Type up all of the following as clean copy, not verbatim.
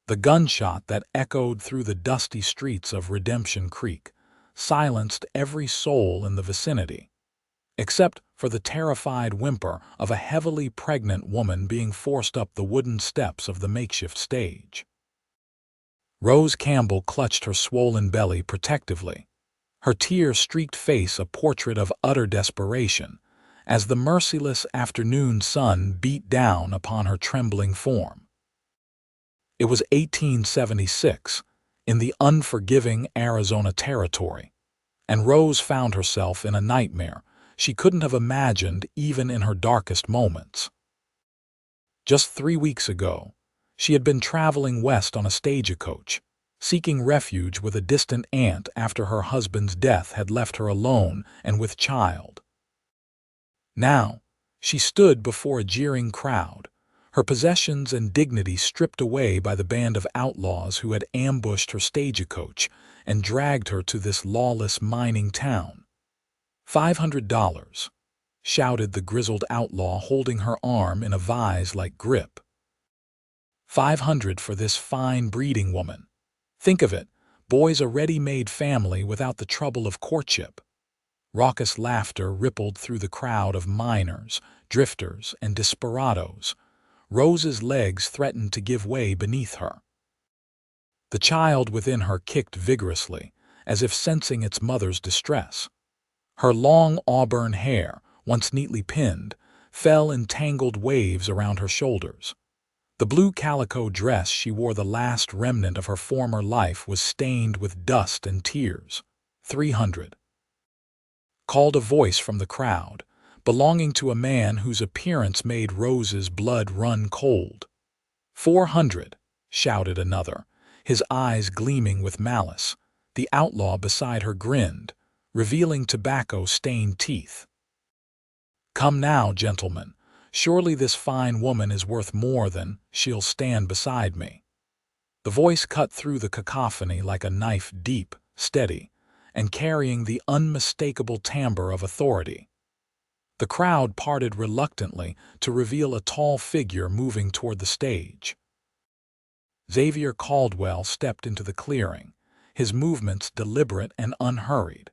The gunshot that echoed through the dusty streets of Redemption Creek silenced every soul in the vicinity, except for the terrified whimper of a heavily pregnant woman being forced up the wooden steps of the makeshift stage. Rose Campbell clutched her swollen belly protectively, her tear-streaked face a portrait of utter desperation, as the merciless afternoon sun beat down upon her trembling form. It was 1876, in the unforgiving Arizona Territory, and Rose found herself in a nightmare she couldn't have imagined even in her darkest moments. Just 3 weeks ago, she had been traveling west on a stagecoach, seeking refuge with a distant aunt after her husband's death had left her alone and with child. Now, she stood before a jeering crowd, her possessions and dignity stripped away by the band of outlaws who had ambushed her stagecoach and dragged her to this lawless mining town. $500, shouted the grizzled outlaw holding her arm in a vise-like grip. 500 for this fine breeding woman. Think of it, boys a ready-made family without the trouble of courtship. Raucous laughter rippled through the crowd of miners, drifters, and desperados. Rose's legs threatened to give way beneath her. The child within her kicked vigorously, as if sensing its mother's distress. Her long auburn hair, once neatly pinned, fell in tangled waves around her shoulders. The blue calico dress she wore, the last remnant of her former life, was stained with dust and tears. 300. Called a voice from the crowd, belonging to a man whose appearance made Rose's blood run cold. 400, shouted another, his eyes gleaming with malice. The outlaw beside her grinned, revealing tobacco-stained teeth. Come now, gentlemen, surely this fine woman is worth more than she'll stand beside me. The voice cut through the cacophony like a knife, deep, steady, and carrying the unmistakable timbre of authority. The crowd parted reluctantly to reveal a tall figure moving toward the stage. Xavier Caldwell stepped into the clearing, his movements deliberate and unhurried.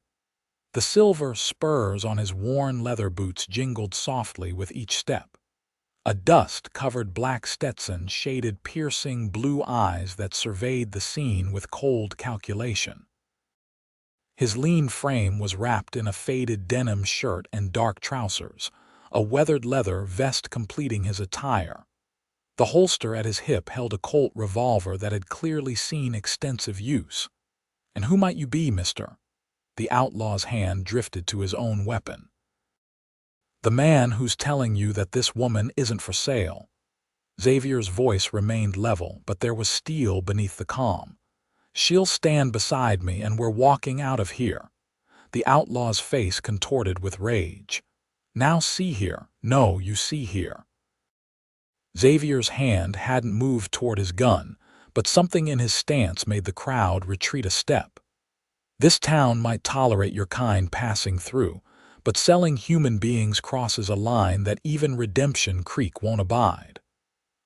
The silver spurs on his worn leather boots jingled softly with each step. A dust-covered black Stetson shaded piercing blue eyes that surveyed the scene with cold calculation. His lean frame was wrapped in a faded denim shirt and dark trousers, a weathered leather vest completing his attire. The holster at his hip held a Colt revolver that had clearly seen extensive use. "And who might you be, mister?" The outlaw's hand drifted to his own weapon. "The man who's telling you that this woman isn't for sale." Xavier's voice remained level, but there was steel beneath the calm. "She'll stand beside me and we're walking out of here." The outlaw's face contorted with rage. "Now see here." "No, you see here." Xavier's hand hadn't moved toward his gun, but something in his stance made the crowd retreat a step. "This town might tolerate your kind passing through, but selling human beings crosses a line that even Redemption Creek won't abide."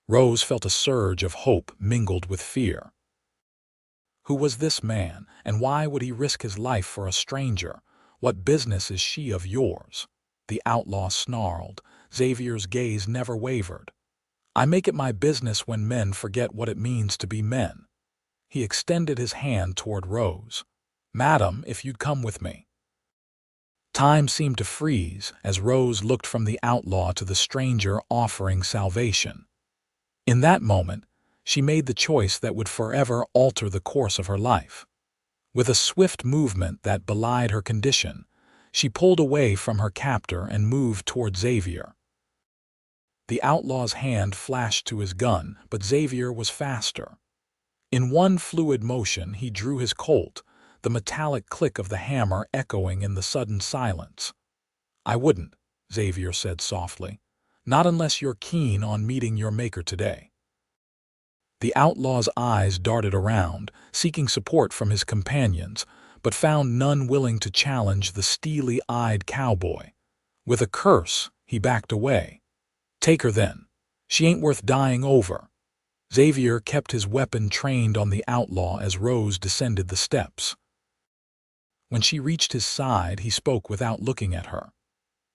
Rose felt a surge of hope mingled with fear. Who was this man, and why would he risk his life for a stranger? "What business is she of yours?" the outlaw snarled. Xavier's gaze never wavered. "I make it my business when men forget what it means to be men." He extended his hand toward Rose. "Madam, if you'd come with me." Time seemed to freeze as Rose looked from the outlaw to the stranger offering salvation. In that moment, she made the choice that would forever alter the course of her life. With a swift movement that belied her condition, she pulled away from her captor and moved toward Xavier. The outlaw's hand flashed to his gun, but Xavier was faster. In one fluid motion, he drew his Colt, the metallic click of the hammer echoing in the sudden silence. "I wouldn't," Xavier said softly. "Not unless you're keen on meeting your maker today." The outlaw's eyes darted around, seeking support from his companions, but found none willing to challenge the steely-eyed cowboy. With a curse, he backed away. "Take her then. She ain't worth dying over." Xavier kept his weapon trained on the outlaw as Rose descended the steps. When she reached his side, he spoke without looking at her.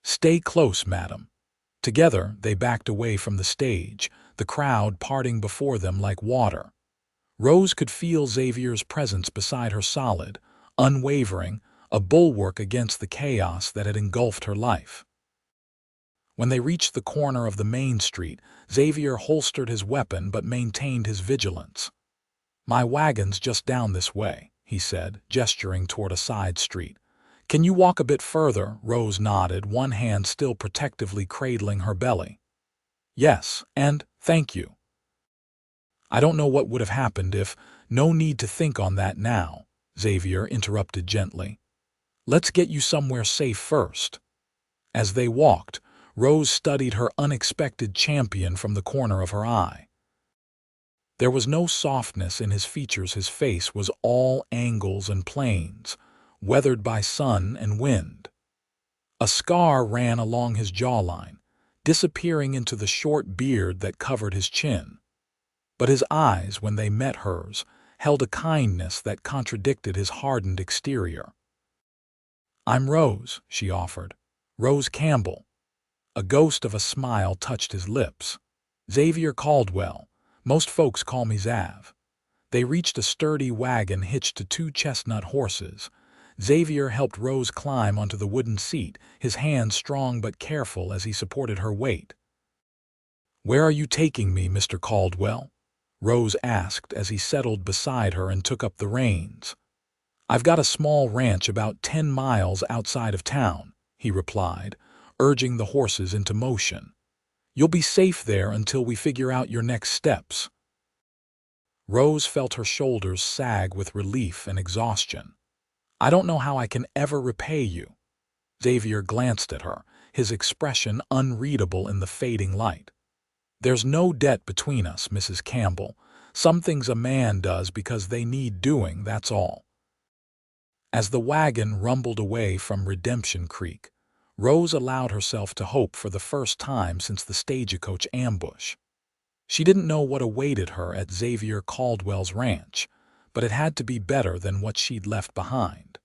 "Stay close, madam." Together, they backed away from the stage, the crowd parting before them like water. Rose could feel Xavier's presence beside her, solid, unwavering, a bulwark against the chaos that had engulfed her life. When they reached the corner of the main street, Xavier holstered his weapon but maintained his vigilance. "My wagon's just down this way," he said, gesturing toward a side street. "Can you walk a bit further?" Rose nodded, one hand still protectively cradling her belly. "Yes, and thank you. I don't know what would have happened if—" "No need to think on that now," Xavier interrupted gently. "Let's get you somewhere safe first." As they walked, Rose studied her unexpected champion from the corner of her eye. There was no softness in his features. His face was all angles and planes, weathered by sun and wind. A scar ran along his jawline, disappearing into the short beard that covered his chin. But his eyes, when they met hers, held a kindness that contradicted his hardened exterior. "I'm Rose," she offered. "Rose Campbell." A ghost of a smile touched his lips. "Xavier Caldwell. Most folks call me Zav." They reached a sturdy wagon hitched to two chestnut horses. Xavier helped Rose climb onto the wooden seat, his hands strong but careful as he supported her weight. "Where are you taking me, Mr. Caldwell?" Rose asked as he settled beside her and took up the reins. "I've got a small ranch about 10 miles outside of town," he replied, urging the horses into motion. "You'll be safe there until we figure out your next steps." Rose felt her shoulders sag with relief and exhaustion. "I don't know how I can ever repay you." Xavier glanced at her, his expression unreadable in the fading light. "There's no debt between us, Mrs. Campbell. Some things a man does because they need doing, that's all." As the wagon rumbled away from Redemption Creek, Rose allowed herself to hope for the first time since the stagecoach ambush. She didn't know what awaited her at Xavier Caldwell's ranch, but it had to be better than what she'd left behind.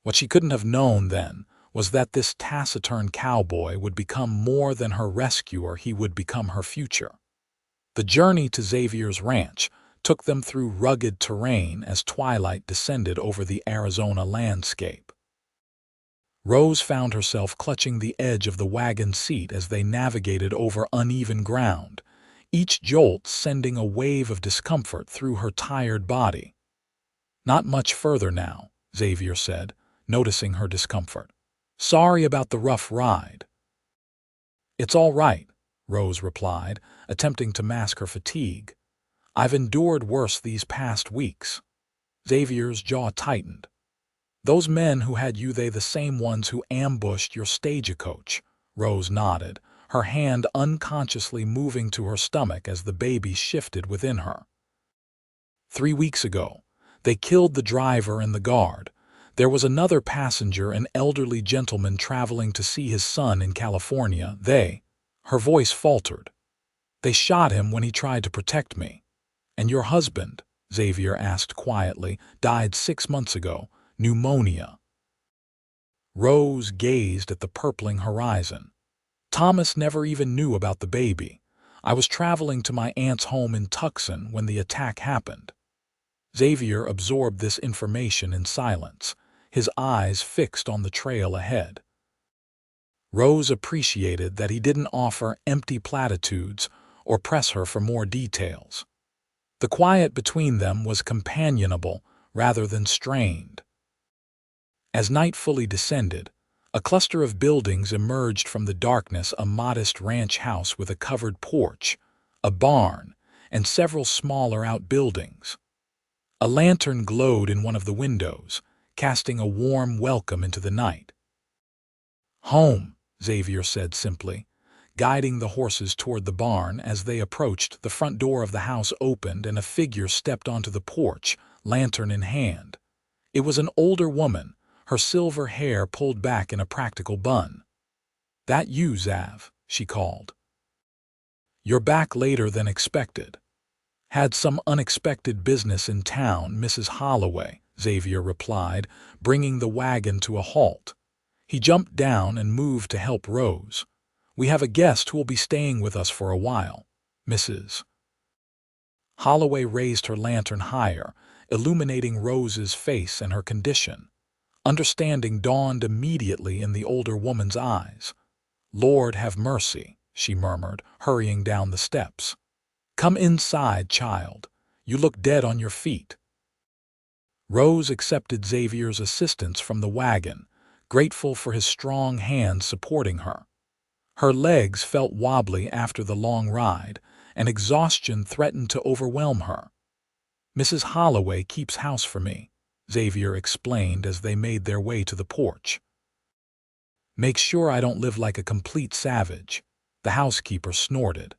What she couldn't have known then was that this taciturn cowboy would become more than her rescuer. He would become her future. The journey to Xavier's ranch took them through rugged terrain as twilight descended over the Arizona landscape. Rose found herself clutching the edge of the wagon seat as they navigated over uneven ground, each jolt sending a wave of discomfort through her tired body. "Not much further now," Xavier said, noticing her discomfort. "Sorry about the rough ride." "It's all right," Rose replied, attempting to mask her fatigue. "I've endured worse these past weeks." Xavier's jaw tightened. "Those men who had you, they the same ones who ambushed your stagecoach?" Rose nodded, her hand unconsciously moving to her stomach as the baby shifted within her. 3 weeks ago, they killed the driver and the guard. There was another passenger, an elderly gentleman traveling to see his son in California. Her voice faltered. "They shot him when he tried to protect me." "And your husband," Xavier asked quietly, "died 6 months ago. Pneumonia." Rose gazed at the purpling horizon. "Thomas never even knew about the baby. I was traveling to my aunt's home in Tucson when the attack happened." Xavier absorbed this information in silence, his eyes fixed on the trail ahead. Rose appreciated that he didn't offer empty platitudes or press her for more details. The quiet between them was companionable rather than strained. As night fully descended, a cluster of buildings emerged from the darkness: a modest ranch house with a covered porch, a barn, and several smaller outbuildings. A lantern glowed in one of the windows, casting a warm welcome into the night. "Home," Xavier said simply, guiding the horses toward the barn. As they approached, the front door of the house opened and a figure stepped onto the porch, lantern in hand. It was an older woman, her silver hair pulled back in a practical bun. "That you, Zav?" she called. "You're back later than expected." Had some unexpected business in town, Mrs. Holloway, Xavier replied, bringing the wagon to a halt. He jumped down and moved to help Rose. We have a guest who will be staying with us for a while. Mrs. Holloway raised her lantern higher, illuminating Rose's face and her condition. Understanding dawned immediately in the older woman's eyes. Lord have mercy, she murmured, hurrying down the steps. Come inside, child. You look dead on your feet. Rose accepted Xavier's assistance from the wagon, grateful for his strong hands supporting her. Her legs felt wobbly after the long ride, and exhaustion threatened to overwhelm her. Mrs. Holloway keeps house for me, Xavier explained as they made their way to the porch. Make sure I don't live like a complete savage, the housekeeper snorted.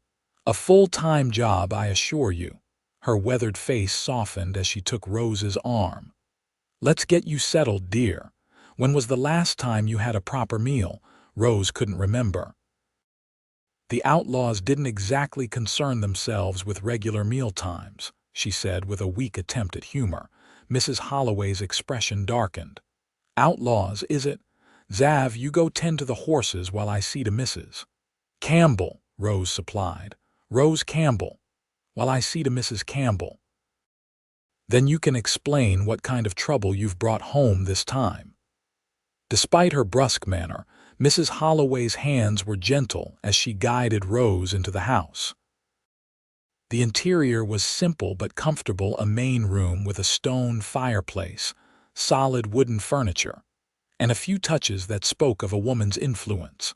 A full-time job, I assure you. Her weathered face softened as she took Rose's arm. Let's get you settled, dear. When was the last time you had a proper meal? Rose couldn't remember. The outlaws didn't exactly concern themselves with regular meal times, she said with a weak attempt at humor. Mrs. Holloway's expression darkened. Outlaws, is it? Xav, you go tend to the horses while I see to Mrs. Campbell, Rose supplied. Rose Campbell, while I see to Mrs. Campbell. Then you can explain what kind of trouble you've brought home this time. Despite her brusque manner, Mrs. Holloway's hands were gentle as she guided Rose into the house. The interior was simple but comfortable, a main room with a stone fireplace, solid wooden furniture, and a few touches that spoke of a woman's influence.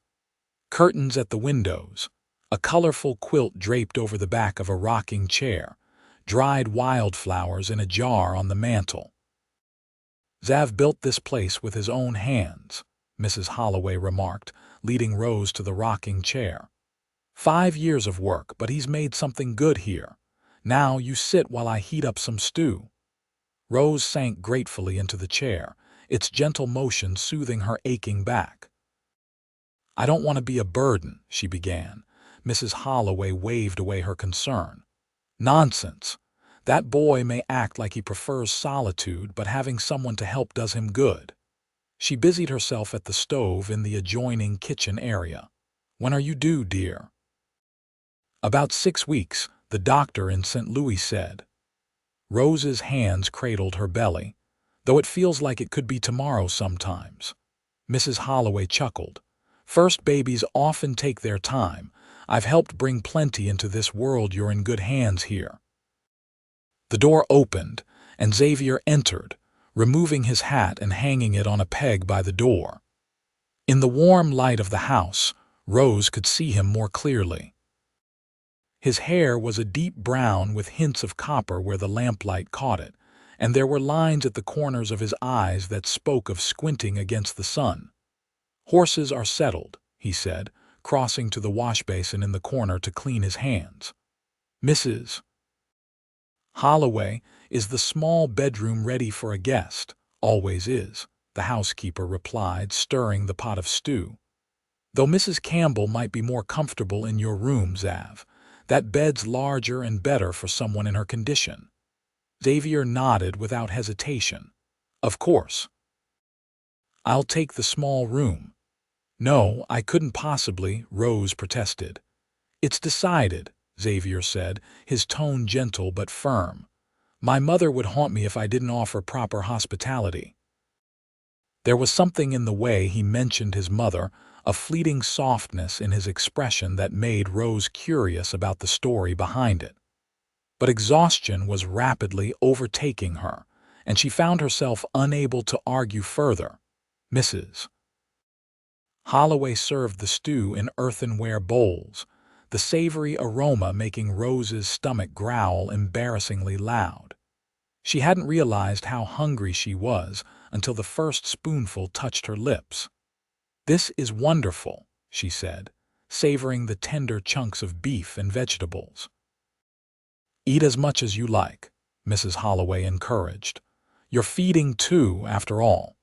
Curtains at the windows, a colorful quilt draped over the back of a rocking chair, dried wildflowers in a jar on the mantel. Xav built this place with his own hands, Mrs. Holloway remarked, leading Rose to the rocking chair. 5 years of work, but he's made something good here. Now you sit while I heat up some stew. Rose sank gratefully into the chair, its gentle motion soothing her aching back. I don't want to be a burden, she began. Mrs. Holloway waved away her concern. Nonsense. That boy may act like he prefers solitude, but having someone to help does him good. She busied herself at the stove in the adjoining kitchen area. When are you due, dear? About 6 weeks, the doctor in St. Louis said. Rose's hands cradled her belly, though it feels like it could be tomorrow sometimes. Mrs. Holloway chuckled. First babies often take their time. I've helped bring plenty into this world. You're in good hands here. The door opened, and Xavier entered, removing his hat and hanging it on a peg by the door. In the warm light of the house, Rose could see him more clearly. His hair was a deep brown with hints of copper where the lamplight caught it, and there were lines at the corners of his eyes that spoke of squinting against the sun. Horses are settled, he said, crossing to the washbasin in the corner to clean his hands. Mrs. Holloway, is the small bedroom ready for a guest? Always is, the housekeeper replied, stirring the pot of stew. Though Mrs. Campbell might be more comfortable in your room, Xav. That bed's larger and better for someone in her condition. Xavier nodded without hesitation. Of course. I'll take the small room. No, I couldn't possibly, Rose protested. It's decided, Xavier said, his tone gentle but firm. My mother would haunt me if I didn't offer proper hospitality. There was something in the way he mentioned his mother, a fleeting softness in his expression that made Rose curious about the story behind it. But exhaustion was rapidly overtaking her, and she found herself unable to argue further. Mrs. Holloway served the stew in earthenware bowls, the savory aroma making Rose's stomach growl embarrassingly loud. She hadn't realized how hungry she was until the first spoonful touched her lips. This is wonderful, she said, savoring the tender chunks of beef and vegetables. Eat as much as you like, Mrs. Holloway encouraged. You're feeding too, after all.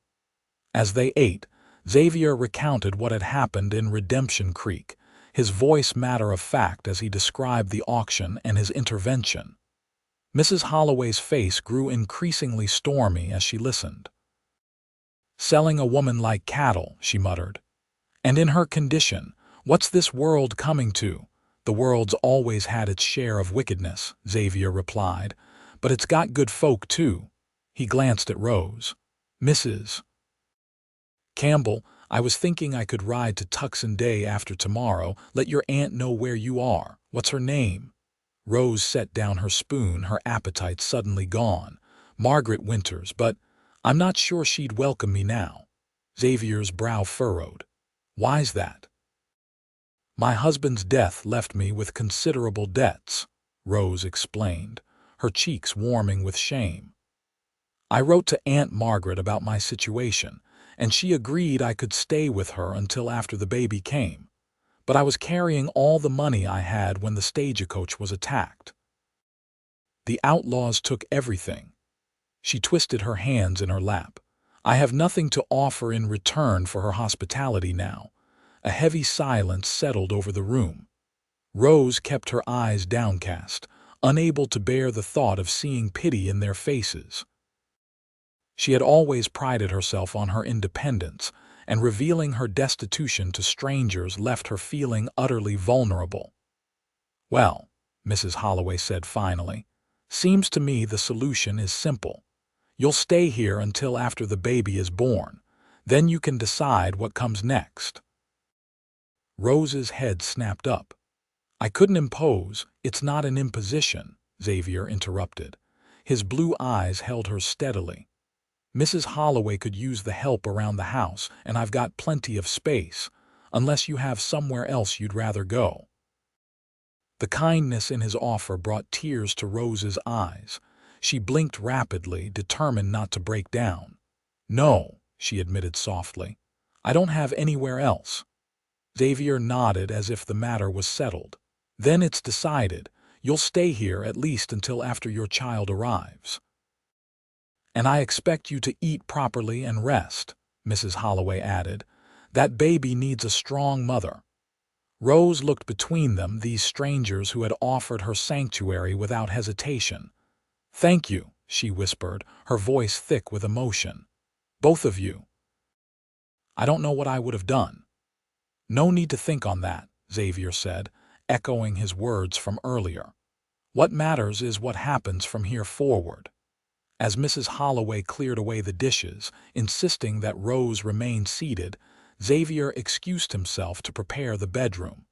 As they ate, Xavier recounted what had happened in Redemption Creek, his voice matter-of-fact as he described the auction and his intervention. Mrs. Holloway's face grew increasingly stormy as she listened. "Selling a woman like cattle," she muttered. "And in her condition, what's this world coming to?" "The world's always had its share of wickedness," Xavier replied, "but it's got good folk too." He glanced at Rose. "Mrs. Campbell, I was thinking I could ride to Tuxton Day after tomorrow. Let your aunt know where you are. What's her name?" Rose set down her spoon, her appetite suddenly gone. "Margaret Winters, but I'm not sure she'd welcome me now." Xavier's brow furrowed. "Why's that?" "My husband's death left me with considerable debts," Rose explained, her cheeks warming with shame. "I wrote to Aunt Margaret about my situation, and she agreed I could stay with her until after the baby came. But I was carrying all the money I had when the stagecoach was attacked. The outlaws took everything." She twisted her hands in her lap. "I have nothing to offer in return for her hospitality now." A heavy silence settled over the room. Rose kept her eyes downcast, unable to bear the thought of seeing pity in their faces. She had always prided herself on her independence, and revealing her destitution to strangers left her feeling utterly vulnerable. "Well," Mrs. Holloway said finally, "seems to me the solution is simple. You'll stay here until after the baby is born. Then you can decide what comes next." Rose's head snapped up. "I couldn't impose. It's not an imposition," Xavier interrupted. His blue eyes held her steadily. "Mrs. Holloway could use the help around the house, and I've got plenty of space, unless you have somewhere else you'd rather go." The kindness in his offer brought tears to Rose's eyes. She blinked rapidly, determined not to break down. "No," she admitted softly. "I don't have anywhere else." Xavier nodded as if the matter was settled. "Then it's decided. You'll stay here at least until after your child arrives." "And I expect you to eat properly and rest," Mrs. Holloway added. "That baby needs a strong mother." Rose looked between them, these strangers who had offered her sanctuary without hesitation. "Thank you," she whispered, her voice thick with emotion. "Both of you. I don't know what I would have done." "No need to think on that," Xavier said, echoing his words from earlier. "What matters is what happens from here forward." As Mrs. Holloway cleared away the dishes, insisting that Rose remain seated, Xavier excused himself to prepare the bedroom.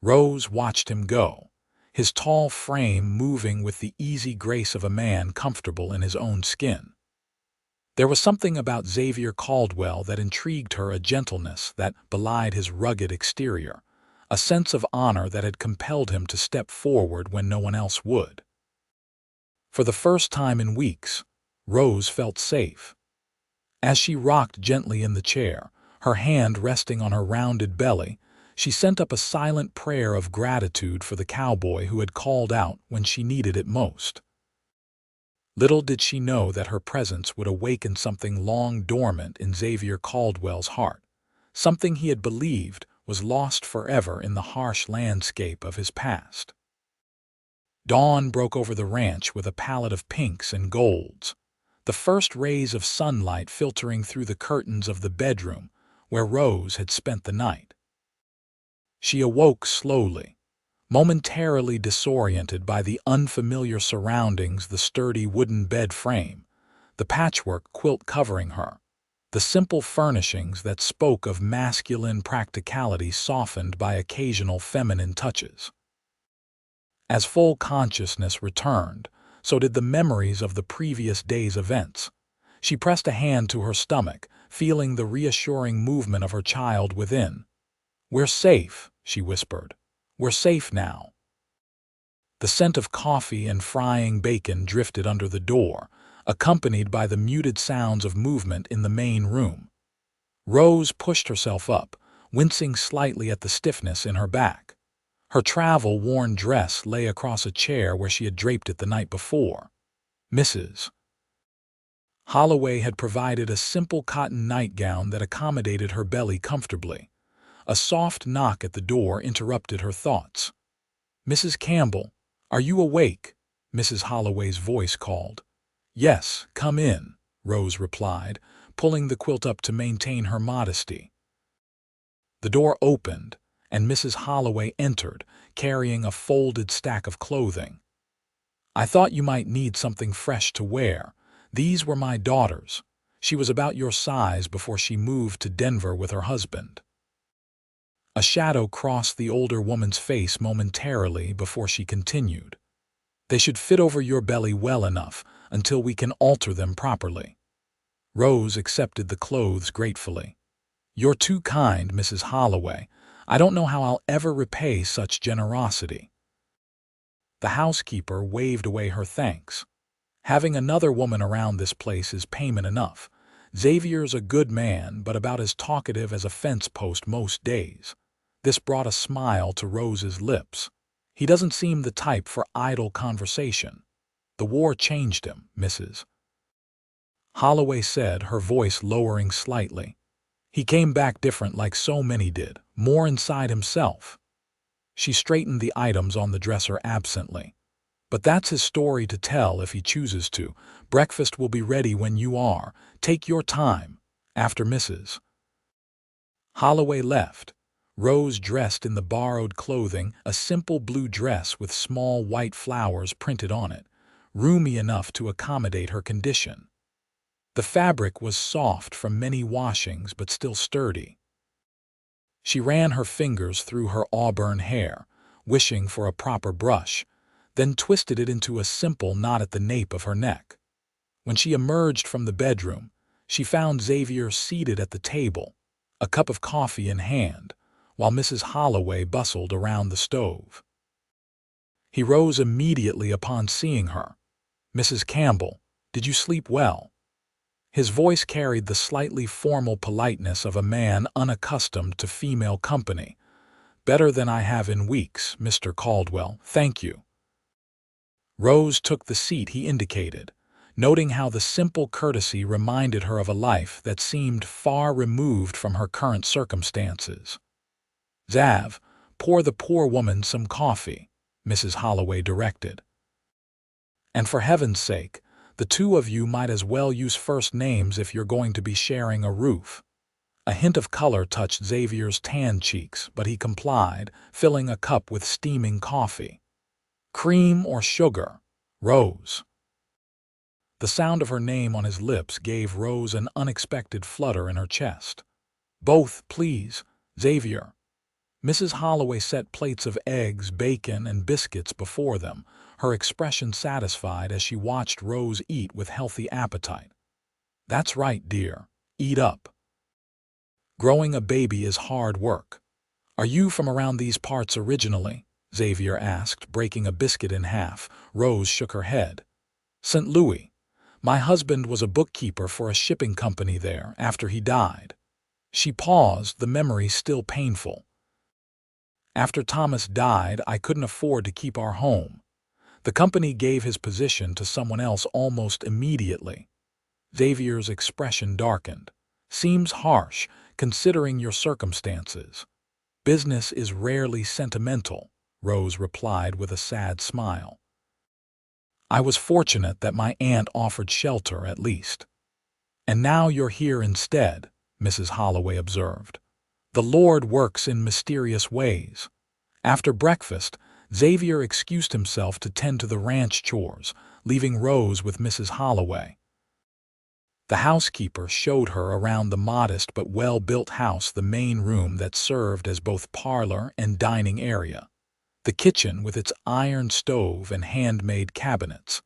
Rose watched him go, his tall frame moving with the easy grace of a man comfortable in his own skin. There was something about Xavier Caldwell that intrigued her, a gentleness that belied his rugged exterior, a sense of honor that had compelled him to step forward when no one else would. For the first time in weeks, Rose felt safe. As she rocked gently in the chair, her hand resting on her rounded belly, she sent up a silent prayer of gratitude for the cowboy who had called out when she needed it most. Little did she know that her presence would awaken something long dormant in Xavier Caldwell's heart, something he had believed was lost forever in the harsh landscape of his past. Dawn broke over the ranch with a palette of pinks and golds, the first rays of sunlight filtering through the curtains of the bedroom where Rose had spent the night. She awoke slowly, momentarily disoriented by the unfamiliar surroundings, the sturdy wooden bed frame, the patchwork quilt covering her, the simple furnishings that spoke of masculine practicality softened by occasional feminine touches. As full consciousness returned, so did the memories of the previous day's events. She pressed a hand to her stomach, feeling the reassuring movement of her child within. "We're safe," she whispered. "We're safe now." The scent of coffee and frying bacon drifted under the door, accompanied by the muted sounds of movement in the main room. Rose pushed herself up, wincing slightly at the stiffness in her back. Her travel-worn dress lay across a chair where she had draped it the night before. Mrs. Holloway had provided a simple cotton nightgown that accommodated her belly comfortably. A soft knock at the door interrupted her thoughts. "Mrs. Campbell, are you awake?" Mrs. Holloway's voice called. "Yes, come in," Rose replied, pulling the quilt up to maintain her modesty. The door opened, and Mrs. Holloway entered, carrying a folded stack of clothing. "I thought you might need something fresh to wear. These were my daughter's. She was about your size before she moved to Denver with her husband." A shadow crossed the older woman's face momentarily before she continued. "They should fit over your belly well enough until we can alter them properly." Rose accepted the clothes gratefully. "You're too kind, Mrs. Holloway. I don't know how I'll ever repay such generosity." The housekeeper waved away her thanks. "Having another woman around this place is payment enough. Xavier's a good man, but about as talkative as a fence post most days." This brought a smile to Rose's lips. "He doesn't seem the type for idle conversation." "The war changed him, Mrs. Holloway said, her voice lowering slightly. "He came back different like so many did, more inside himself." She straightened the items on the dresser absently. "But that's his story to tell if he chooses to. Breakfast will be ready when you are. Take your time." After Mrs. Holloway left, Rose dressed in the borrowed clothing, a simple blue dress with small white flowers printed on it, roomy enough to accommodate her condition. The fabric was soft from many washings but still sturdy. She ran her fingers through her auburn hair, wishing for a proper brush, then twisted it into a simple knot at the nape of her neck. When she emerged from the bedroom, she found Xavier seated at the table, a cup of coffee in hand, while Mrs. Holloway bustled around the stove. He rose immediately upon seeing her. "Mrs. Campbell, did you sleep well?" His voice carried the slightly formal politeness of a man unaccustomed to female company. "Better than I have in weeks, Mr. Caldwell, thank you." Rose took the seat he indicated, noting how the simple courtesy reminded her of a life that seemed far removed from her current circumstances. "Xav, pour the poor woman some coffee," Mrs. Holloway directed. "And for heaven's sake, the two of you might as well use first names if you're going to be sharing a roof." A hint of color touched Xavier's tanned cheeks, but he complied, filling a cup with steaming coffee. "Cream or sugar, Rose?" The sound of her name on his lips gave Rose an unexpected flutter in her chest. "Both, please, Xavier." Mrs. Holloway set plates of eggs, bacon, and biscuits before them, her expression satisfied as she watched Rose eat with healthy appetite. "That's right, dear. Eat up. Growing a baby is hard work." "Are you from around these parts originally?" Xavier asked, breaking a biscuit in half. Rose shook her head. "St. Louis. My husband was a bookkeeper for a shipping company there after he died." She paused, the memory still painful. "After Thomas died, I couldn't afford to keep our home. The company gave his position to someone else almost immediately." Xavier's expression darkened. "Seems harsh, considering your circumstances." "Business is rarely sentimental," Rose replied with a sad smile. "I was fortunate that my aunt offered shelter at least." "And now you're here instead," Mrs. Holloway observed. "The Lord works in mysterious ways." After breakfast, Xavier excused himself to tend to the ranch chores, leaving Rose with Mrs. Holloway. The housekeeper showed her around the modest but well-built house, the main room that served as both parlor and dining area, the kitchen with its iron stove and handmade cabinets,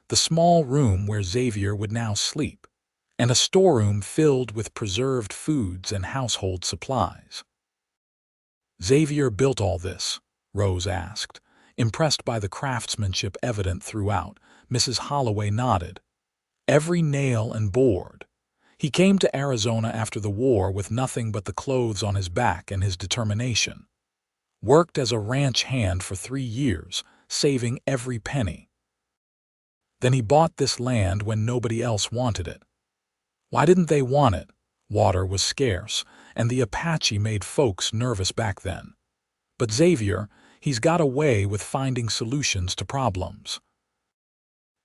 the small room where Xavier would now sleep, and a storeroom filled with preserved foods and household supplies. "Xavier built all this?" Rose asked. Impressed by the craftsmanship evident throughout, Mrs. Holloway nodded. "Every nail and board. He came to Arizona after the war with nothing but the clothes on his back and his determination. Worked as a ranch hand for 3 years, saving every penny. Then he bought this land when nobody else wanted it. Why didn't they want it? Water was scarce, and the Apache made folks nervous back then. But Xavier, he's got a way with finding solutions to problems."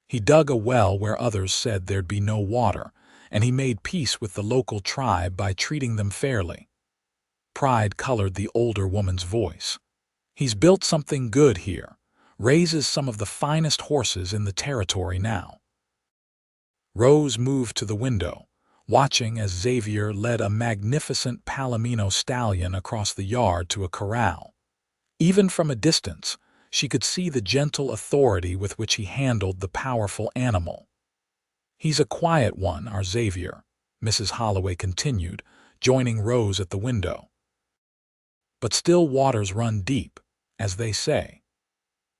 He dug a well where others said there'd be no water, and he made peace with the local tribe by treating them fairly. Pride colored the older woman's voice. He's built something good here, raises some of the finest horses in the territory now. Rose moved to the window, watching as Xavier led a magnificent Palomino stallion across the yard to a corral. Even from a distance, she could see the gentle authority with which he handled the powerful animal. "He's a quiet one, our Xavier," Mrs. Holloway continued, joining Rose at the window. "But still waters run deep, as they say."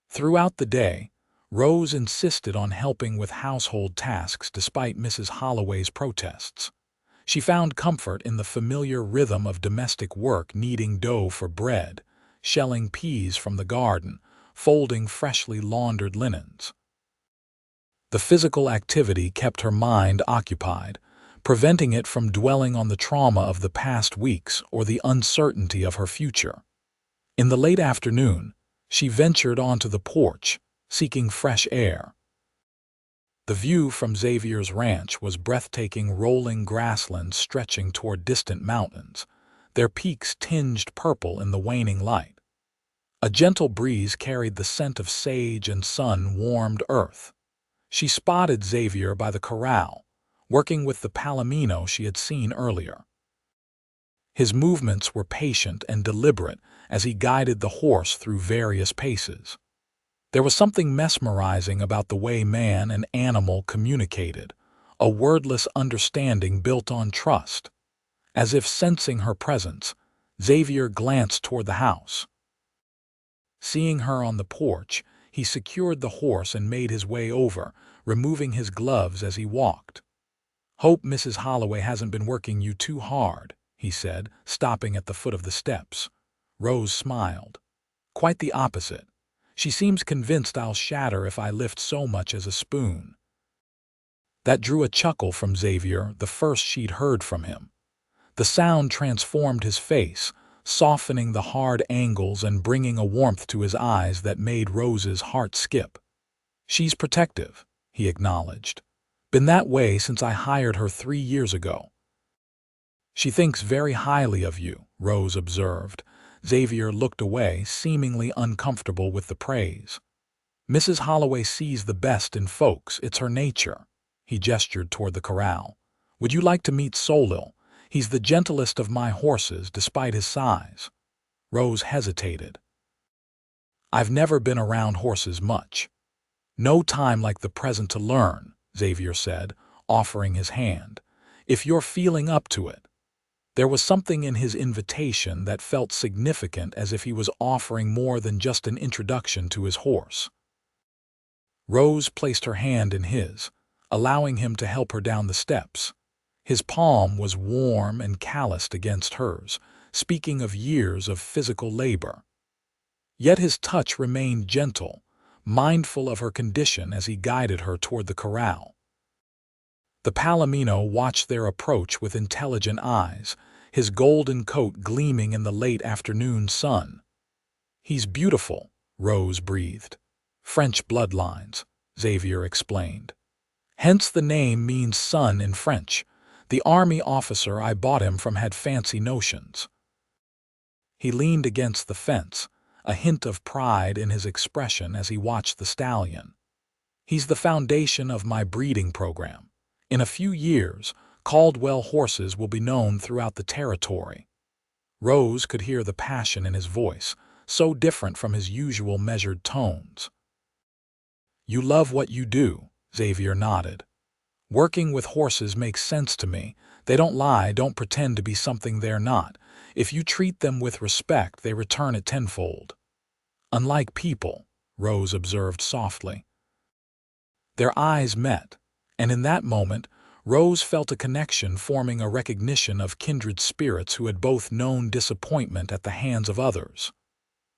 Throughout the day, Rose insisted on helping with household tasks despite Mrs. Holloway's protests. She found comfort in the familiar rhythm of domestic work, kneading dough for bread, shelling peas from the garden, folding freshly laundered linens. The physical activity kept her mind occupied, preventing it from dwelling on the trauma of the past weeks or the uncertainty of her future. In the late afternoon, she ventured onto the porch, seeking fresh air. The view from Xavier's ranch was breathtaking, rolling grasslands stretching toward distant mountains, their peaks tinged purple in the waning light. A gentle breeze carried the scent of sage and sun-warmed earth. She spotted Xavier by the corral, working with the Palomino she had seen earlier. His movements were patient and deliberate as he guided the horse through various paces. There was something mesmerizing about the way man and animal communicated, a wordless understanding built on trust. As if sensing her presence, Xavier glanced toward the house. Seeing her on the porch, he secured the horse and made his way over, removing his gloves as he walked. "Hope Mrs. Holloway hasn't been working you too hard," he said, stopping at the foot of the steps. Rose smiled. "Quite the opposite. She seems convinced I'll shatter if I lift so much as a spoon." That drew a chuckle from Xavier, the first she'd heard from him. The sound transformed his face, softening the hard angles and bringing a warmth to his eyes that made Rose's heart skip. "She's protective," he acknowledged. "Been that way since I hired her 3 years ago." "She thinks very highly of you," Rose observed. Xavier looked away, seemingly uncomfortable with the praise. "Mrs. Holloway sees the best in folks. It's her nature." He gestured toward the corral. "Would you like to meet Solil? He's the gentlest of my horses, despite his size." Rose hesitated. "I've never been around horses much." "No time like the present to learn," Xavier said, offering his hand. "If you're feeling up to it." There was something in his invitation that felt significant, as if he was offering more than just an introduction to his horse. Rose placed her hand in his, allowing him to help her down the steps. His palm was warm and calloused against hers, speaking of years of physical labor. Yet his touch remained gentle, mindful of her condition as he guided her toward the corral. The Palomino watched their approach with intelligent eyes, his golden coat gleaming in the late afternoon sun. "He's beautiful," Rose breathed. "French bloodlines," Xavier explained. "Hence the name means sun in French. The army officer I bought him from had fancy notions." He leaned against the fence, a hint of pride in his expression as he watched the stallion. "He's the foundation of my breeding program. In a few years, Caldwell horses will be known throughout the territory." Rose could hear the passion in his voice, so different from his usual measured tones. "You love what you do," Xavier nodded. "Working with horses makes sense to me. They don't lie, don't pretend to be something they're not. If you treat them with respect, they return it tenfold." "Unlike people," Rose observed softly. Their eyes met, and in that moment, Rose felt a connection, forming a recognition of kindred spirits who had both known disappointment at the hands of others.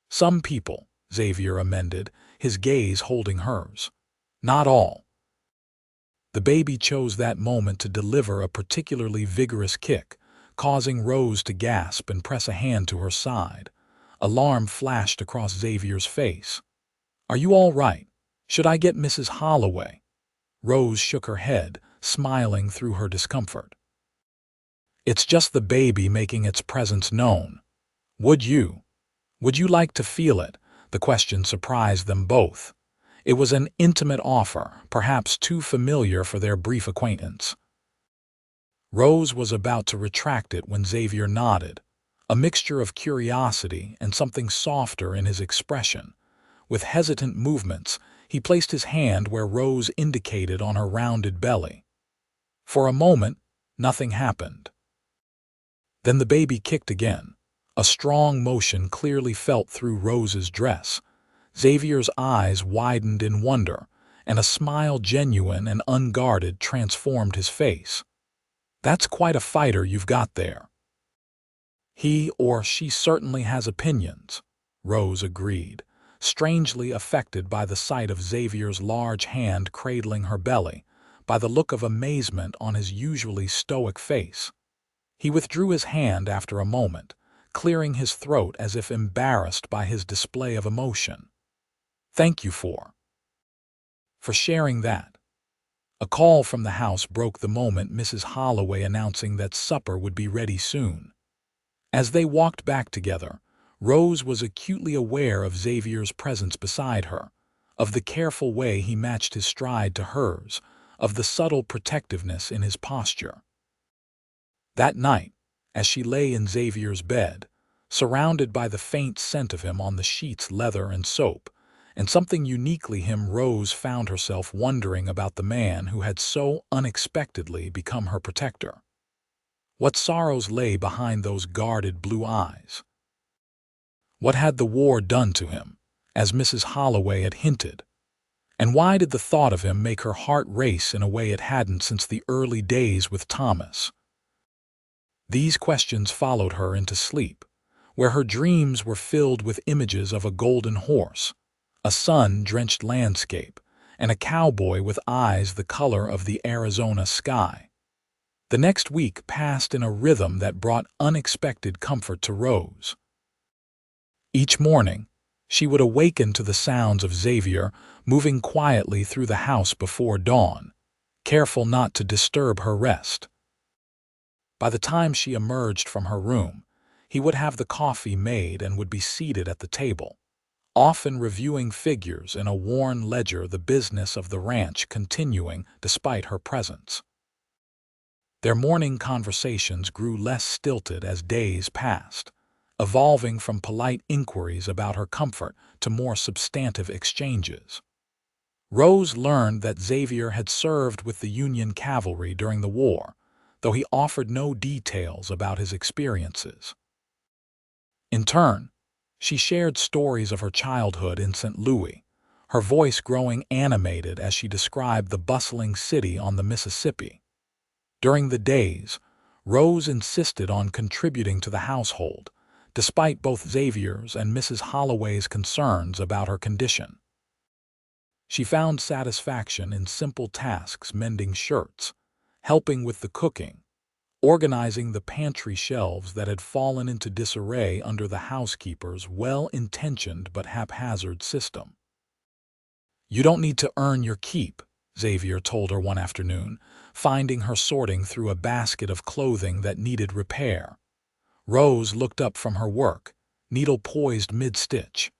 "Some people," Xavier amended, his gaze holding hers. "Not all." The baby chose that moment to deliver a particularly vigorous kick, causing Rose to gasp and press a hand to her side. Alarm flashed across Xavier's face. "Are you all right? Should I get Mrs. Holloway?" Rose shook her head, smiling through her discomfort. "It's just the baby making its presence known. Would you? Would you like to feel it?" The question surprised them both. It was an intimate offer, perhaps too familiar for their brief acquaintance. Rose was about to retract it when Xavier nodded, a mixture of curiosity and something softer in his expression. With hesitant movements, he placed his hand where Rose indicated on her rounded belly. For a moment, nothing happened. Then the baby kicked again, a strong motion clearly felt through Rose's dress. Xavier's eyes widened in wonder, and a smile genuine and unguarded transformed his face. "That's quite a fighter you've got there." "He or she certainly has opinions," Rose agreed, strangely affected by the sight of Xavier's large hand cradling her belly, by the look of amazement on his usually stoic face. He withdrew his hand after a moment, clearing his throat as if embarrassed by his display of emotion. "Thank you for sharing that." A call from the house broke the moment, Mrs. Holloway announcing that supper would be ready soon. As they walked back together, Rose was acutely aware of Xavier's presence beside her, of the careful way he matched his stride to hers, of the subtle protectiveness in his posture. That night, as she lay in Xavier's bed, surrounded by the faint scent of him on the sheets, leather, and soap, and something uniquely him, Rose found herself wondering about the man who had so unexpectedly become her protector. What sorrows lay behind those guarded blue eyes? What had the war done to him, as Mrs. Holloway had hinted? And why did the thought of him make her heart race in a way it hadn't since the early days with Thomas? These questions followed her into sleep, where her dreams were filled with images of a golden horse, a sun-drenched landscape, and a cowboy with eyes the color of the Arizona sky. The next week passed in a rhythm that brought unexpected comfort to Rose. Each morning, she would awaken to the sounds of Xavier moving quietly through the house before dawn, careful not to disturb her rest. By the time she emerged from her room, he would have the coffee made and would be seated at the table, often reviewing figures in a worn ledger, the business of the ranch continuing despite her presence. Their morning conversations grew less stilted as days passed, evolving from polite inquiries about her comfort to more substantive exchanges. Rose learned that Xavier had served with the Union cavalry during the war, though he offered no details about his experiences. In turn, she shared stories of her childhood in St. Louis, her voice growing animated as she described the bustling city on the Mississippi. During the days, Rose insisted on contributing to the household, despite both Xavier's and Mrs. Holloway's concerns about her condition. She found satisfaction in simple tasks, mending shirts, helping with the cooking, organizing the pantry shelves that had fallen into disarray under the housekeeper's well-intentioned but haphazard system. "You don't need to earn your keep," Xavier told her one afternoon, finding her sorting through a basket of clothing that needed repair. Rose looked up from her work, needle poised mid-stitch.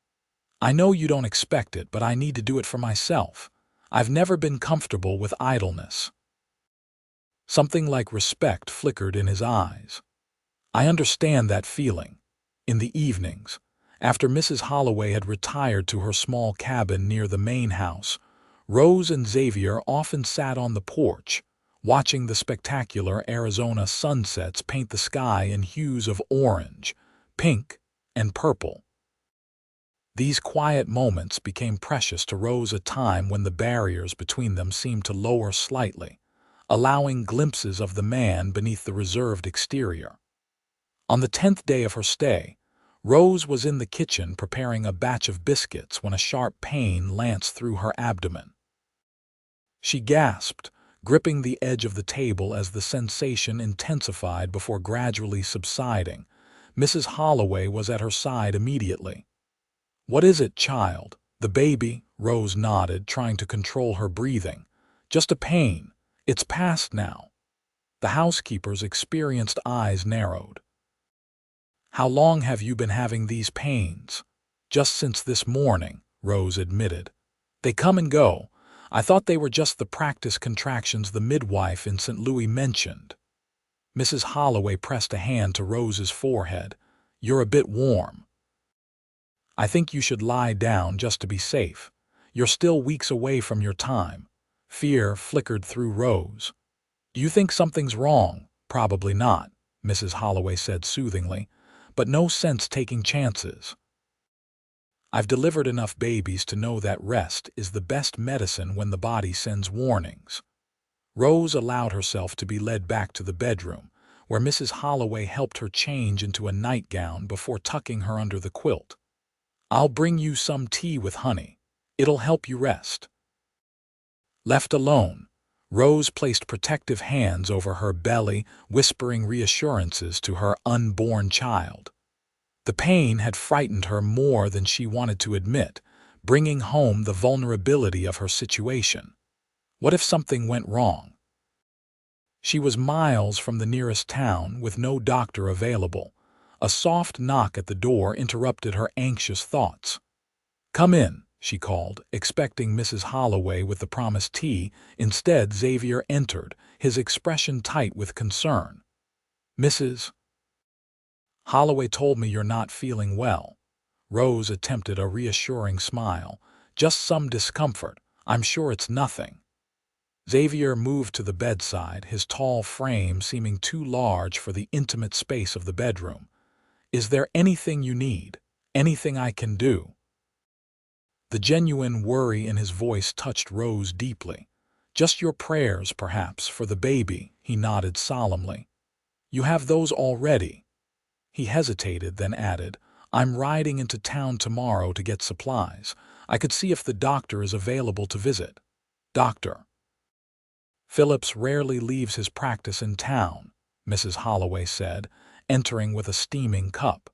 "I know you don't expect it, but I need to do it for myself. I've never been comfortable with idleness." Something like respect flickered in his eyes. "I understand that feeling." In the evenings, after Mrs. Holloway had retired to her small cabin near the main house, Rose and Xavier often sat on the porch, watching the spectacular Arizona sunsets paint the sky in hues of orange, pink, and purple. These quiet moments became precious to Rose, a time when the barriers between them seemed to lower slightly, allowing glimpses of the man beneath the reserved exterior. On the 10th day of her stay, Rose was in the kitchen preparing a batch of biscuits when a sharp pain lanced through her abdomen. She gasped, gripping the edge of the table as the sensation intensified before gradually subsiding. Mrs. Holloway was at her side immediately. "What is it, child?" "The baby," Rose nodded, trying to control her breathing, Just a pain. It's past now. The housekeeper's experienced eyes narrowed. How long have you been having these pains? Just since this morning, Rose admitted. They come and go. I thought they were just the practice contractions the midwife in St. Louis mentioned. Mrs. Holloway pressed a hand to Rose's forehead. You're a bit warm. I think you should lie down just to be safe. You're still weeks away from your time. Fear flickered through Rose. Do you think something's wrong? Probably not, Mrs. Holloway said soothingly, but no sense taking chances. I've delivered enough babies to know that rest is the best medicine when the body sends warnings. Rose allowed herself to be led back to the bedroom, where Mrs. Holloway helped her change into a nightgown before tucking her under the quilt. I'll bring you some tea with honey. It'll help you rest. Left alone, Rose placed protective hands over her belly, whispering reassurances to her unborn child. The pain had frightened her more than she wanted to admit, bringing home the vulnerability of her situation. What if something went wrong? She was miles from the nearest town with no doctor available. A soft knock at the door interrupted her anxious thoughts. Come in, she called, expecting Mrs. Holloway with the promised tea. Instead, Xavier entered, his expression tight with concern. Mrs. Holloway told me you're not feeling well. Rose attempted a reassuring smile. Just some discomfort. I'm sure it's nothing. Xavier moved to the bedside, his tall frame seeming too large for the intimate space of the bedroom. Is there anything you need? Anything I can do? The genuine worry in his voice touched Rose deeply. Just your prayers, perhaps, for the baby, he nodded solemnly. You have those already. He hesitated, then added, I'm riding into town tomorrow to get supplies. I could see if the doctor is available to visit. Doctor. Phillips rarely leaves his practice in town, Mrs. Holloway said, entering with a steaming cup.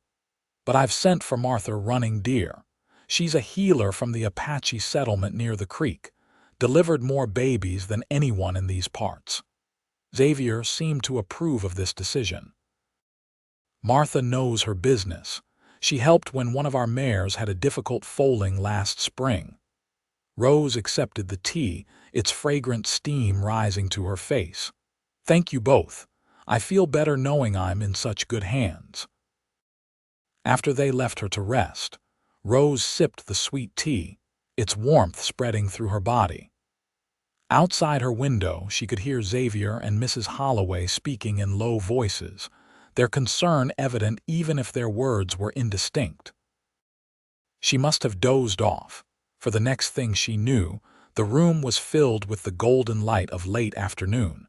But I've sent for Martha Running Deer. She's a healer from the Apache settlement near the creek, delivered more babies than anyone in these parts. Xavier seemed to approve of this decision. Martha knows her business. She helped when one of our mares had a difficult foaling last spring. Rose accepted the tea, its fragrant steam rising to her face. Thank you both. I feel better knowing I'm in such good hands. After they left her to rest, Rose sipped the sweet tea, its warmth spreading through her body. Outside her window, she could hear Xavier and Mrs. Holloway speaking in low voices, their concern evident even if their words were indistinct. She must have dozed off, for the next thing she knew, the room was filled with the golden light of late afternoon,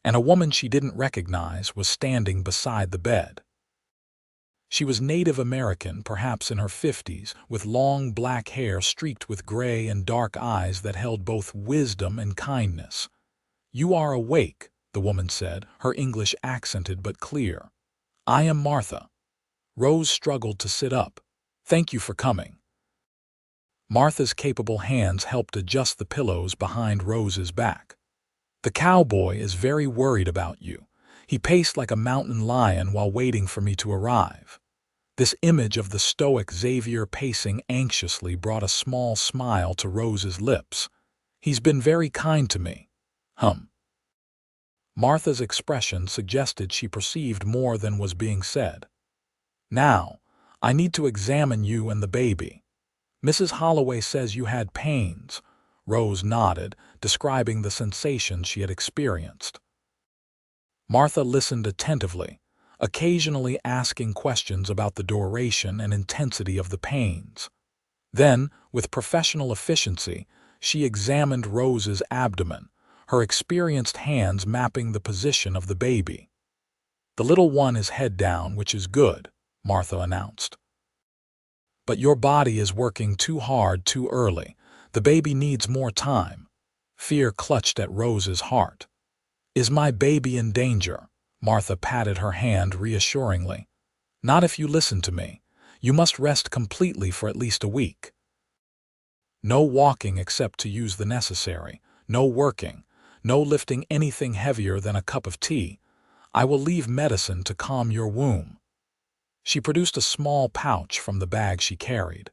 and a woman she didn't recognize was standing beside the bed. She was Native American, perhaps in her 50s, with long black hair streaked with gray and dark eyes that held both wisdom and kindness. You are awake, the woman said, her English accented but clear. I am Martha. Rose struggled to sit up. Thank you for coming. Martha's capable hands helped adjust the pillows behind Rose's back. The cowboy is very worried about you. He paced like a mountain lion while waiting for me to arrive. This image of the stoic Xavier pacing anxiously brought a small smile to Rose's lips. He's been very kind to me. Martha's expression suggested she perceived more than was being said. Now, I need to examine you and the baby. Mrs. Holloway says you had pains. Rose nodded, describing the sensation she had experienced. Martha listened attentively, occasionally asking questions about the duration and intensity of the pains. Then, with professional efficiency, she examined Rose's abdomen, her experienced hands mapping the position of the baby. The little one is head down, which is good, Martha announced. But your body is working too hard too early. The baby needs more time. Fear clutched at Rose's heart. Is my baby in danger? Martha patted her hand reassuringly. Not if you listen to me. You must rest completely for at least a week. No walking except to use the necessary. No working. No lifting anything heavier than a cup of tea. I will leave medicine to calm your womb." She produced a small pouch from the bag she carried.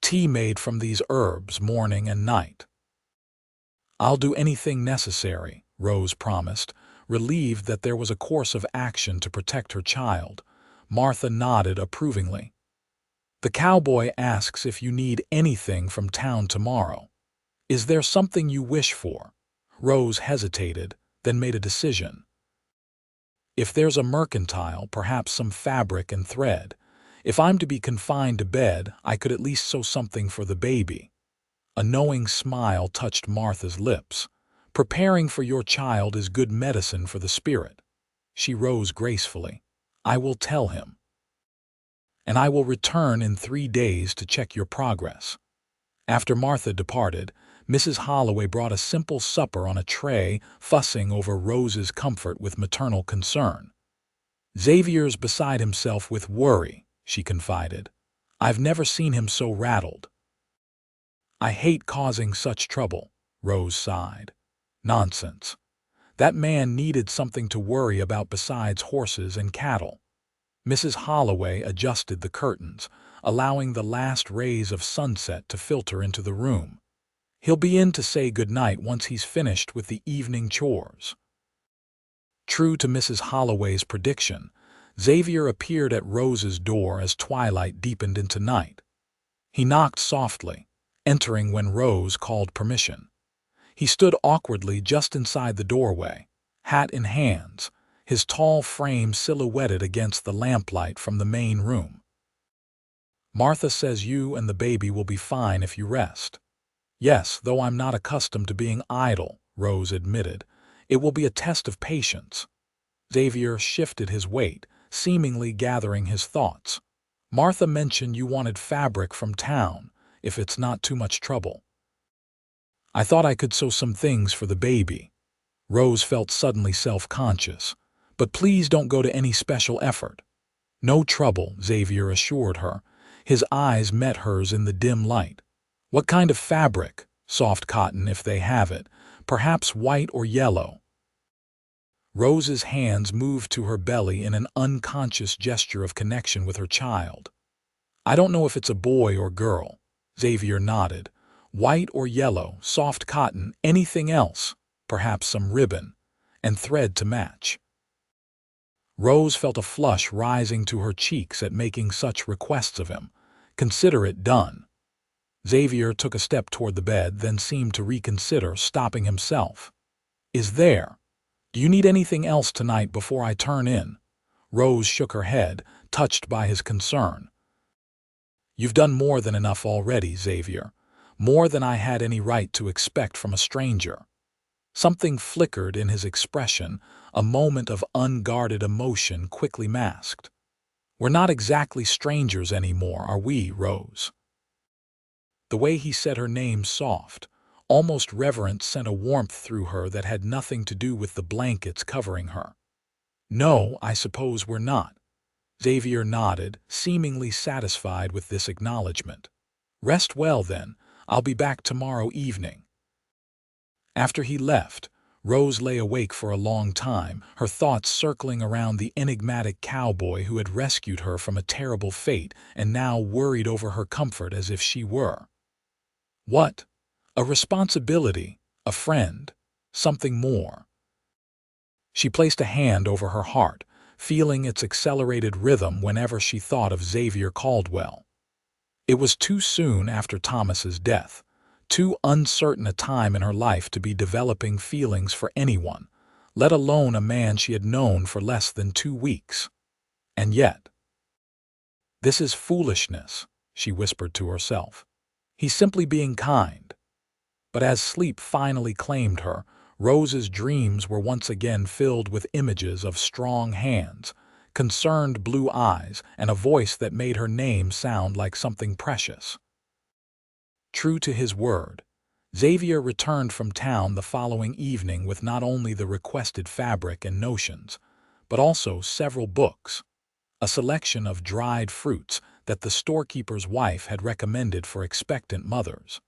"Tea made from these herbs morning and night." "I'll do anything necessary," Rose promised, relieved that there was a course of action to protect her child. Martha nodded approvingly. "The cowboy asks if you need anything from town tomorrow. Is there something you wish for?" Rose hesitated, then made a decision. "If there's a mercantile, perhaps some fabric and thread. If I'm to be confined to bed, I could at least sew something for the baby." A knowing smile touched Martha's lips. "Preparing for your child is good medicine for the spirit." She rose gracefully. "I will tell him. And I will return in 3 days to check your progress." After Martha departed, Mrs. Holloway brought a simple supper on a tray, fussing over Rose's comfort with maternal concern. "Xavier's beside himself with worry," she confided. "I've never seen him so rattled." "I hate causing such trouble," Rose sighed. "Nonsense. That man needed something to worry about besides horses and cattle." Mrs. Holloway adjusted the curtains, allowing the last rays of sunset to filter into the room. "He'll be in to say goodnight once he's finished with the evening chores." True to Mrs. Holloway's prediction, Xavier appeared at Rose's door as twilight deepened into night. He knocked softly, entering when Rose called permission. He stood awkwardly just inside the doorway, hat in hands, his tall frame silhouetted against the lamplight from the main room. "Martha says you and the baby will be fine if you rest." "Yes, though I'm not accustomed to being idle," Rose admitted. "It will be a test of patience." Xavier shifted his weight, seemingly gathering his thoughts. "Martha mentioned you wanted fabric from town, if it's not too much trouble." "I thought I could sew some things for the baby." Rose felt suddenly self-conscious. "But please don't go to any special effort." "No trouble," Xavier assured her. His eyes met hers in the dim light. "What kind of fabric?" "Soft cotton if they have it. Perhaps white or yellow." Rose's hands moved to her belly in an unconscious gesture of connection with her child. "I don't know if it's a boy or girl." Xavier nodded. "White or yellow, soft cotton, anything else. Perhaps some ribbon. And thread to match." Rose felt a flush rising to her cheeks at making such requests of him. "Consider it done." Xavier took a step toward the bed, then seemed to reconsider, stopping himself. "Is there? Do you need anything else tonight before I turn in?" Rose shook her head, touched by his concern. "You've done more than enough already, Xavier. More than I had any right to expect from a stranger." Something flickered in his expression, a moment of unguarded emotion quickly masked. "We're not exactly strangers anymore, are we, Rose?" The way he said her name soft, almost reverent, sent a warmth through her that had nothing to do with the blankets covering her. "No, I suppose we're not." Xavier nodded, seemingly satisfied with this acknowledgement. "Rest well, then. I'll be back tomorrow evening." After he left, Rose lay awake for a long time, her thoughts circling around the enigmatic cowboy who had rescued her from a terrible fate and now worried over her comfort as if she were. What? A responsibility, a friend, something more. She placed a hand over her heart, feeling its accelerated rhythm whenever she thought of Xavier Caldwell. It was too soon after Thomas's death, too uncertain a time in her life to be developing feelings for anyone, let alone a man she had known for less than 2 weeks. And yet, "This is foolishness," she whispered to herself. "He's simply being kind." But as sleep finally claimed her, Rose's dreams were once again filled with images of strong hands, concerned blue eyes, and a voice that made her name sound like something precious. True to his word, Xavier returned from town the following evening with not only the requested fabric and notions, but also several books, a selection of dried fruits that the storekeeper's wife had recommended for expectant mothers,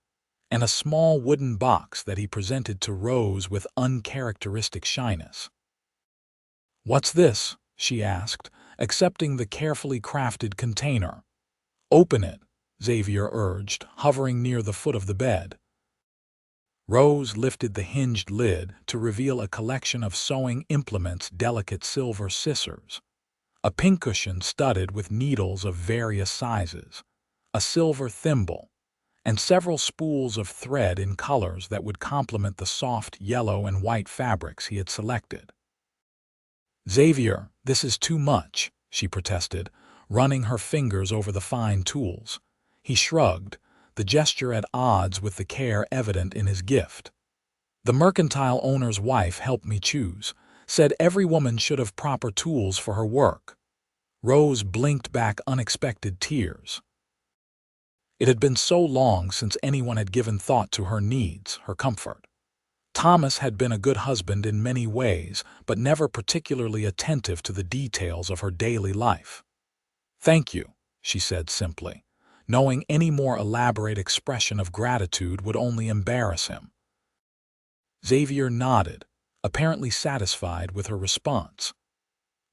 and a small wooden box that he presented to Rose with uncharacteristic shyness. "What's this?" she asked, accepting the carefully crafted container. "Open it," Xavier urged, hovering near the foot of the bed. Rose lifted the hinged lid to reveal a collection of sewing implements, delicate silver scissors, a pincushion studded with needles of various sizes, a silver thimble, and several spools of thread in colors that would complement the soft yellow and white fabrics he had selected. "Xavier, this is too much," she protested, running her fingers over the fine tools. He shrugged, the gesture at odds with the care evident in his gift. "The mercantile owner's wife helped me choose, said every woman should have proper tools for her work." Rose blinked back unexpected tears. It had been so long since anyone had given thought to her needs, her comfort. Thomas had been a good husband in many ways, but never particularly attentive to the details of her daily life. "Thank you," she said simply, knowing any more elaborate expression of gratitude would only embarrass him. Xavier nodded, apparently satisfied with her response.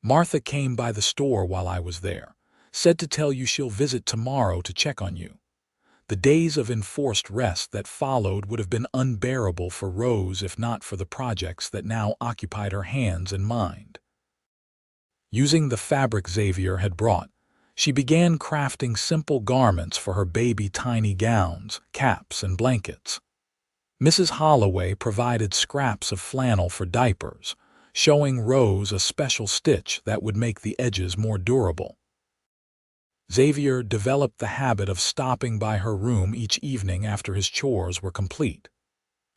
"Martha came by the store while I was there, said to tell you she'll visit tomorrow to check on you." The days of enforced rest that followed would have been unbearable for Rose if not for the projects that now occupied her hands and mind. Using the fabric Xavier had brought, she began crafting simple garments for her baby, tiny gowns, caps, and blankets. Mrs. Holloway provided scraps of flannel for diapers, showing Rose a special stitch that would make the edges more durable. Xavier developed the habit of stopping by her room each evening after his chores were complete.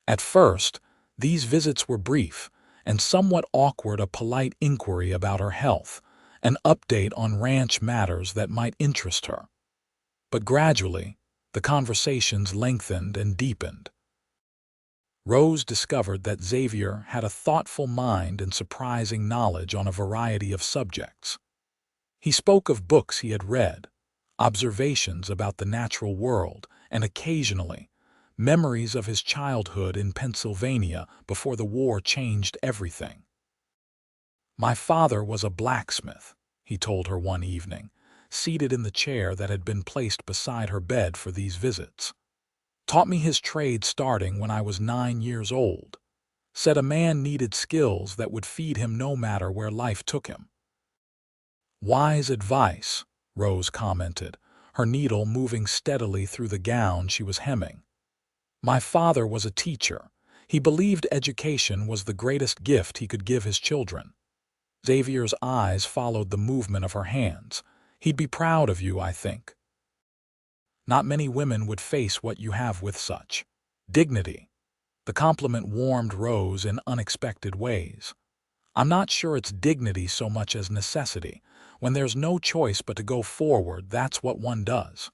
At first, these visits were brief and somewhat awkward, a polite inquiry about her health, an update on ranch matters that might interest her. But gradually, the conversations lengthened and deepened. Rose discovered that Xavier had a thoughtful mind and surprising knowledge on a variety of subjects. He spoke of books he had read, observations about the natural world, and occasionally, memories of his childhood in Pennsylvania before the war changed everything. "My father was a blacksmith," he told her one evening, seated in the chair that had been placed beside her bed for these visits. "Taught me his trade starting when I was 9 years old. Said a man needed skills that would feed him no matter where life took him." "Wise advice," Rose commented, her needle moving steadily through the gown she was hemming. "My father was a teacher. He believed education was the greatest gift he could give his children." Xavier's eyes followed the movement of her hands. "He'd be proud of you, I think. Not many women would face what you have with such dignity." The compliment warmed Rose in unexpected ways. "I'm not sure it's dignity so much as necessity. When there's no choice but to go forward, that's what one does."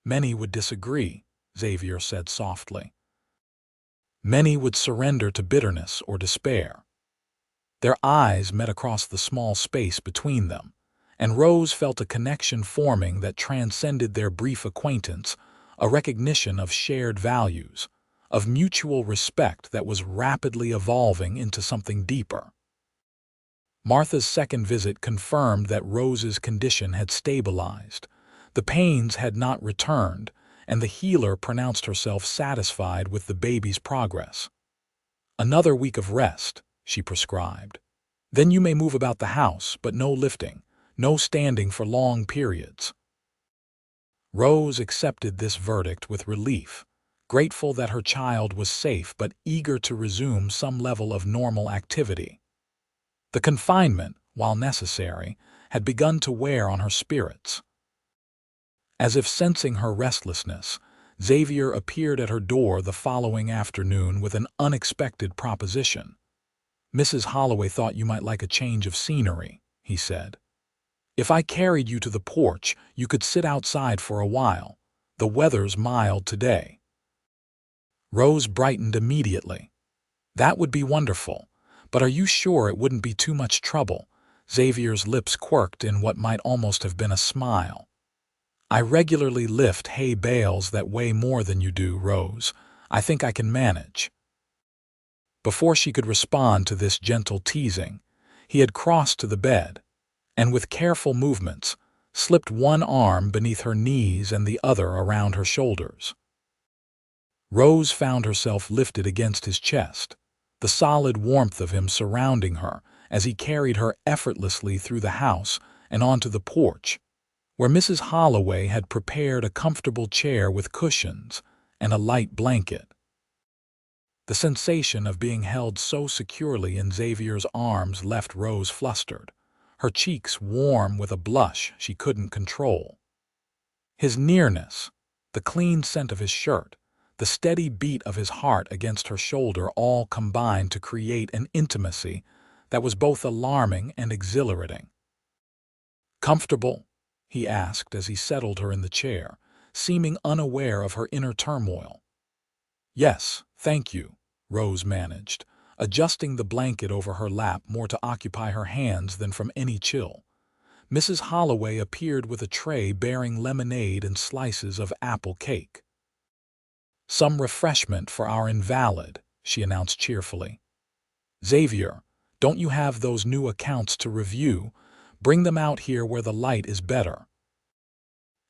"Many would disagree," Xavier said softly. "Many would surrender to bitterness or despair." Their eyes met across the small space between them, and Rose felt a connection forming that transcended their brief acquaintance, a recognition of shared values, of mutual respect that was rapidly evolving into something deeper. Martha's second visit confirmed that Rose's condition had stabilized. The pains had not returned, and the healer pronounced herself satisfied with the baby's progress. "Another week of rest," she prescribed. "Then you may move about the house, but no lifting, no standing for long periods." Rose accepted this verdict with relief, grateful that her child was safe but eager to resume some level of normal activity. The confinement, while necessary, had begun to wear on her spirits. As if sensing her restlessness, Xavier appeared at her door the following afternoon with an unexpected proposition. "Mrs. Holloway thought you might like a change of scenery," he said. "If I carried you to the porch, you could sit outside for a while. The weather's mild today." Rose brightened immediately. "That would be wonderful. But are you sure it wouldn't be too much trouble?" Xavier's lips quirked in what might almost have been a smile. "I regularly lift hay bales that weigh more than you do, Rose. I think I can manage." Before she could respond to this gentle teasing, he had crossed to the bed, and with careful movements, slipped one arm beneath her knees and the other around her shoulders. Rose found herself lifted against his chest, the solid warmth of him surrounding her as he carried her effortlessly through the house and onto the porch, where Mrs. Holloway had prepared a comfortable chair with cushions and a light blanket. The sensation of being held so securely in Xavier's arms left Rose flustered, her cheeks warm with a blush she couldn't control. His nearness, the clean scent of his shirt, the steady beat of his heart against her shoulder all combined to create an intimacy that was both alarming and exhilarating. "Comfortable?" he asked as he settled her in the chair, seeming unaware of her inner turmoil. "Yes, thank you," Rose managed, adjusting the blanket over her lap more to occupy her hands than from any chill. Mrs. Holloway appeared with a tray bearing lemonade and slices of apple cake. "Some refreshment for our invalid," she announced cheerfully. "Xavier, don't you have those new accounts to review? Bring them out here where the light is better."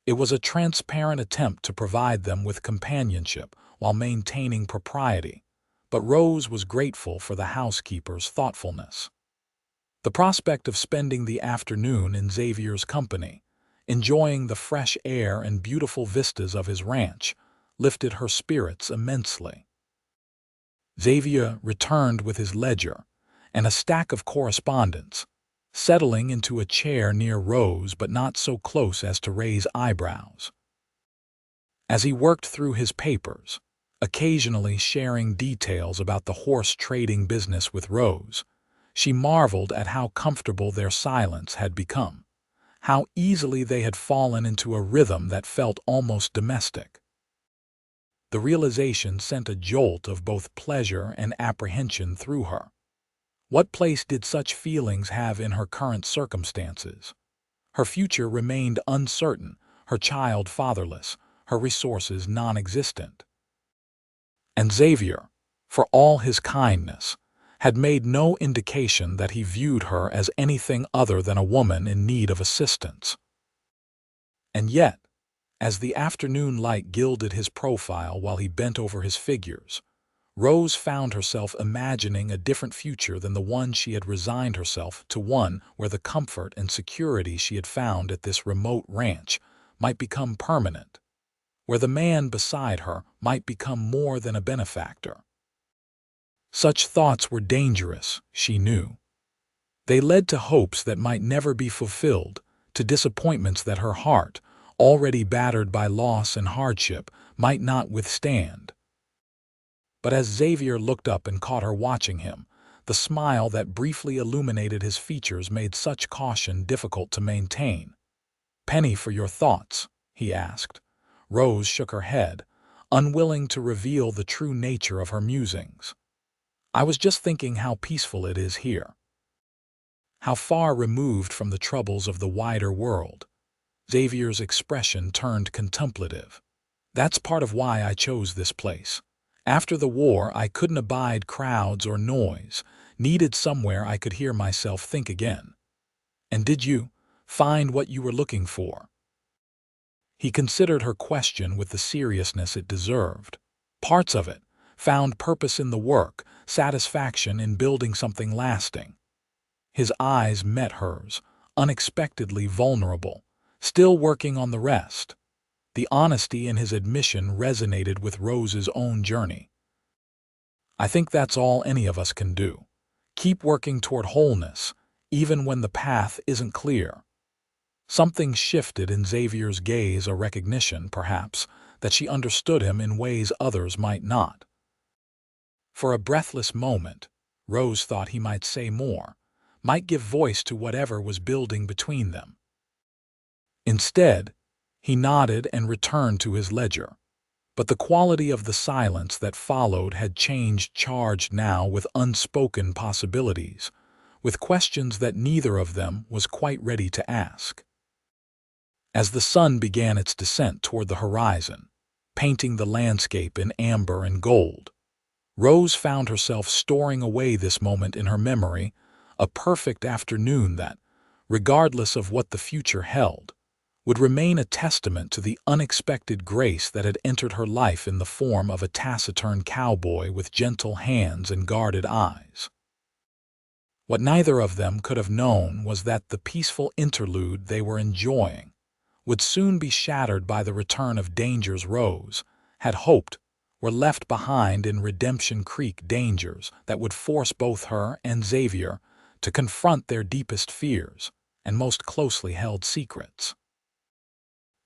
It was a transparent attempt to provide them with companionship while maintaining propriety, but Rose was grateful for the housekeeper's thoughtfulness. The prospect of spending the afternoon in Xavier's company, enjoying the fresh air and beautiful vistas of his ranch, lifted her spirits immensely. Xavier returned with his ledger and a stack of correspondence, settling into a chair near Rose but not so close as to raise eyebrows. As he worked through his papers, occasionally sharing details about the horse trading business with Rose, she marveled at how comfortable their silence had become, how easily they had fallen into a rhythm that felt almost domestic. The realization sent a jolt of both pleasure and apprehension through her. What place did such feelings have in her current circumstances? Her future remained uncertain, her child fatherless, her resources non-existent. And Xavier, for all his kindness, had made no indication that he viewed her as anything other than a woman in need of assistance. And yet, as the afternoon light gilded his profile while he bent over his figures, Rose found herself imagining a different future than the one she had resigned herself to, one where the comfort and security she had found at this remote ranch might become permanent, where the man beside her might become more than a benefactor. Such thoughts were dangerous, she knew. They led to hopes that might never be fulfilled, to disappointments that her heart, already battered by loss and hardship, might not withstand. But as Xavier looked up and caught her watching him, the smile that briefly illuminated his features made such caution difficult to maintain. "Penny for your thoughts?" he asked. Rose shook her head, unwilling to reveal the true nature of her musings. "I was just thinking how peaceful it is here. How far removed from the troubles of the wider world." Xavier's expression turned contemplative. "That's part of why I chose this place. After the war, I couldn't abide crowds or noise, needed somewhere I could hear myself think again." "And did you find what you were looking for?" He considered her question with the seriousness it deserved. "Parts of it. Found purpose in the work, satisfaction in building something lasting." His eyes met hers, unexpectedly vulnerable, still working on the rest. The honesty in his admission resonated with Rose's own journey. "I think that's all any of us can do. Keep working toward wholeness, even when the path isn't clear." Something shifted in Xavier's gaze, a recognition, perhaps, that she understood him in ways others might not. For a breathless moment, Rose thought he might say more, might give voice to whatever was building between them. Instead, he nodded and returned to his ledger. But the quality of the silence that followed had changed, charged now with unspoken possibilities, with questions that neither of them was quite ready to ask. As the sun began its descent toward the horizon, painting the landscape in amber and gold. Rose found herself storing away this moment in her memory, a perfect afternoon that, regardless of what the future held, would remain a testament to the unexpected grace that had entered her life in the form of a taciturn cowboy with gentle hands and guarded eyes. What neither of them could have known was that the peaceful interlude they were enjoying would soon be shattered by the return of dangers Rose had hoped were left behind in Redemption Creek, dangers that would force both her and Xavier to confront their deepest fears and most closely held secrets.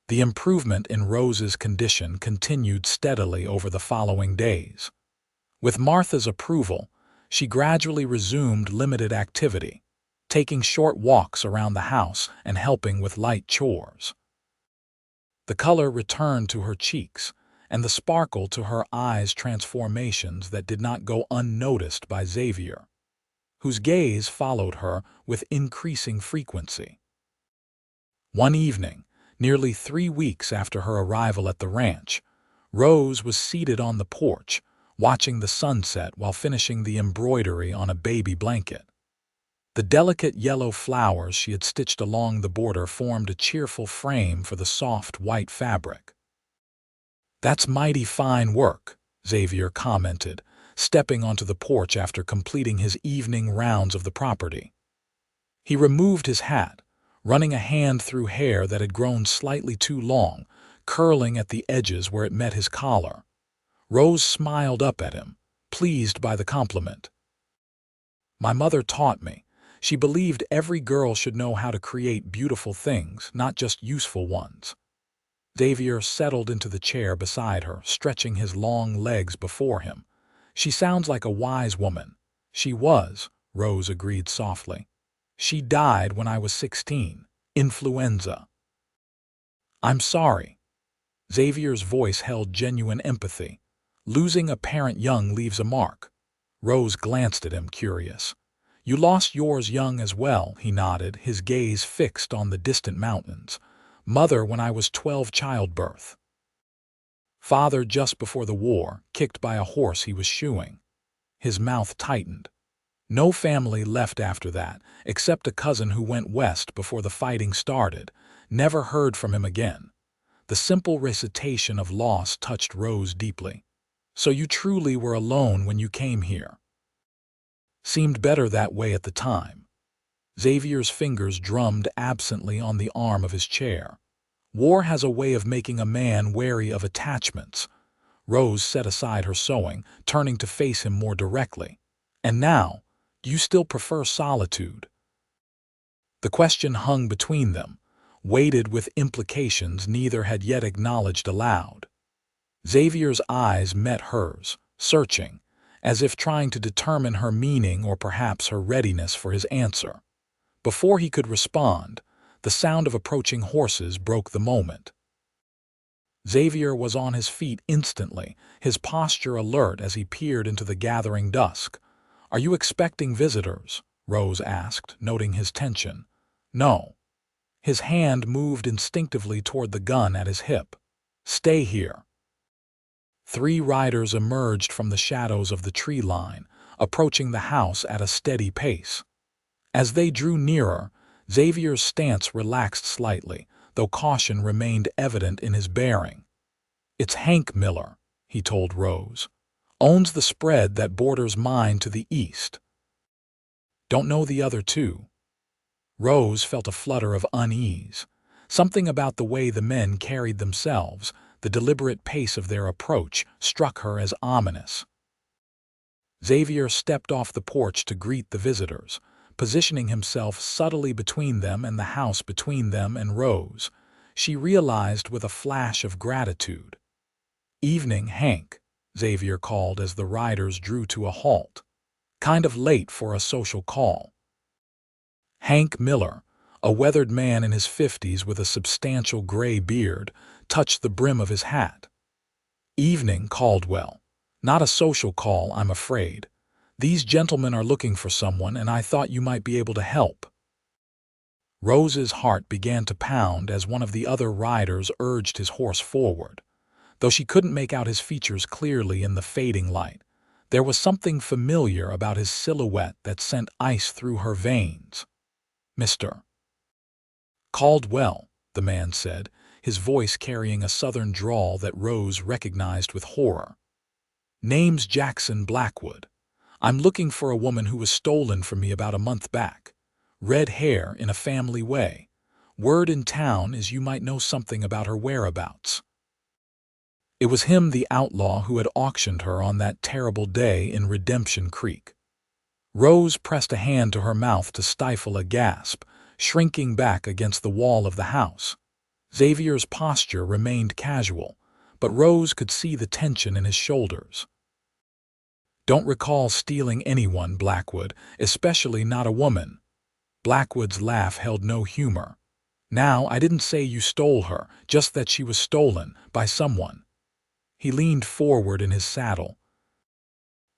The improvement in Rose's condition continued steadily over the following days. With Martha's approval, she gradually resumed limited activity, taking short walks around the house and helping with light chores. The color returned to her cheeks, and the sparkle to her eyes, transformations that did not go unnoticed by Xavier, whose gaze followed her with increasing frequency. One evening, nearly 3 weeks after her arrival at the ranch, Rose was seated on the porch, watching the sunset while finishing the embroidery on a baby blanket. The delicate yellow flowers she had stitched along the border formed a cheerful frame for the soft white fabric. "That's mighty fine work," Xavier commented, stepping onto the porch after completing his evening rounds of the property. He removed his hat, running a hand through hair that had grown slightly too long, curling at the edges where it met his collar. Rose smiled up at him, pleased by the compliment. "My mother taught me. She believed every girl should know how to create beautiful things, not just useful ones." Xavier settled into the chair beside her, stretching his long legs before him. "She sounds like a wise woman." "She was," Rose agreed softly. "She died when I was 16. Influenza." "I'm sorry." Xavier's voice held genuine empathy. "Losing a parent young leaves a mark." Rose glanced at him, curious. "You lost yours young as well," he nodded, his gaze fixed on the distant mountains. "Mother when I was 12, childbirth. Father just before the war, kicked by a horse he was shoeing." His mouth tightened. "No family left after that, except a cousin who went west before the fighting started. Never heard from him again." The simple recitation of loss touched Rose deeply. "So you truly were alone when you came here." "Seemed better that way at the time." Xavier's fingers drummed absently on the arm of his chair. "War has a way of making a man wary of attachments." Rose set aside her sewing, turning to face him more directly. "And now, do you still prefer solitude?" The question hung between them, weighted with implications neither had yet acknowledged aloud. Xavier's eyes met hers, searching, as if trying to determine her meaning or perhaps her readiness for his answer. Before he could respond, the sound of approaching horses broke the moment. Xavier was on his feet instantly, his posture alert as he peered into the gathering dusk. "Are you expecting visitors?" Rose asked, noting his tension. "No." His hand moved instinctively toward the gun at his hip. "Stay here." 3 riders emerged from the shadows of the tree line, approaching the house at a steady pace. As they drew nearer, Xavier's stance relaxed slightly, though caution remained evident in his bearing. "It's Hank Miller," he told Rose. "Owns the spread that borders mine to the east." "Don't know the other two." Rose felt a flutter of unease. Something about the way the men carried themselves, the deliberate pace of their approach, struck her as ominous. Xavier stepped off the porch to greet the visitors, positioning himself subtly between them and the house between them and Rose. She realized with a flash of gratitude. "Evening, Hank," Xavier called as the riders drew to a halt. "Kind of late for a social call." Hank Miller, a weathered man in his 50s with a substantial gray beard, touched the brim of his hat. "Evening, Caldwell. Not a social call, I'm afraid. These gentlemen are looking for someone, and I thought you might be able to help." Rose's heart began to pound as one of the other riders urged his horse forward. Though she couldn't make out his features clearly in the fading light, there was something familiar about his silhouette that sent ice through her veins. "Mr. Caldwell," the man said, his voice carrying a southern drawl that Rose recognized with horror. "Name's Jackson Blackwood. I'm looking for a woman who was stolen from me about a month back. Red hair in a family way. Word in town is you might know something about her whereabouts." It was him, the outlaw, who had auctioned her on that terrible day in Redemption Creek. Rose pressed a hand to her mouth to stifle a gasp, shrinking back against the wall of the house. Xavier's posture remained casual, but Rose could see the tension in his shoulders. "Don't recall stealing anyone, Blackwood, especially not a woman." Blackwood's laugh held no humor. "Now, I didn't say you stole her, just that she was stolen by someone." He leaned forward in his saddle.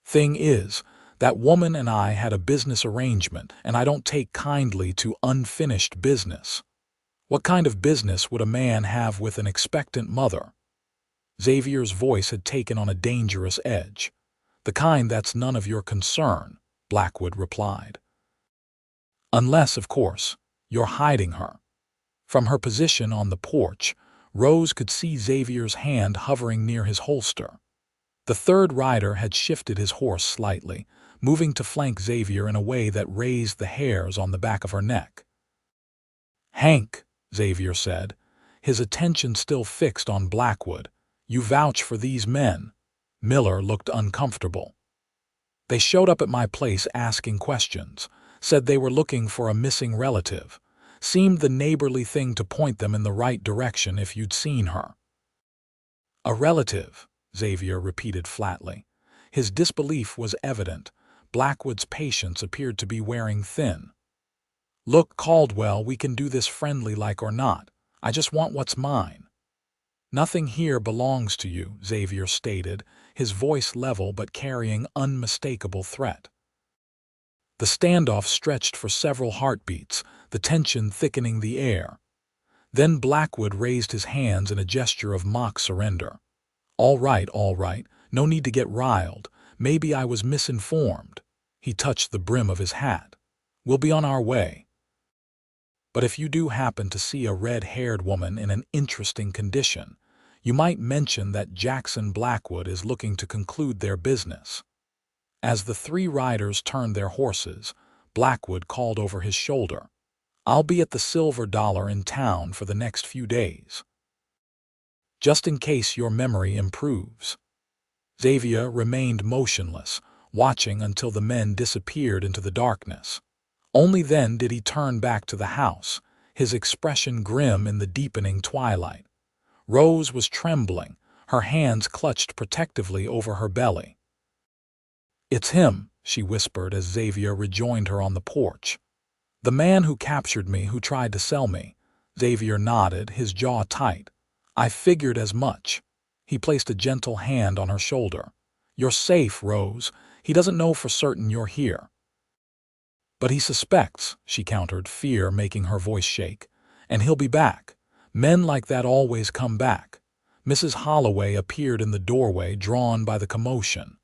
"Thing is, that woman and I had a business arrangement, and I don't take kindly to unfinished business." "What kind of business would a man have with an expectant mother?" Xavier's voice had taken on a dangerous edge. "The kind that's none of your concern," Blackwood replied. "Unless, of course, you're hiding her." From her position on the porch, Rose could see Xavier's hand hovering near his holster. The third rider had shifted his horse slightly, moving to flank Xavier in a way that raised the hairs on the back of her neck. "Hank," Xavier said, his attention still fixed on Blackwood, "you vouch for these men." Miller looked uncomfortable. "They showed up at my place asking questions, said they were looking for a missing relative. Seemed the neighborly thing to point them in the right direction if you'd seen her." "A relative," Xavier repeated flatly. His disbelief was evident. Blackwood's patience appeared to be wearing thin. "Look, Caldwell, we can do this friendly-like or not. I just want what's mine." "Nothing here belongs to you," Xavier stated, his voice level but carrying unmistakable threat. The standoff stretched for several heartbeats, the tension thickening the air. Then Blackwood raised his hands in a gesture of mock surrender. All right, no need to get riled. Maybe I was misinformed." He touched the brim of his hat. "We'll be on our way. But if you do happen to see a red-haired woman in an interesting condition, you might mention that Jackson Blackwood is looking to conclude their business." As the three riders turned their horses, Blackwood called over his shoulder, "I'll be at the Silver Dollar in town for the next few days. Just in case your memory improves." Xavier remained motionless, watching until the men disappeared into the darkness. Only then did he turn back to the house, his expression grim in the deepening twilight. Rose was trembling, her hands clutched protectively over her belly. "It's him," she whispered as Xavier rejoined her on the porch. "The man who captured me, who tried to sell me." Xavier nodded, his jaw tight. "I figured as much." He placed a gentle hand on her shoulder. "You're safe, Rose. He doesn't know for certain you're here." "But he suspects," she countered, fear making her voice shake. "And he'll be back. Men like that always come back." Mrs. Holloway appeared in the doorway, drawn by the commotion.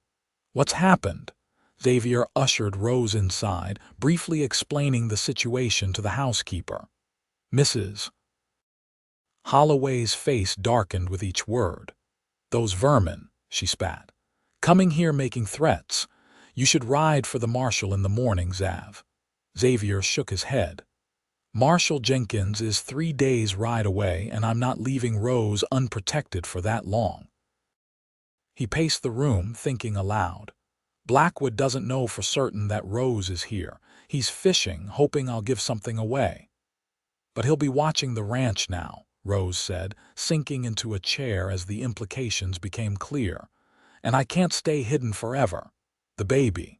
"What's happened?" Xavier ushered Rose inside, briefly explaining the situation to the housekeeper. "Mrs. Holloway's face darkened with each word. "Those vermin," she spat. "Coming here making threats. You should ride for the marshal in the morning, Xav." Xavier shook his head. "Marshal Jenkins is 3 days' ride away, and I'm not leaving Rose unprotected for that long." He paced the room, thinking aloud. "Blackwood doesn't know for certain that Rose is here. He's fishing, hoping I'll give something away." "But he'll be watching the ranch now," Rose said, sinking into a chair as the implications became clear. "And I can't stay hidden forever. The baby."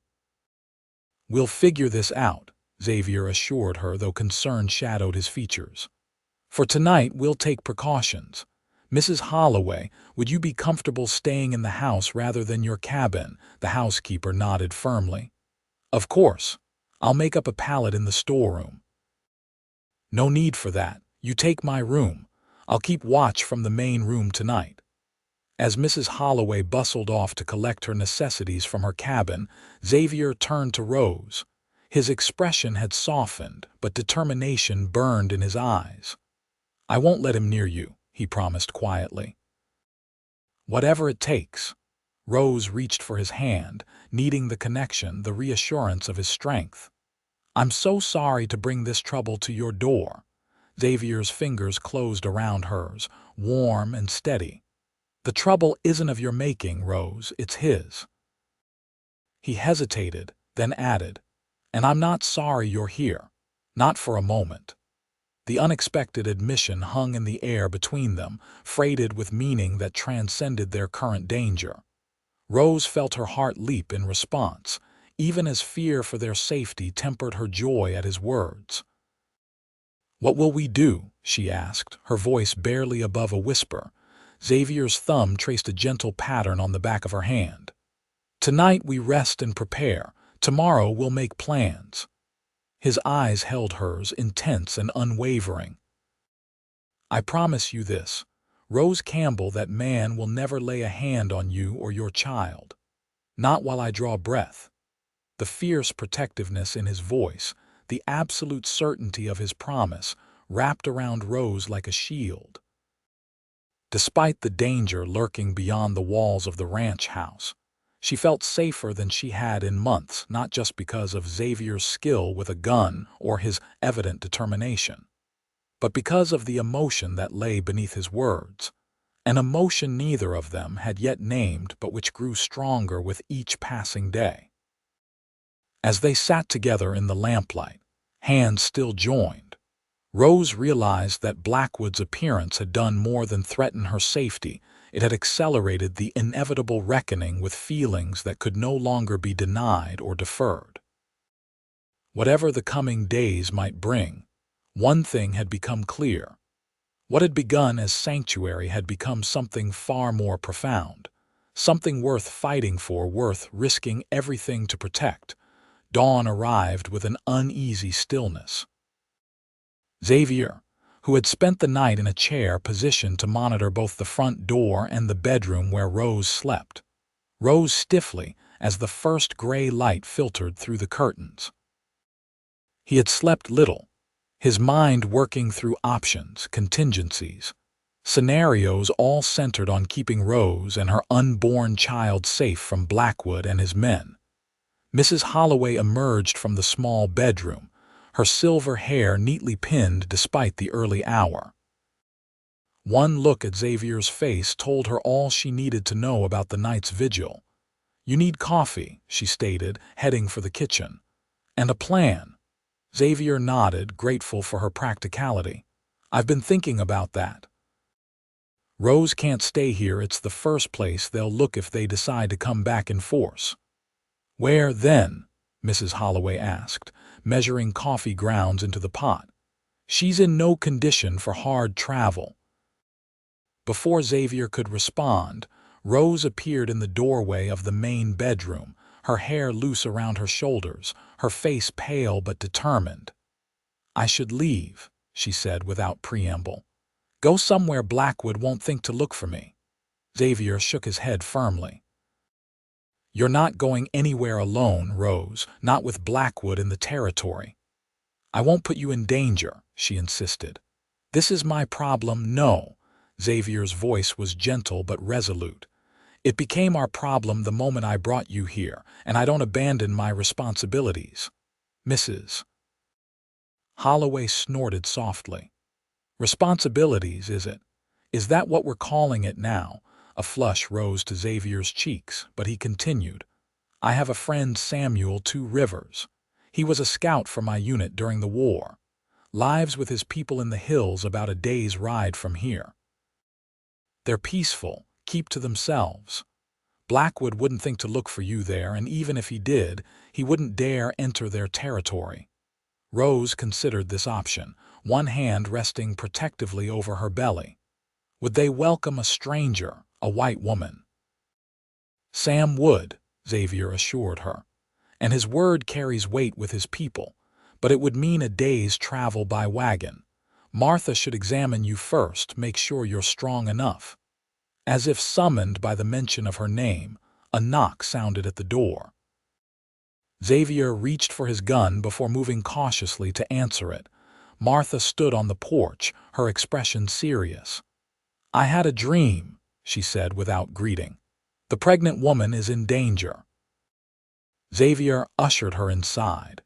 "We'll figure this out," Xavier assured her, though concern shadowed his features. "For tonight, we'll take precautions. Mrs. Holloway, would you be comfortable staying in the house rather than your cabin?" The housekeeper nodded firmly. "Of course. I'll make up a pallet in the storeroom." "No need for that. You take my room. I'll keep watch from the main room tonight." As Mrs. Holloway bustled off to collect her necessities from her cabin, Xavier turned to Rose. His expression had softened, but determination burned in his eyes. "I won't let him near you," he promised quietly. "Whatever it takes." Rose reached for his hand, needing the connection, the reassurance of his strength. "I'm so sorry to bring this trouble to your door." Xavier's fingers closed around hers, warm and steady. "The trouble isn't of your making, Rose, it's his." He hesitated, then added, "And I'm not sorry you're here. Not for a moment." The unexpected admission hung in the air between them, freighted with meaning that transcended their current danger. Rose felt her heart leap in response, even as fear for their safety tempered her joy at his words. "What will we do?" she asked, her voice barely above a whisper. Xavier's thumb traced a gentle pattern on the back of her hand. "Tonight we rest and prepare. Tomorrow we'll make plans." His eyes held hers, intense and unwavering. "I promise you this, Rose Campbell, that man will never lay a hand on you or your child. Not while I draw breath." The fierce protectiveness in his voice, the absolute certainty of his promise, wrapped around Rose like a shield. Despite the danger lurking beyond the walls of the ranch house, she felt safer than she had in months, not just because of Xavier's skill with a gun or his evident determination, but because of the emotion that lay beneath his words, an emotion neither of them had yet named but which grew stronger with each passing day. As they sat together in the lamplight, hands still joined, Rose realized that Blackwood's appearance had done more than threaten her safety. It had accelerated the inevitable reckoning with feelings that could no longer be denied or deferred. Whatever the coming days might bring, one thing had become clear. What had begun as sanctuary had become something far more profound, something worth fighting for, worth risking everything to protect. Dawn arrived with an uneasy stillness. Xavier, who had spent the night in a chair positioned to monitor both the front door and the bedroom where Rose slept, rose stiffly as the first gray light filtered through the curtains. He had slept little, his mind working through options, contingencies, scenarios all centered on keeping Rose and her unborn child safe from Blackwood and his men. Mrs. Holloway emerged from the small bedroom, her silver hair neatly pinned despite the early hour. One look at Xavier's face told her all she needed to know about the night's vigil. "You need coffee," she stated, heading for the kitchen. "And a plan." Xavier nodded, grateful for her practicality. "I've been thinking about that. Rose can't stay here. It's the first place they'll look if they decide to come back in force." "Where, then?" Mrs. Holloway asked, measuring coffee grounds into the pot. "She's in no condition for hard travel." Before Xavier could respond, Rose appeared in the doorway of the main bedroom, her hair loose around her shoulders, her face pale but determined. "I should leave," she said without preamble. "Go somewhere Blackwood won't think to look for me." Xavier shook his head firmly. "You're not going anywhere alone, Rose, not with Blackwood in the territory." "I won't put you in danger," she insisted. "This is my problem, no." Xavier's voice was gentle but resolute. "It became our problem the moment I brought you here, and I don't abandon my responsibilities." Mrs. Holloway snorted softly. "Responsibilities, is it? Is that what we're calling it now?" A flush rose to Xavier's cheeks, but he continued. "I have a friend, Samuel Two Rivers. He was a scout for my unit during the war. Lives with his people in the hills about a day's ride from here. They're peaceful, keep to themselves. Blackwood wouldn't think to look for you there, and even if he did, he wouldn't dare enter their territory." Rose considered this option, one hand resting protectively over her belly. Would they welcome a stranger, a white woman? "Sam would," Xavier assured her, "and his word carries weight with his people, but it would mean a day's travel by wagon. Martha should examine you first, make sure you're strong enough." As if summoned by the mention of her name, a knock sounded at the door. Xavier reached for his gun before moving cautiously to answer it. Martha stood on the porch, her expression serious. "I had a dream," she said without greeting. "The pregnant woman is in danger." Xavier ushered her inside,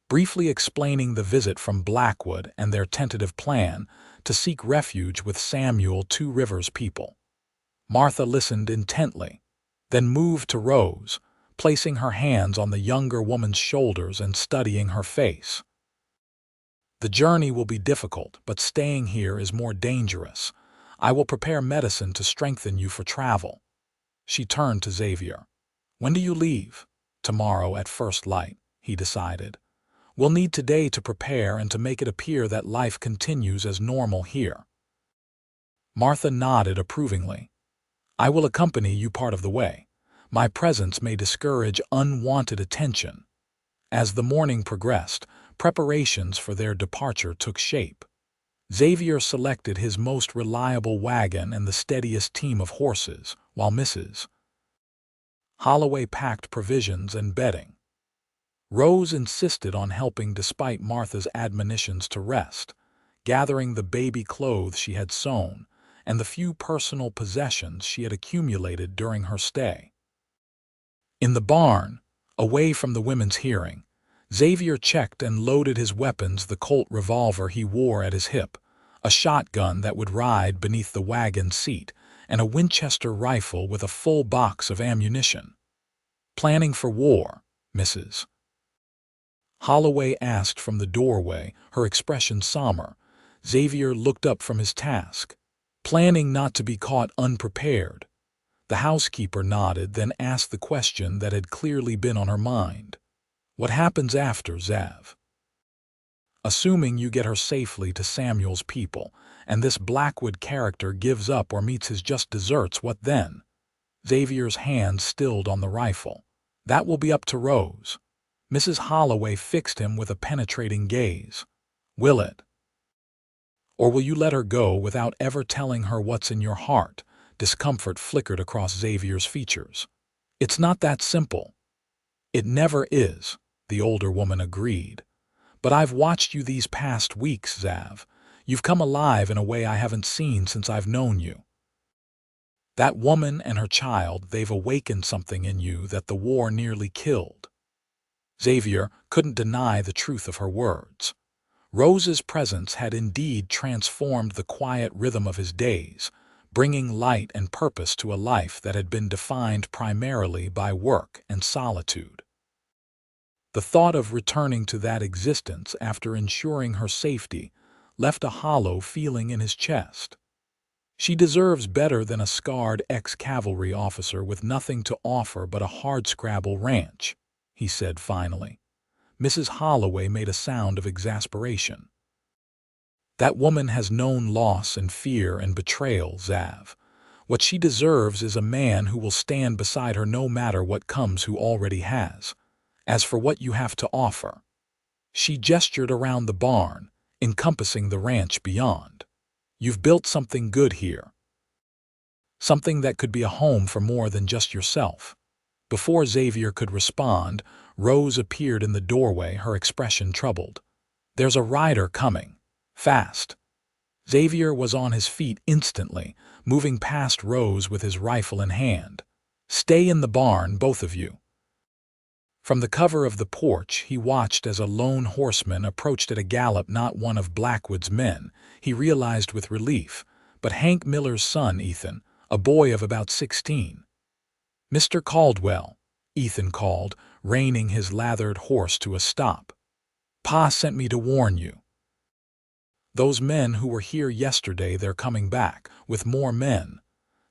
briefly explaining the visit from Blackwood and their tentative plan to seek refuge with Samuel Two Rivers people. Martha listened intently, then moved to Rose, placing her hands on the younger woman's shoulders and studying her face. "The journey will be difficult, but staying here is more dangerous. I will prepare medicine to strengthen you for travel." She turned to Xavier. "When do you leave?" "Tomorrow at first light," he decided. "We'll need today to prepare and to make it appear that life continues as normal here." Martha nodded approvingly. "I will accompany you part of the way. My presence may discourage unwanted attention." As the morning progressed, preparations for their departure took shape. Xavier selected his most reliable wagon and the steadiest team of horses, while Mrs. Holloway packed provisions and bedding. Rose insisted on helping despite Martha's admonitions to rest, gathering the baby clothes she had sewn and the few personal possessions she had accumulated during her stay. In the barn, away from the women's hearing, Xavier checked and loaded his weapons, the Colt revolver he wore at his hip, a shotgun that would ride beneath the wagon seat, and a Winchester rifle with a full box of ammunition. "Planning for war, Mrs. Holloway asked from the doorway, her expression somber. Xavier looked up from his task. "Planning not to be caught unprepared." The housekeeper nodded, then asked the question that had clearly been on her mind. "What happens after, Xav?" "Assuming you get her safely to Samuel's people, and this Blackwood character gives up or meets his just deserts, what then?" Xavier's hand stilled on the rifle. "That will be up to Rose." Mrs. Holloway fixed him with a penetrating gaze. "Will it? Or will you let her go without ever telling her what's in your heart?" Discomfort flickered across Xavier's features. "It's not that simple." "It never is," the older woman agreed. "But I've watched you these past weeks, Xav. You've come alive in a way I haven't seen since I've known you. That woman and her child, they've awakened something in you that the war nearly killed." Xavier couldn't deny the truth of her words. Rose's presence had indeed transformed the quiet rhythm of his days, bringing light and purpose to a life that had been defined primarily by work and solitude. The thought of returning to that existence after ensuring her safety left a hollow feeling in his chest. "She deserves better than a scarred ex-cavalry officer with nothing to offer but a hardscrabble ranch," he said finally. Mrs. Holloway made a sound of exasperation. "That woman has known loss and fear and betrayal, Xav. What she deserves is a man who will stand beside her no matter what comes, who already has. As for what you have to offer," she gestured around the barn, encompassing the ranch beyond. "You've built something good here. Something that could be a home for more than just yourself." Before Xavier could respond, Rose appeared in the doorway, her expression troubled. "There's a rider coming. Fast." Xavier was on his feet instantly, moving past Rose with his rifle in hand. "Stay in the barn, both of you." From the cover of the porch, he watched as a lone horseman approached at a gallop, not one of Blackwood's men, he realized with relief, but Hank Miller's son, Ethan, a boy of about 16. "Mr. Caldwell," Ethan called, reining his lathered horse to a stop. "Pa sent me to warn you. Those men who were here yesterday, they're coming back, with more men."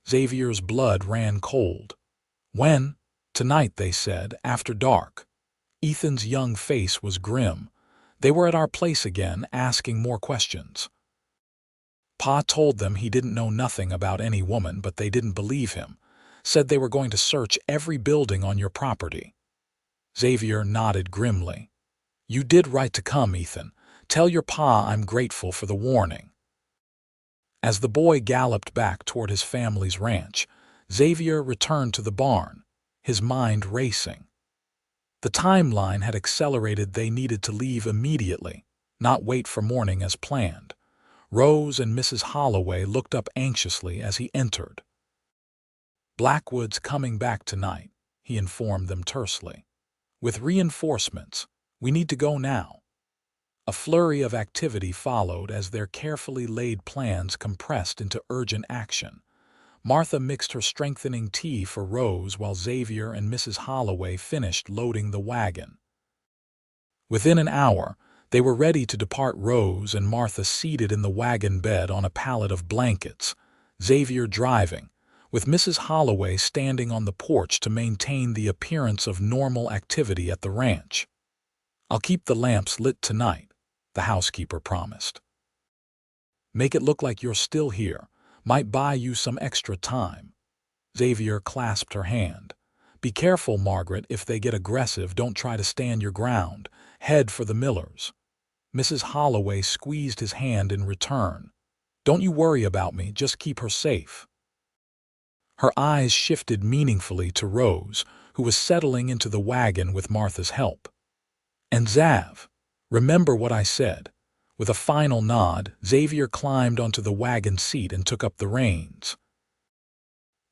Xavier's blood ran cold. "When?" "Tonight, they said, after dark." Ethan's young face was grim. "They were at our place again, asking more questions. Pa told them he didn't know nothing about any woman, but they didn't believe him. Said they were going to search every building on your property." Xavier nodded grimly. "You did right to come, Ethan. Tell your pa I'm grateful for the warning." As the boy galloped back toward his family's ranch, Xavier returned to the barn, his mind racing. The timeline had accelerated. They needed to leave immediately, not wait for morning as planned. Rose and Mrs. Holloway looked up anxiously as he entered. "Blackwood's coming back tonight," he informed them tersely. "With reinforcements. We need to go now." A flurry of activity followed as their carefully laid plans compressed into urgent action. Martha mixed her strengthening tea for Rose while Xavier and Mrs. Holloway finished loading the wagon. Within an hour, they were ready to depart. Rose and Martha seated in the wagon bed on a pallet of blankets, Xavier driving, with Mrs. Holloway standing on the porch to maintain the appearance of normal activity at the ranch. "I'll keep the lamps lit tonight," the housekeeper promised. "Make it look like you're still here. Might buy you some extra time." Xavier clasped her hand. "Be careful, Margaret. If they get aggressive, don't try to stand your ground. Head for the Millers." Mrs. Holloway squeezed his hand in return. "Don't you worry about me. Just keep her safe." Her eyes shifted meaningfully to Rose, who was settling into the wagon with Martha's help. "And Xav, remember what I said." With a final nod, Xavier climbed onto the wagon seat and took up the reins.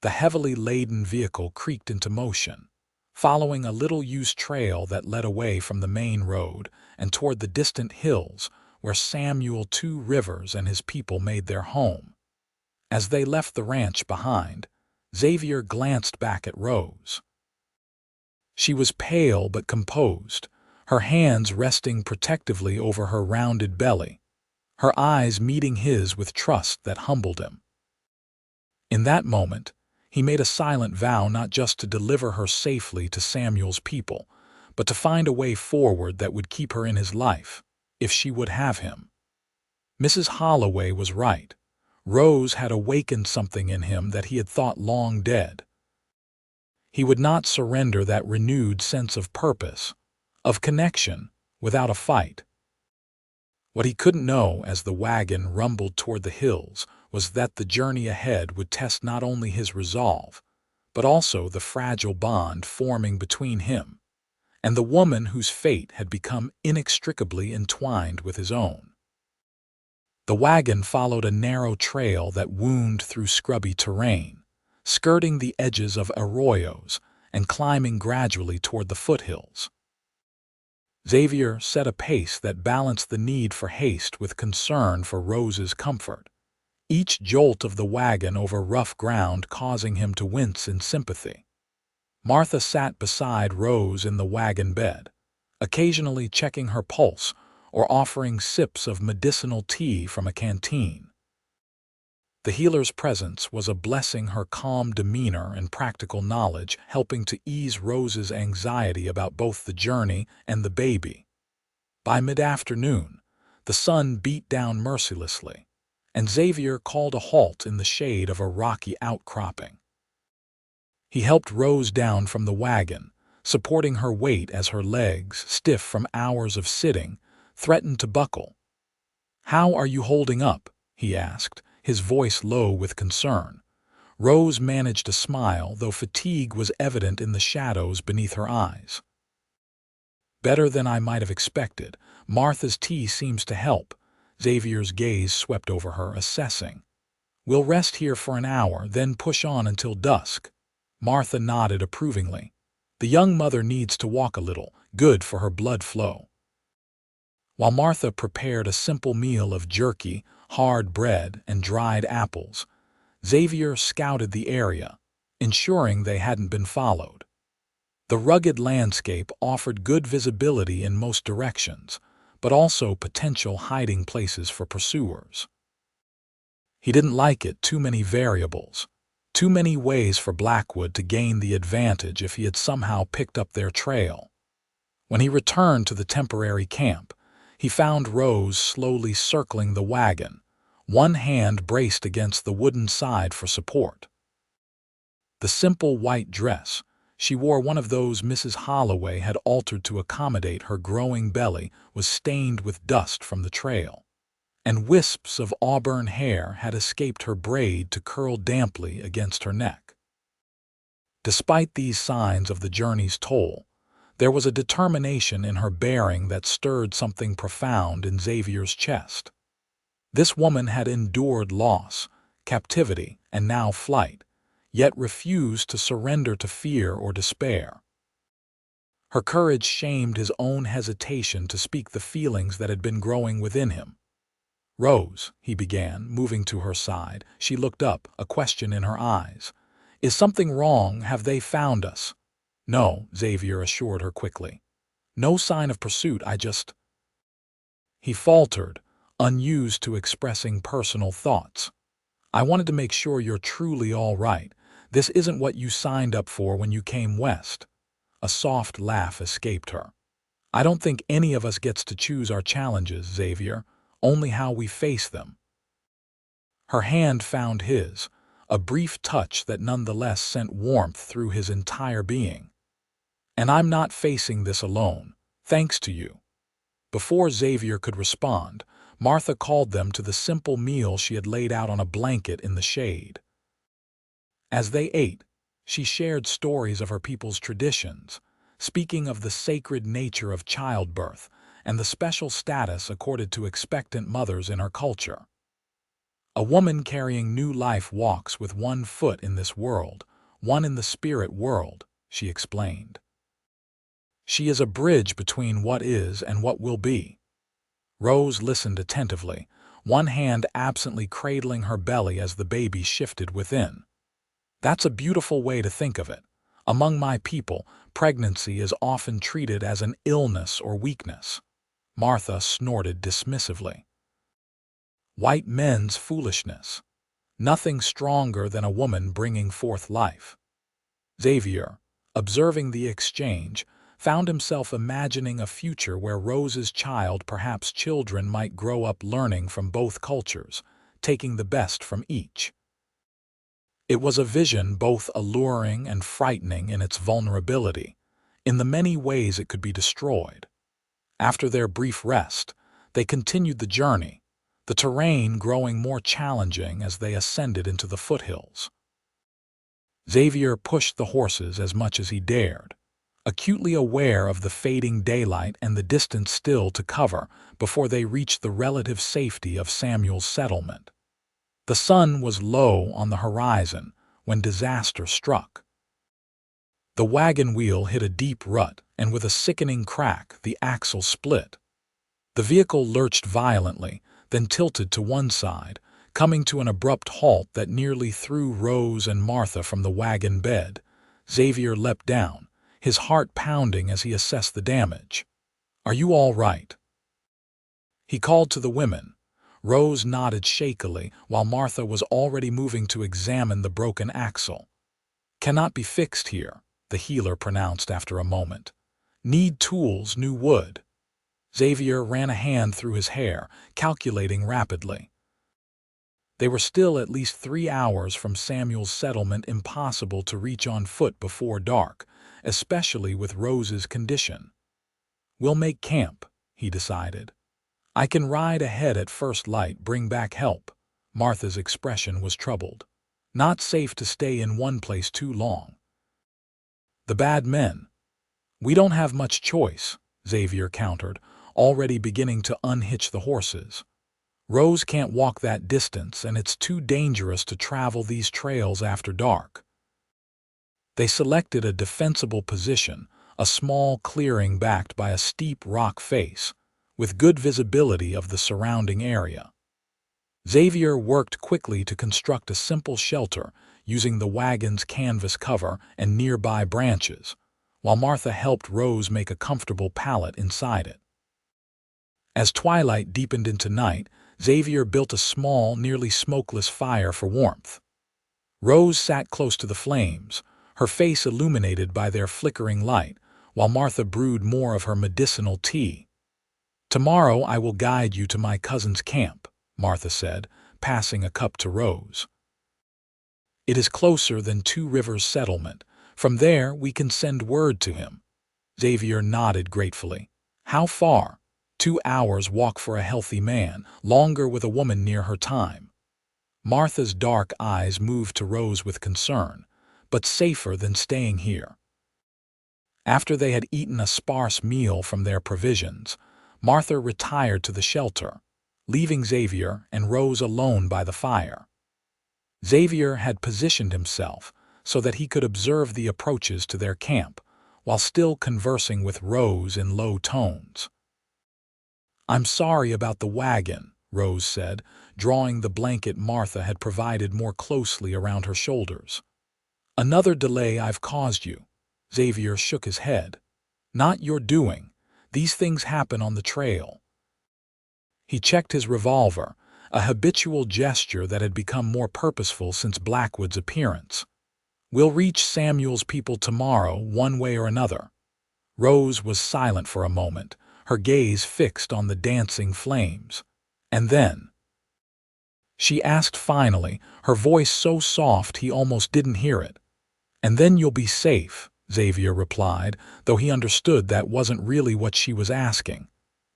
The heavily laden vehicle creaked into motion, following a little-used trail that led away from the main road and toward the distant hills where Samuel Two Rivers and his people made their home. As they left the ranch behind, Xavier glanced back at Rose. She was pale but composed, her hands resting protectively over her rounded belly, her eyes meeting his with trust that humbled him. In that moment, he made a silent vow not just to deliver her safely to Samuel's people, but to find a way forward that would keep her in his life, if she would have him. Mrs. Holloway was right. Rose had awakened something in him that he had thought long dead. He would not surrender that renewed sense of purpose, of connection, without a fight. What he couldn't know as the wagon rumbled toward the hills was that the journey ahead would test not only his resolve, but also the fragile bond forming between him and the woman whose fate had become inextricably entwined with his own. The wagon followed a narrow trail that wound through scrubby terrain, skirting the edges of arroyos and climbing gradually toward the foothills. Xavier set a pace that balanced the need for haste with concern for Rose's comfort, each jolt of the wagon over rough ground causing him to wince in sympathy. Martha sat beside Rose in the wagon bed, occasionally checking her pulse or offering sips of medicinal tea from a canteen. The healer's presence was a blessing, her calm demeanor and practical knowledge helping to ease Rose's anxiety about both the journey and the baby. By mid-afternoon, the sun beat down mercilessly, and Xavier called a halt in the shade of a rocky outcropping. He helped Rose down from the wagon, supporting her weight as her legs, stiff from hours of sitting, threatened to buckle. "How are you holding up?" he asked, his voice low with concern. Rose managed a smile, though fatigue was evident in the shadows beneath her eyes. "Better than I might have expected. Martha's tea seems to help." Xavier's gaze swept over her, assessing. "We'll rest here for an hour, then push on until dusk." Martha nodded approvingly. The young mother needs to walk a little, good for her blood flow. While Martha prepared a simple meal of jerky, hard bread, and dried apples, Xavier scouted the area, ensuring they hadn't been followed. The rugged landscape offered good visibility in most directions, but also potential hiding places for pursuers. He didn't like it, too many variables, too many ways for Blackwood to gain the advantage if he had somehow picked up their trail. When he returned to the temporary camp, he found Rose slowly circling the wagon, one hand braced against the wooden side for support. The simple white dress, she wore one of those Mrs. Holloway had altered to accommodate her growing belly, was stained with dust from the trail. and wisps of auburn hair had escaped her braid to curl damply against her neck. Despite these signs of the journey's toll, there was a determination in her bearing that stirred something profound in Xavier's chest. This woman had endured loss, captivity, and now flight, yet refused to surrender to fear or despair. Her courage shamed his own hesitation to speak the feelings that had been growing within him. "Rose," he began, moving to her side. She looked up, a question in her eyes. "Is something wrong? Have they found us?" "No," Xavier assured her quickly. "No sign of pursuit, He faltered, unused to expressing personal thoughts. "I wanted to make sure you're truly all right. This isn't what you signed up for when you came west." A soft laugh escaped her. "I don't think any of us gets to choose our challenges, Xavier, only how we face them." Her hand found his, a brief touch that nonetheless sent warmth through his entire being. "And I'm not facing this alone, thanks to you." Before Xavier could respond, Martha called them to the simple meal she had laid out on a blanket in the shade. As they ate, she shared stories of her people's traditions, speaking of the sacred nature of childbirth and the special status accorded to expectant mothers in her culture. "A woman carrying new life walks with one foot in this world, one in the spirit world," she explained. "She is a bridge between what is and what will be." Rose listened attentively, one hand absently cradling her belly as the baby shifted within. "That's a beautiful way to think of it. Among my people, pregnancy is often treated as an illness or weakness." Martha snorted dismissively. "White men's foolishness. Nothing stronger than a woman bringing forth life." Xavier, observing the exchange, found himself imagining a future where Rose's child, perhaps children, might grow up learning from both cultures, taking the best from each. It was a vision both alluring and frightening in its vulnerability, in the many ways it could be destroyed. After their brief rest, they continued the journey, the terrain growing more challenging as they ascended into the foothills. Xavier pushed the horses as much as he dared, acutely aware of the fading daylight and the distance still to cover before they reached the relative safety of Samuel's settlement. The sun was low on the horizon when disaster struck. The wagon wheel hit a deep rut, and with a sickening crack, the axle split. The vehicle lurched violently, then tilted to one side, coming to an abrupt halt that nearly threw Rose and Martha from the wagon bed. Xavier leapt down, his heart pounding as he assessed the damage. "Are you all right?" he called to the women. Rose nodded shakily, while Martha was already moving to examine the broken axle. "Cannot be fixed here," the healer pronounced after a moment. "Need tools, new wood." Xavier ran a hand through his hair, calculating rapidly. They were still at least 3 hours from Samuel's settlement, impossible to reach on foot before dark, especially with Rose's condition. "We'll make camp," he decided. "I can ride ahead at first light, bring back help." Martha's expression was troubled. "Not safe to stay in one place too long." "The bad men." "We don't have much choice," Xavier countered, already beginning to unhitch the horses. "Rose can't walk that distance, and it's too dangerous to travel these trails after dark." They selected a defensible position, a small clearing backed by a steep rock face, with good visibility of the surrounding area. Xavier worked quickly to construct a simple shelter using the wagon's canvas cover and nearby branches, while Martha helped Rose make a comfortable pallet inside it. As twilight deepened into night, Xavier built a small, nearly smokeless fire for warmth. Rose sat close to the flames, her face illuminated by their flickering light, while Martha brewed more of her medicinal tea. "Tomorrow I will guide you to my cousin's camp," Martha said, passing a cup to Rose. "It is closer than Two Rivers settlement. From there we can send word to him." Xavier nodded gratefully. "How far?" 2 hours walk for a healthy man, longer with a woman near her time. Martha's dark eyes moved to Rose with concern, but safer than staying here. After they had eaten a sparse meal from their provisions, Martha retired to the shelter, leaving Xavier and Rose alone by the fire. Xavier had positioned himself so that he could observe the approaches to their camp, while still conversing with Rose in low tones. "I'm sorry about the wagon," Rose said, drawing the blanket Martha had provided more closely around her shoulders. "Another delay I've caused you." Xavier shook his head. "Not your doing. These things happen on the trail." He checked his revolver, a habitual gesture that had become more purposeful since Blackwood's appearance. "We'll reach Samuel's people tomorrow, one way or another." Rose was silent for a moment, her gaze fixed on the dancing flames. "And then?" she asked finally, her voice so soft he almost didn't hear it. "And then you'll be safe," Xavier replied, though he understood that wasn't really what she was asking.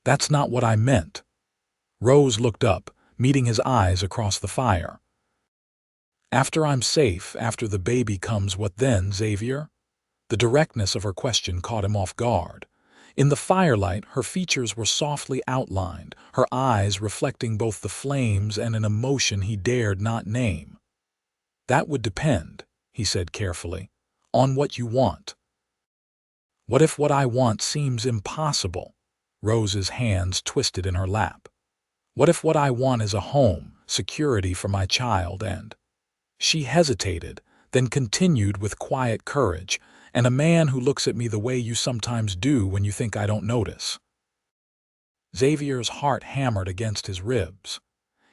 "That's not what I meant." Rose looked up, meeting his eyes across the fire. "After I'm safe, after the baby comes, what then, Xavier?" The directness of her question caught him off guard. In the firelight, her features were softly outlined, her eyes reflecting both the flames and an emotion he dared not name. "That would depend," he said carefully, "on what you want." "What if what I want seems impossible?" Rose's hands twisted in her lap. "What if what I want is a home, security for my child, and—" She hesitated, then continued with quiet courage, "and a man who looks at me the way you sometimes do when you think I don't notice." Xavier's heart hammered against his ribs.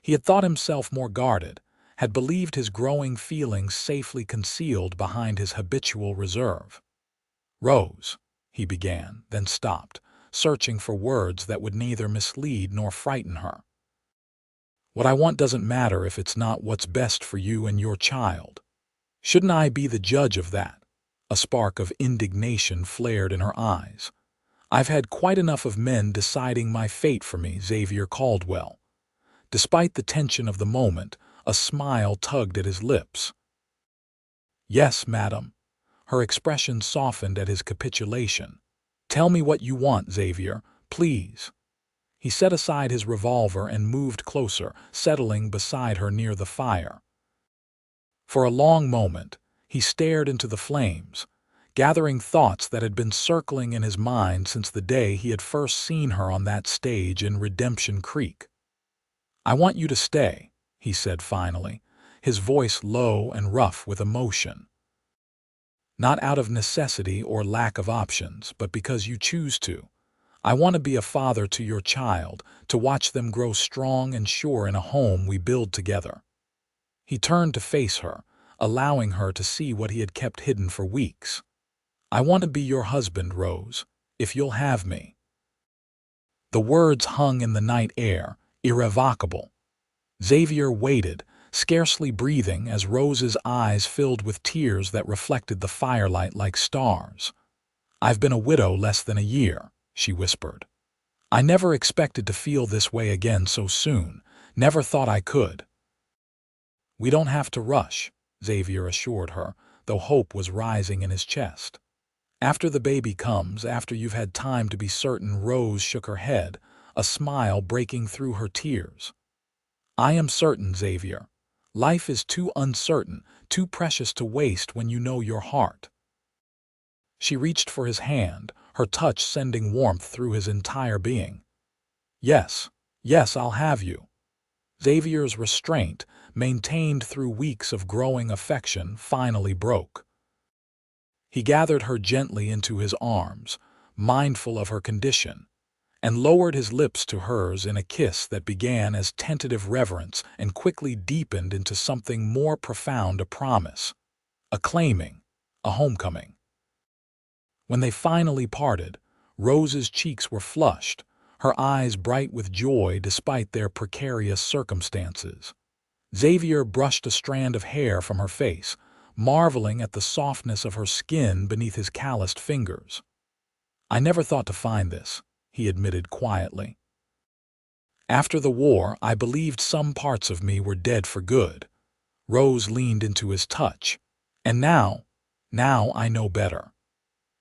He had thought himself more guarded, had believed his growing feelings safely concealed behind his habitual reserve. "Rose," he began, then stopped, searching for words that would neither mislead nor frighten her. "What I want doesn't matter if it's not what's best for you and your child. Shouldn't I be the judge of that?" A spark of indignation flared in her eyes. "I've had quite enough of men deciding my fate for me, Xavier Caldwell." Despite the tension of the moment, a smile tugged at his lips. "Yes, madam." Her expression softened at his capitulation. "Tell me what you want, Xavier, please." He set aside his revolver and moved closer, settling beside her near the fire. For a long moment, he stared into the flames, gathering thoughts that had been circling in his mind since the day he had first seen her on that stage in Redemption Creek. "I want you to stay," he said finally, his voice low and rough with emotion. "Not out of necessity or lack of options, but because you choose to. I want to be a father to your child, to watch them grow strong and sure in a home we build together." He turned to face her, allowing her to see what he had kept hidden for weeks. "I want to be your husband, Rose, if you'll have me." The words hung in the night air, irrevocable. Xavier waited, scarcely breathing, as Rose's eyes filled with tears that reflected the firelight like stars. "I've been a widow less than a year," she whispered. "I never expected to feel this way again so soon, never thought I could." "We don't have to rush," Xavier assured her, though hope was rising in his chest. "After the baby comes, after you've had time to be certain." Rose shook her head, a smile breaking through her tears. "I am certain, Xavier. Life is too uncertain, too precious to waste when you know your heart." She reached for his hand, her touch sending warmth through his entire being. "Yes, yes, I'll have you." Xavier's restraint, maintained through weeks of growing affection, finally broke. He gathered her gently into his arms, mindful of her condition, and lowered his lips to hers in a kiss that began as tentative reverence and quickly deepened into something more profound, a promise, a claiming, a homecoming. When they finally parted, Rose's cheeks were flushed, her eyes bright with joy despite their precarious circumstances. Xavier brushed a strand of hair from her face, marveling at the softness of her skin beneath his calloused fingers. "I never thought to find this," he admitted quietly. After the war, I believed some parts of me were dead for good. Rose leaned into his touch. And now I know better.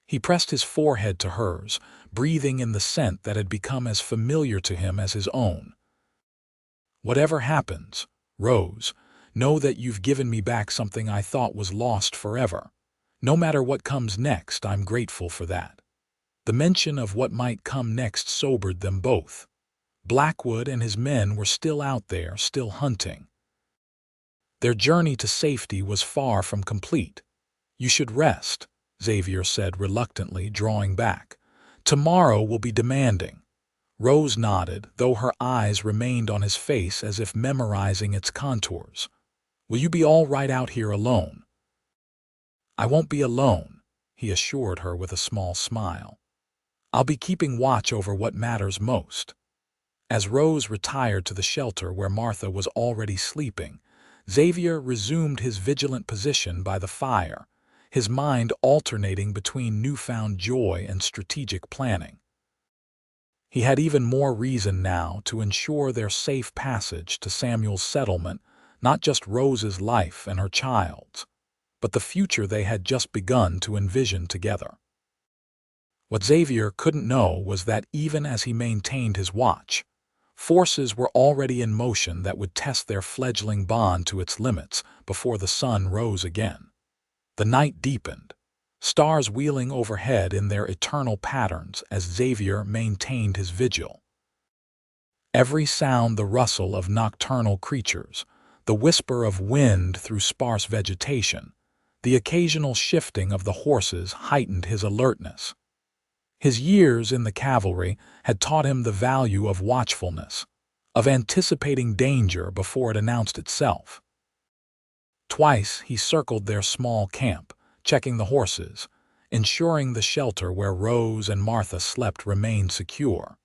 He pressed his forehead to hers, breathing in the scent that had become as familiar to him as his own. Whatever happens, Rose, know that you've given me back something I thought was lost forever. No matter what comes next, I'm grateful for that. The mention of what might come next sobered them both. Blackwood and his men were still out there, still hunting. Their journey to safety was far from complete. You should rest, Xavier said reluctantly, drawing back. Tomorrow will be demanding. Rose nodded, though her eyes remained on his face as if memorizing its contours. Will you be all right out here alone? I won't be alone, he assured her with a small smile. I'll be keeping watch over what matters most. As Rose retired to the shelter where Martha was already sleeping, Xavier resumed his vigilant position by the fire, his mind alternating between newfound joy and strategic planning. He had even more reason now to ensure their safe passage to Samuel's settlement, not just Rose's life and her child's, but the future they had just begun to envision together. What Xavier couldn't know was that even as he maintained his watch, forces were already in motion that would test their fledgling bond to its limits before the sun rose again. The night deepened, stars wheeling overhead in their eternal patterns as Xavier maintained his vigil. Every sound the rustle of nocturnal creatures, the whisper of wind through sparse vegetation, the occasional shifting of the horses heightened his alertness. His years in the cavalry had taught him the value of watchfulness, of anticipating danger before it announced itself. Twice he circled their small camp, checking the horses, ensuring the shelter where Rose and Martha slept remained secure.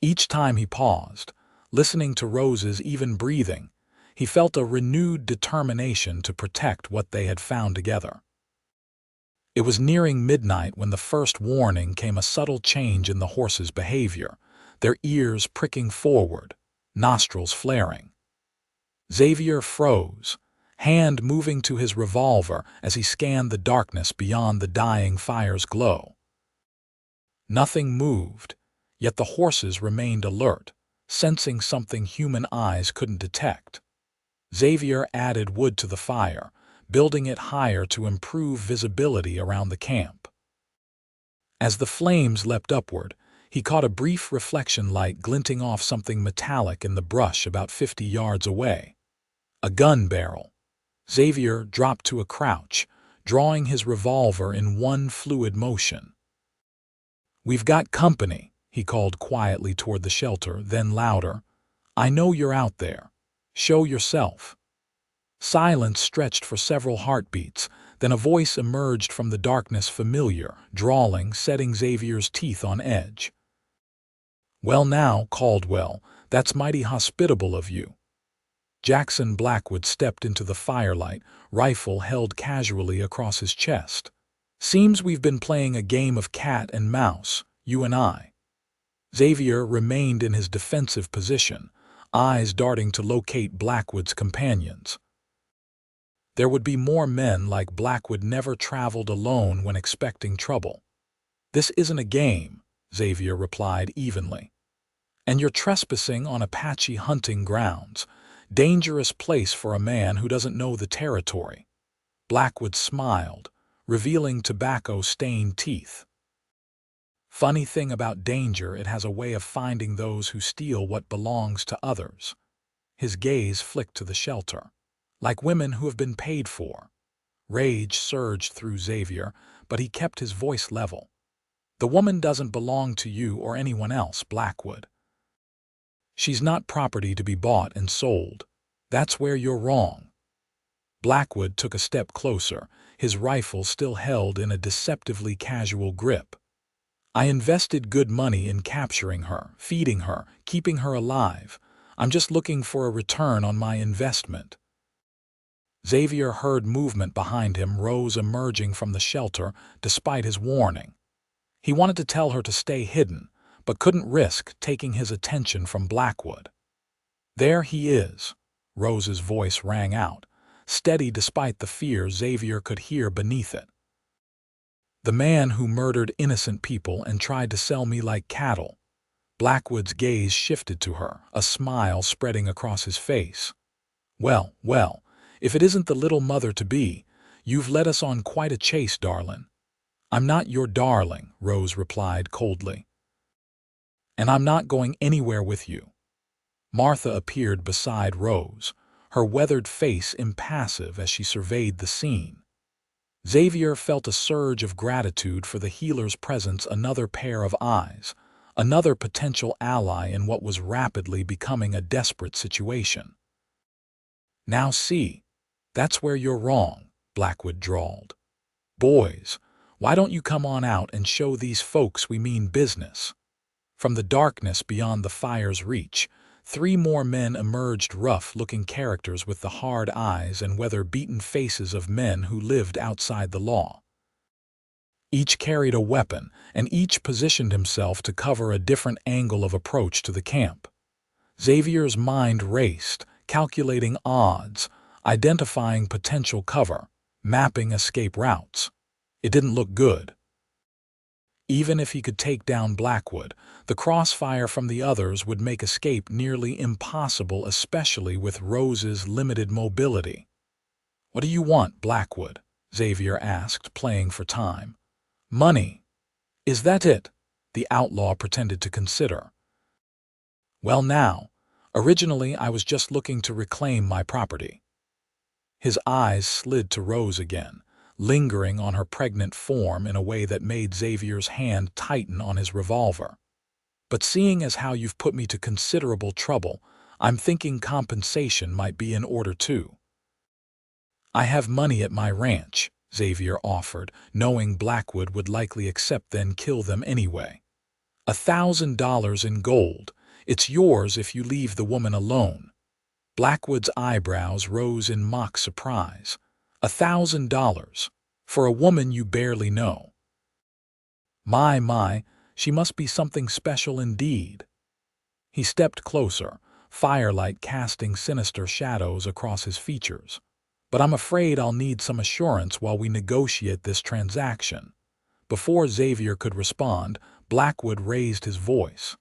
Each time he paused, listening to Rose's even breathing, he felt a renewed determination to protect what they had found together. It was nearing midnight when the first warning came, a subtle change in the horses' behavior, their ears pricking forward, nostrils flaring. Xavier froze, hand moving to his revolver as he scanned the darkness beyond the dying fire's glow. Nothing moved, yet the horses remained alert, sensing something human eyes couldn't detect. Xavier added wood to the fire, building it higher to improve visibility around the camp. As the flames leapt upward, he caught a brief reflection light glinting off something metallic in the brush about 50 yards away. A gun barrel. Xavier dropped to a crouch, drawing his revolver in one fluid motion. "We've got company," he called quietly toward the shelter, then louder. "I know you're out there. Show yourself." Silence stretched for several heartbeats, then a voice emerged from the darkness, familiar, drawling, setting Xavier's teeth on edge. "Well now, Caldwell, that's mighty hospitable of you." Jackson Blackwood stepped into the firelight, rifle held casually across his chest. "Seems we've been playing a game of cat and mouse, you and I." Xavier remained in his defensive position, eyes darting to locate Blackwood's companions. There would be more men like Blackwood never traveled alone when expecting trouble. "This isn't a game," Xavier replied evenly. "And you're trespassing on Apache hunting grounds. Dangerous place for a man who doesn't know the territory." Blackwood smiled, revealing tobacco-stained teeth. "Funny thing about danger, it has a way of finding those who steal what belongs to others." His gaze flicked to the shelter. "Like women who have been paid for." Rage surged through Xavier, but he kept his voice level. "The woman doesn't belong to you or anyone else, Blackwood. She's not property to be bought and sold. That's where you're wrong." Blackwood took a step closer, his rifle still held in a deceptively casual grip. "I invested good money in capturing her, feeding her, keeping her alive. I'm just looking for a return on my investment." Xavier heard movement behind him, Rose emerging from the shelter despite his warning. He wanted to tell her to stay hidden, but couldn't risk taking his attention from Blackwood. "There he is," Rose's voice rang out, steady despite the fear Xavier could hear beneath it. "The man who murdered innocent people and tried to sell me like cattle." Blackwood's gaze shifted to her, a smile spreading across his face. "Well, well, if it isn't the little mother-to-be, you've led us on quite a chase, darling." "I'm not your darling," Rose replied coldly. "And I'm not going anywhere with you." Martha appeared beside Rose, her weathered face impassive as she surveyed the scene. Xavier felt a surge of gratitude for the healer's presence, another pair of eyes, another potential ally in what was rapidly becoming a desperate situation. "Now see, that's where you're wrong," Blackwood drawled. "Boys, why don't you come on out and show these folks we mean business?" From the darkness beyond the fire's reach, 3 more men emerged, rough-looking characters with the hard eyes and weather-beaten faces of men who lived outside the law. Each carried a weapon, and each positioned himself to cover a different angle of approach to the camp. Xavier's mind raced, calculating odds, identifying potential cover, mapping escape routes. It didn't look good. Even if he could take down Blackwood, the crossfire from the others would make escape nearly impossible, especially with Rose's limited mobility. "What do you want, Blackwood?" Xavier asked, playing for time. "Money. Is that it?" the outlaw pretended to consider. "Well now, originally I was just looking to reclaim my property." His eyes slid to Rose again, lingering on her pregnant form in a way that made Xavier's hand tighten on his revolver. "But seeing as how you've put me to considerable trouble, I'm thinking compensation might be in order too." "I have money at my ranch," Xavier offered, knowing Blackwood would likely accept then kill them anyway. $1,000 in gold. It's yours if you leave the woman alone." Blackwood's eyebrows rose in mock surprise. $1,000 for a woman you barely know. My, she must be something special indeed." He stepped closer, firelight casting sinister shadows across his features. "But I'm afraid I'll need some assurance while we negotiate this transaction." Before Xavier could respond, Blackwood raised his voice.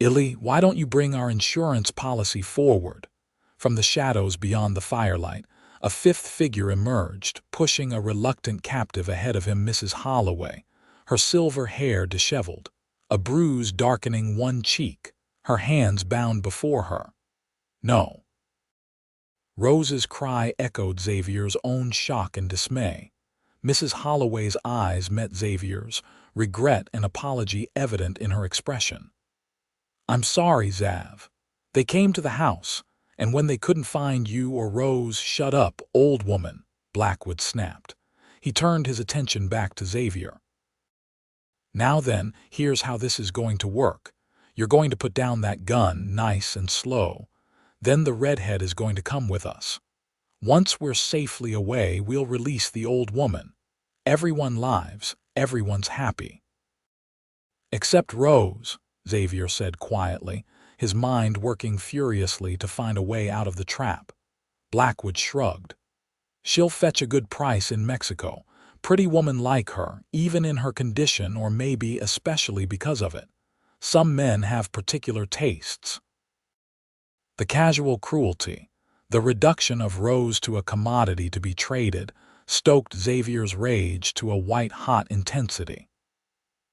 "Illy, why don't you bring our insurance policy forward?" From the shadows beyond the firelight, a 5th figure emerged, pushing a reluctant captive ahead of him, Mrs. Holloway, her silver hair disheveled, a bruise darkening one cheek, her hands bound before her. "No." Rose's cry echoed Xavier's own shock and dismay. Mrs. Holloway's eyes met Xavier's, regret and apology evident in her expression. "I'm sorry, Xav. They came to the house, and when they couldn't find you or Rose—" "Shut up, old woman," Blackwood snapped. He turned his attention back to Xavier. "Now then, here's how this is going to work. You're going to put down that gun nice and slow. Then the redhead is going to come with us. Once we're safely away, we'll release the old woman. Everyone lives, everyone's happy." "Except Rose," Xavier said quietly, his mind working furiously to find a way out of the trap. Blackwood shrugged. "She'll fetch a good price in Mexico. Pretty woman like her, even in her condition, or maybe especially because of it. Some men have particular tastes." The casual cruelty, the reduction of Rose to a commodity to be traded, stoked Xavier's rage to a white-hot intensity.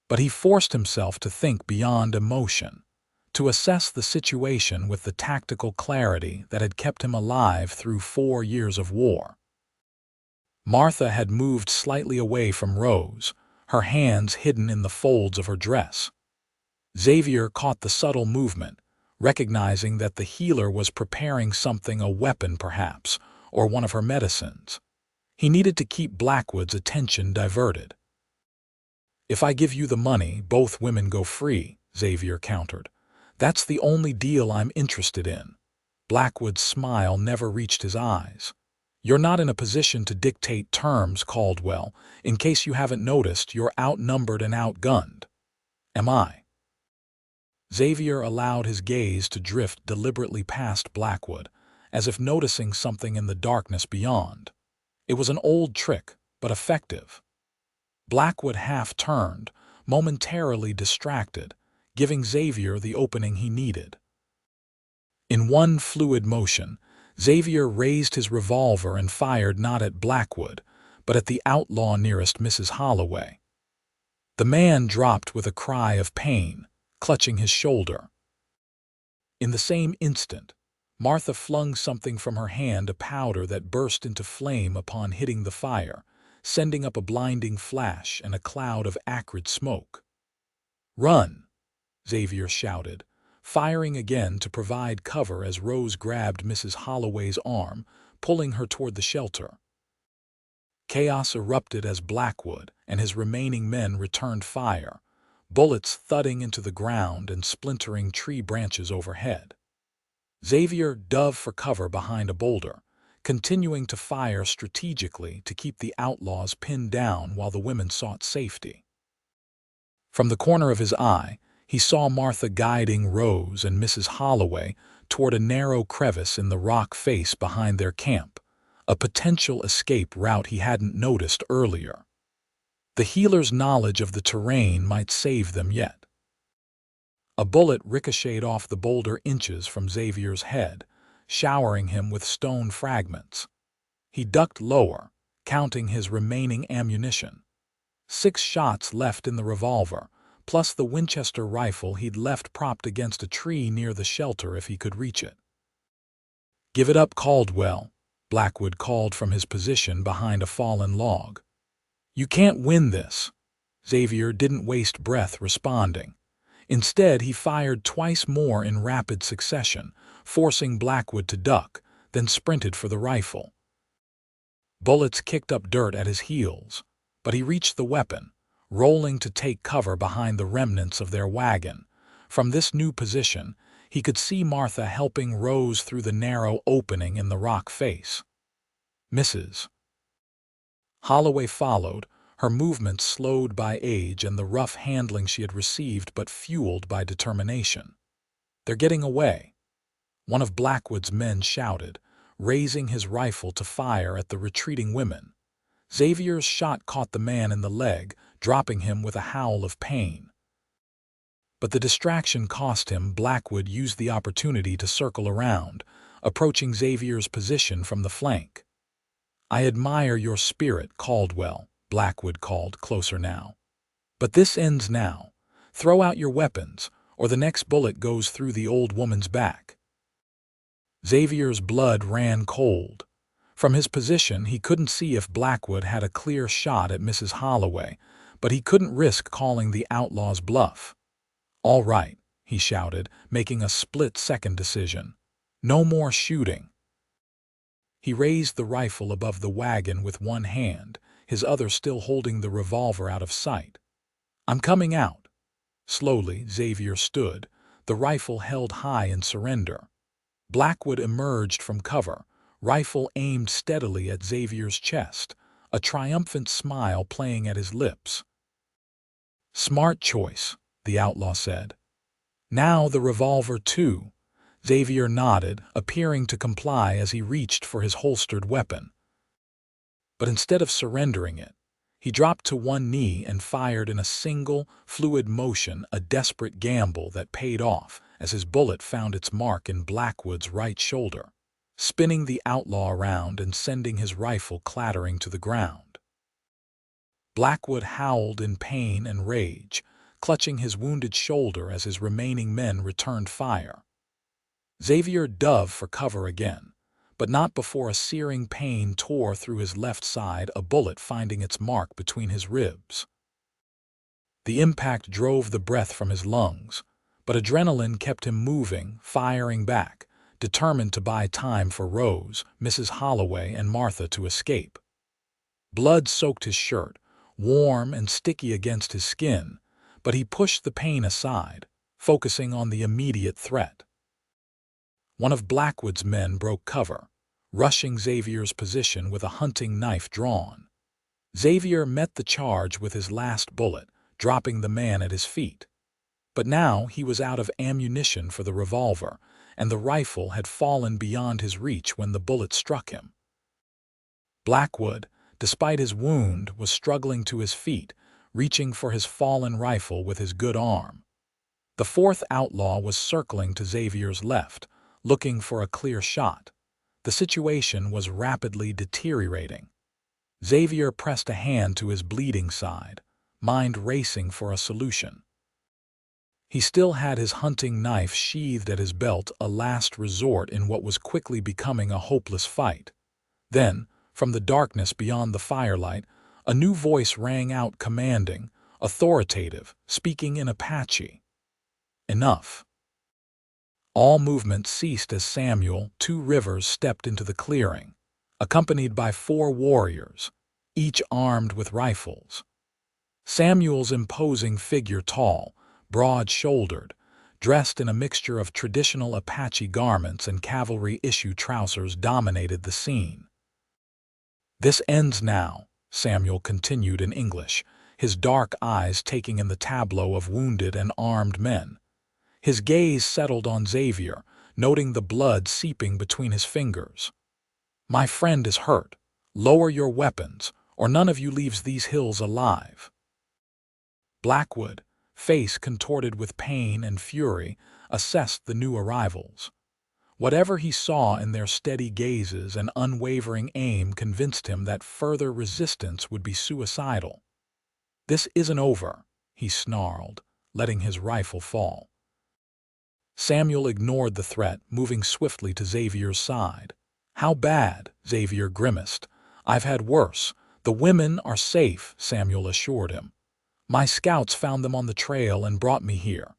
But he forced himself to think beyond emotion, to assess the situation with the tactical clarity that had kept him alive through 4 years of war. Martha had moved slightly away from Rose, her hands hidden in the folds of her dress. Xavier caught the subtle movement, recognizing that the healer was preparing something, a weapon perhaps, or one of her medicines. He needed to keep Blackwood's attention diverted. "If I give you the money, both women go free," Xavier countered. "That's the only deal I'm interested in." Blackwood's smile never reached his eyes. "You're not in a position to dictate terms, Caldwell. In case you haven't noticed, you're outnumbered and outgunned." "Am I?" Xavier allowed his gaze to drift deliberately past Blackwood, as if noticing something in the darkness beyond. It was an old trick, but effective. Blackwood half-turned, momentarily distracted, giving Xavier the opening he needed. In one fluid motion, Xavier raised his revolver and fired not at Blackwood, but at the outlaw nearest Mrs. Holloway. The man dropped with a cry of pain, clutching his shoulder. In the same instant, Martha flung something from her hand, a powder that burst into flame upon hitting the fire, sending up a blinding flash and a cloud of acrid smoke. "Run!" Xavier shouted, firing again to provide cover as Rose grabbed Mrs. Holloway's arm, pulling her toward the shelter. Chaos erupted as Blackwood and his remaining men returned fire, bullets thudding into the ground and splintering tree branches overhead. Xavier dove for cover behind a boulder, continuing to fire strategically to keep the outlaws pinned down while the women sought safety. From the corner of his eye, he saw Martha guiding Rose and Mrs. Holloway toward a narrow crevice in the rock face behind their camp, a potential escape route he hadn't noticed earlier. The healer's knowledge of the terrain might save them yet. A bullet ricocheted off the boulder inches from Xavier's head, showering him with stone fragments. He ducked lower, counting his remaining ammunition. 6 shots left in the revolver, plus the Winchester rifle he'd left propped against a tree near the shelter if he could reach it. "Give it up, Caldwell," Blackwood called from his position behind a fallen log. "You can't win this." Xavier didn't waste breath responding. Instead, he fired twice more in rapid succession, forcing Blackwood to duck, then sprinted for the rifle. Bullets kicked up dirt at his heels, but he reached the weapon, rolling to take cover behind the remnants of their wagon. From this new position, he could see Martha helping Rose through the narrow opening in the rock face. Mrs. Holloway followed, her movements slowed by age and the rough handling she had received but fueled by determination. "They're getting away," one of Blackwood's men shouted, raising his rifle to fire at the retreating women. Xavier's shot caught the man in the leg, dropping him with a howl of pain. But the distraction cost him. Blackwood used the opportunity to circle around, approaching Xavier's position from the flank. "I admire your spirit, Caldwell," Blackwood called closer now. "But this ends now. Throw out your weapons, or the next bullet goes through the old woman's back." Xavier's blood ran cold. From his position, he couldn't see if Blackwood had a clear shot at Mrs. Holloway, but he couldn't risk calling the outlaw's bluff. "All right," he shouted, making a split-second decision. "No more shooting." He raised the rifle above the wagon with one hand, his other still holding the revolver out of sight. "I'm coming out." Slowly, Xavier stood, the rifle held high in surrender. Blackwood emerged from cover, rifle aimed steadily at Xavier's chest, a triumphant smile playing at his lips. "Smart choice," the outlaw said. "Now the revolver too." Xavier nodded, appearing to comply as he reached for his holstered weapon. But instead of surrendering it, he dropped to one knee and fired in a single, fluid motion, a desperate gamble that paid off as his bullet found its mark in Blackwood's right shoulder, spinning the outlaw around and sending his rifle clattering to the ground. Blackwood howled in pain and rage, clutching his wounded shoulder as his remaining men returned fire. Xavier dove for cover again, but not before a searing pain tore through his left side, a bullet finding its mark between his ribs. The impact drove the breath from his lungs, but adrenaline kept him moving, firing back, determined to buy time for Rose, Mrs. Holloway, and Martha to escape. Blood soaked his shirt, warm and sticky against his skin, but he pushed the pain aside, focusing on the immediate threat. One of Blackwood's men broke cover, rushing Xavier's position with a hunting knife drawn. Xavier met the charge with his last bullet, dropping the man at his feet. But now he was out of ammunition for the revolver, and the rifle had fallen beyond his reach when the bullet struck him. Blackwood, despite his wound, was struggling to his feet, reaching for his fallen rifle with his good arm. The fourth outlaw was circling to Xavier's left, looking for a clear shot. The situation was rapidly deteriorating. Xavier pressed a hand to his bleeding side, mind racing for a solution. He still had his hunting knife sheathed at his belt, a last resort in what was quickly becoming a hopeless fight. Then, from the darkness beyond the firelight, a new voice rang out, commanding, authoritative, speaking in Apache. Enough. All movement ceased as Samuel, Two Rivers, stepped into the clearing, accompanied by 4 warriors, each armed with rifles. Samuel's imposing figure, tall, broad-shouldered, dressed in a mixture of traditional Apache garments and cavalry-issue trousers, dominated the scene. "This ends now," Samuel continued in English, his dark eyes taking in the tableau of wounded and armed men. His gaze settled on Xavier, noting the blood seeping between his fingers. "My friend is hurt. Lower your weapons, or none of you leaves these hills alive." Blackwood, face contorted with pain and fury, assessed the new arrivals. Whatever he saw in their steady gazes and unwavering aim convinced him that further resistance would be suicidal. "This isn't over," he snarled, letting his rifle fall. Samuel ignored the threat, moving swiftly to Xavier's side. "How bad?" Xavier grimaced. "I've had worse. The women are safe," Samuel assured him. "My scouts found them on the trail and brought me here."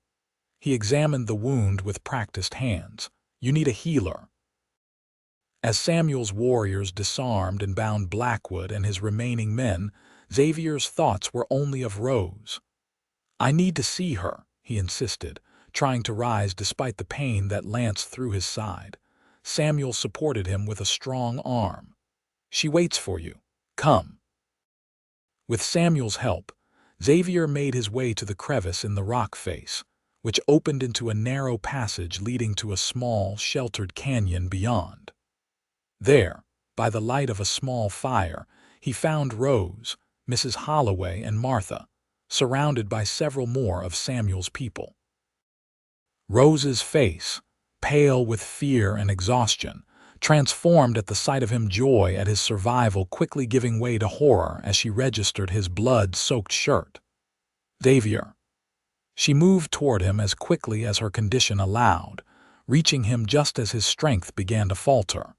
He examined the wound with practiced hands. "You need a healer." As Samuel's warriors disarmed and bound Blackwood and his remaining men, Xavier's thoughts were only of Rose. "I need to see her," he insisted, trying to rise despite the pain that lanced through his side. Samuel supported him with a strong arm. "She waits for you. Come." With Samuel's help, Xavier made his way to the crevice in the rock face, which opened into a narrow passage leading to a small, sheltered canyon beyond. There, by the light of a small fire, he found Rose, Mrs. Holloway, and Martha, surrounded by several more of Samuel's people. Rose's face, pale with fear and exhaustion, transformed at the sight of him, joy at his survival quickly giving way to horror as she registered his blood-soaked shirt. "Xavier." She moved toward him as quickly as her condition allowed, reaching him just as his strength began to falter.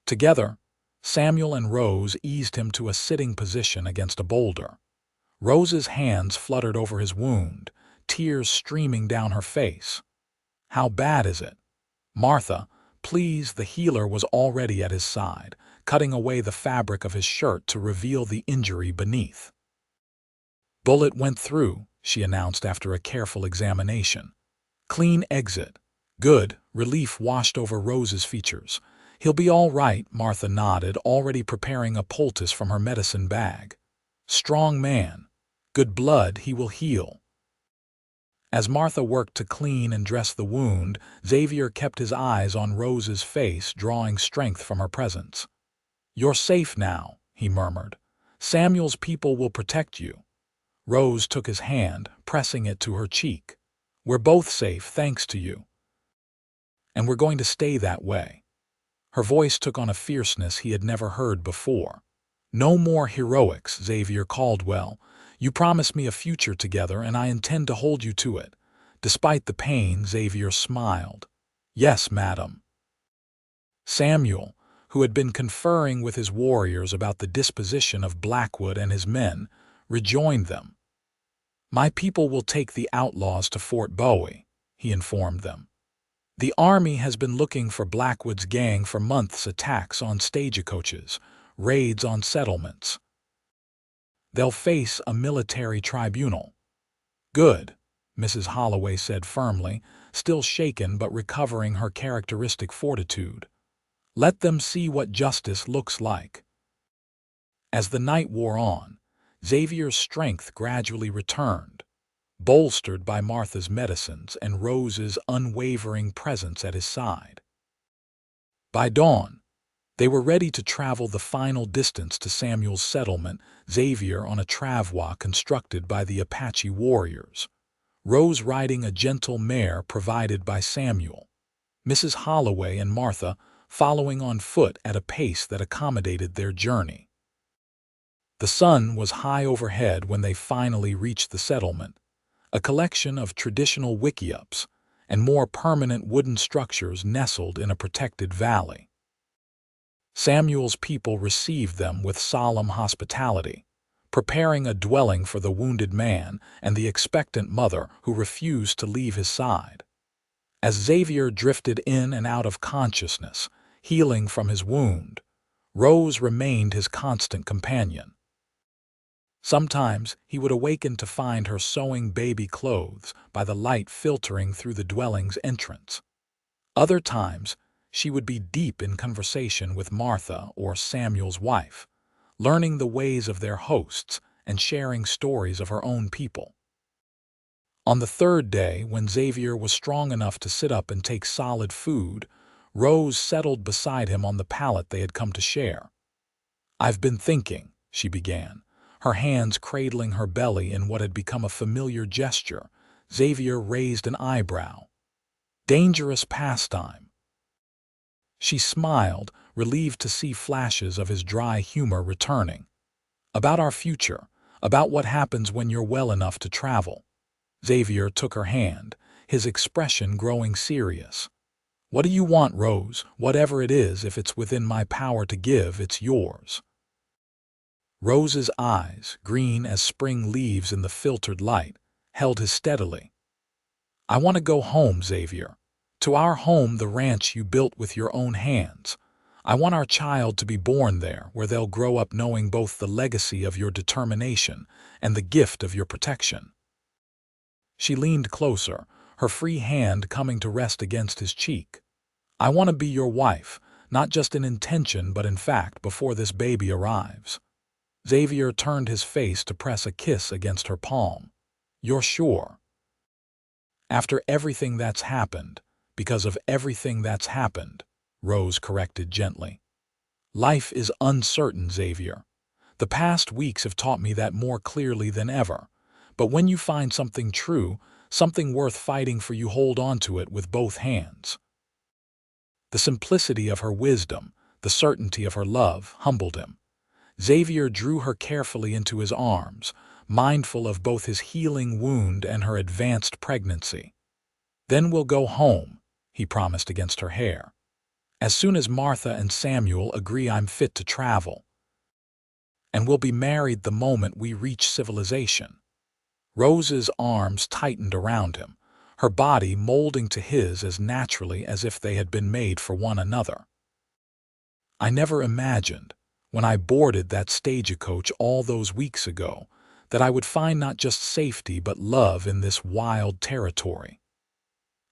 Together, Samuel and Rose eased him to a sitting position against a boulder. Rose's hands fluttered over his wound, tears streaming down her face. "How bad is it?" "Martha, please." The healer was already at his side, cutting away the fabric of his shirt to reveal the injury beneath. "Bullet went through," she announced after a careful examination. "Clean exit." "Good." Relief washed over Rose's features. "He'll be all right," Martha nodded, already preparing a poultice from her medicine bag. "Strong man. Good blood, he will heal." As Martha worked to clean and dress the wound, Xavier kept his eyes on Rose's face, drawing strength from her presence. "You're safe now," he murmured. "Samuel's people will protect you." Rose took his hand, pressing it to her cheek. "We're both safe, thanks to you. And we're going to stay that way." Her voice took on a fierceness he had never heard before. "No more heroics, Xavier Caldwell. You promised me a future together, and I intend to hold you to it." Despite the pain, Xavier smiled. "Yes, madam." Samuel, who had been conferring with his warriors about the disposition of Blackwood and his men, rejoined them. "My people will take the outlaws to Fort Bowie," he informed them. "The army has been looking for Blackwood's gang for months. Attacks on stagecoaches, raids on settlements. They'll face a military tribunal." "Good," Mrs. Holloway said firmly, still shaken but recovering her characteristic fortitude. "Let them see what justice looks like." As the night wore on, Xavier's strength gradually returned. bolstered by Martha's medicines and Rose's unwavering presence at his side. By dawn, they were ready to travel the final distance to Samuel's settlement, Xavier on a travois constructed by the Apache warriors, Rose riding a gentle mare provided by Samuel, Mrs. Holloway and Martha following on foot at a pace that accommodated their journey. The sun was high overhead when they finally reached the settlement, a collection of traditional wickiups and more permanent wooden structures nestled in a protected valley. Samuel's people received them with solemn hospitality, preparing a dwelling for the wounded man and the expectant mother who refused to leave his side. As Xavier drifted in and out of consciousness, healing from his wound, Rose remained his constant companion. Sometimes he would awaken to find her sewing baby clothes by the light filtering through the dwelling's entrance. Other times, she would be deep in conversation with Martha or Samuel's wife, learning the ways of their hosts and sharing stories of her own people. On the third day, when Xavier was strong enough to sit up and take solid food, Rose settled beside him on the pallet they had come to share. "I've been thinking," she began, her hands cradling her belly in what had become a familiar gesture. Xavier raised an eyebrow. "Dangerous pastime." She smiled, relieved to see flashes of his dry humor returning. "About our future, about what happens when you're well enough to travel." Xavier took her hand, his expression growing serious. "What do you want, Rose? Whatever it is, if it's within my power to give, it's yours." Rose's eyes, green as spring leaves in the filtered light, held his steadily. "I want to go home, Xavier. To our home, the ranch you built with your own hands. I want our child to be born there, where they'll grow up knowing both the legacy of your determination and the gift of your protection." She leaned closer, her free hand coming to rest against his cheek. "I want to be your wife, not just in intention but in fact before this baby arrives." Xavier turned his face to press a kiss against her palm. "You're sure?" "After everything that's happened, because of everything that's happened," Rose corrected gently. "Life is uncertain, Xavier. The past weeks have taught me that more clearly than ever. But when you find something true, something worth fighting for, you hold on to it with both hands." The simplicity of her wisdom, the certainty of her love, humbled him. Xavier drew her carefully into his arms, mindful of both his healing wound and her advanced pregnancy. "Then we'll go home," he promised against her hair. "As soon as Martha and Samuel agree I'm fit to travel. And we'll be married the moment we reach civilization." Rose's arms tightened around him, her body molding to his as naturally as if they had been made for one another. "I never imagined, when I boarded that stagecoach all those weeks ago, that I would find not just safety but love in this wild territory.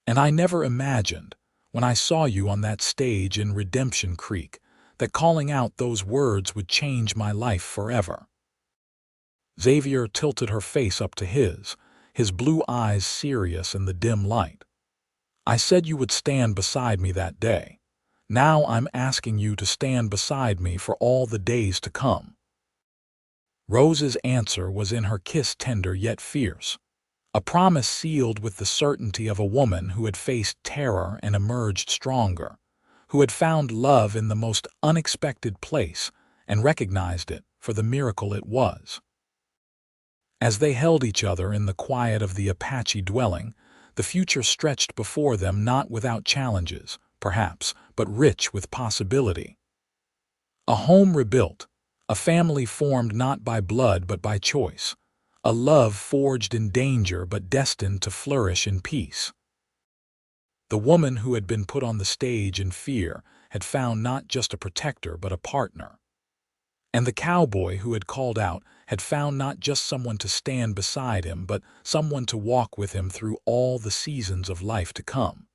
And I never imagined, when I saw you on that stage in Redemption Creek, that calling out those words would change my life forever." Xavier tilted her face up to his blue eyes serious in the dim light. "I said you would stand beside me that day. Now I'm asking you to stand beside me for all the days to come." Rose's answer was in her kiss, tender yet fierce, a promise sealed with the certainty of a woman who had faced terror and emerged stronger, who had found love in the most unexpected place and recognized it for the miracle it was. As they held each other in the quiet of the Apache dwelling, the future stretched before them, not without challenges, perhaps, but rich with possibility. A home rebuilt, a family formed not by blood but by choice, a love forged in danger but destined to flourish in peace. The woman who had been put on the stage in fear had found not just a protector but a partner. And the cowboy who had called out had found not just someone to stand beside him but someone to walk with him through all the seasons of life to come.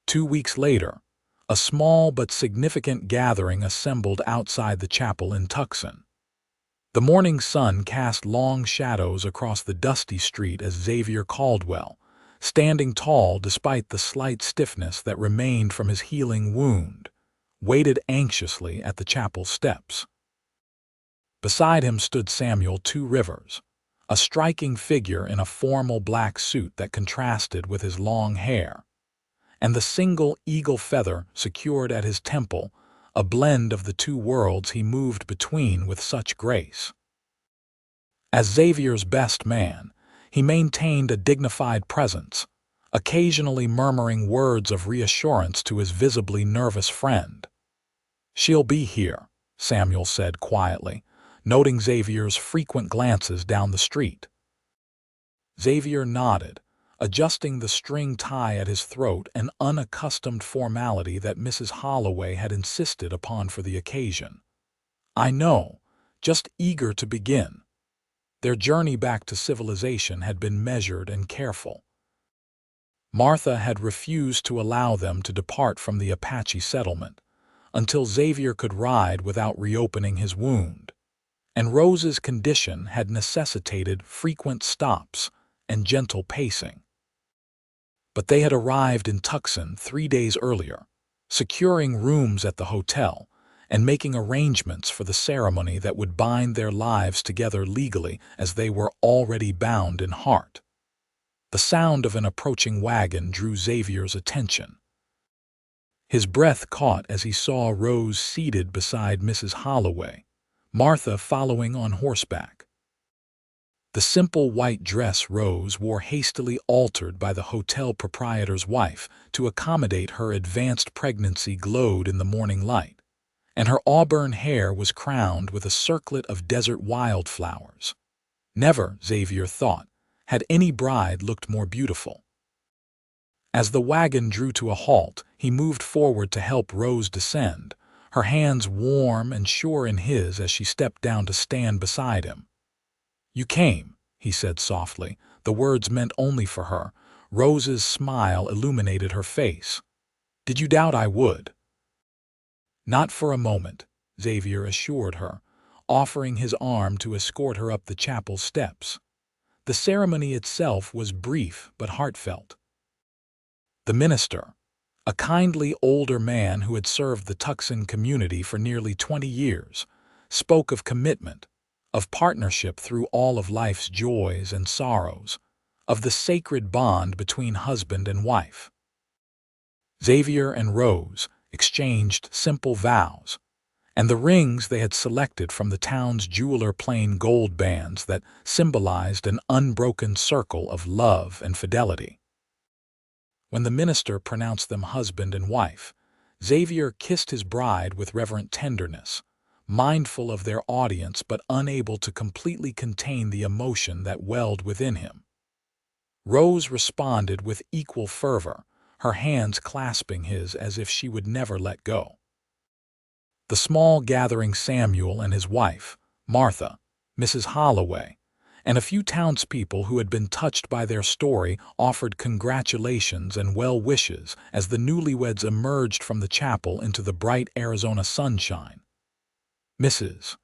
2 weeks later, a small but significant gathering assembled outside the chapel in Tucson. The morning sun cast long shadows across the dusty street as Xavier Caldwell, standing tall despite the slight stiffness that remained from his healing wound, waited anxiously at the chapel steps. Beside him stood Samuel Two Rivers, a striking figure in a formal black suit that contrasted with his long hair, and the single eagle feather secured at his temple, a blend of the two worlds he moved between with such grace. As Xavier's best man, he maintained a dignified presence, occasionally murmuring words of reassurance to his visibly nervous friend. "She'll be here," Samuel said quietly, noting Xavier's frequent glances down the street. Xavier nodded, adjusting the string tie at his throat, an unaccustomed formality that Mrs. Holloway had insisted upon for the occasion. "I know, just eager to begin." Their journey back to civilization had been measured and careful. Martha had refused to allow them to depart from the Apache settlement until Xavier could ride without reopening his wound, and Rose's condition had necessitated frequent stops and gentle pacing. But they had arrived in Tucson 3 days earlier, securing rooms at the hotel and making arrangements for the ceremony that would bind their lives together legally as they were already bound in heart. The sound of an approaching wagon drew Xavier's attention. His breath caught as he saw Rose seated beside Mrs. Holloway, Martha following on horseback. The simple white dress Rose wore hastily altered by the hotel proprietor's wife to accommodate her advanced pregnancy glowed in the morning light, and her auburn hair was crowned with a circlet of desert wildflowers. Never, Xavier thought, had any bride looked more beautiful. As the wagon drew to a halt, he moved forward to help Rose descend, her hands warm and sure in his as she stepped down to stand beside him. "You came," he said softly, the words meant only for her. Rose's smile illuminated her face. "Did you doubt I would?" "Not for a moment," Xavier assured her, offering his arm to escort her up the chapel steps. The ceremony itself was brief but heartfelt. The minister, a kindly older man who had served the Tucson community for nearly 20 years, spoke of commitment, of partnership through all of life's joys and sorrows, of the sacred bond between husband and wife. Xavier and Rose exchanged simple vows, and the rings they had selected from the town's jeweler plain gold bands that symbolized an unbroken circle of love and fidelity. When the minister pronounced them husband and wife, Xavier kissed his bride with reverent tenderness, mindful of their audience but unable to completely contain the emotion that welled within him. Rose responded with equal fervor, her hands clasping his as if she would never let go. The small gathering Samuel and his wife, Martha, Mrs. Holloway, and a few townspeople who had been touched by their story offered congratulations and well wishes as the newlyweds emerged from the chapel into the bright Arizona sunshine. "Mrs.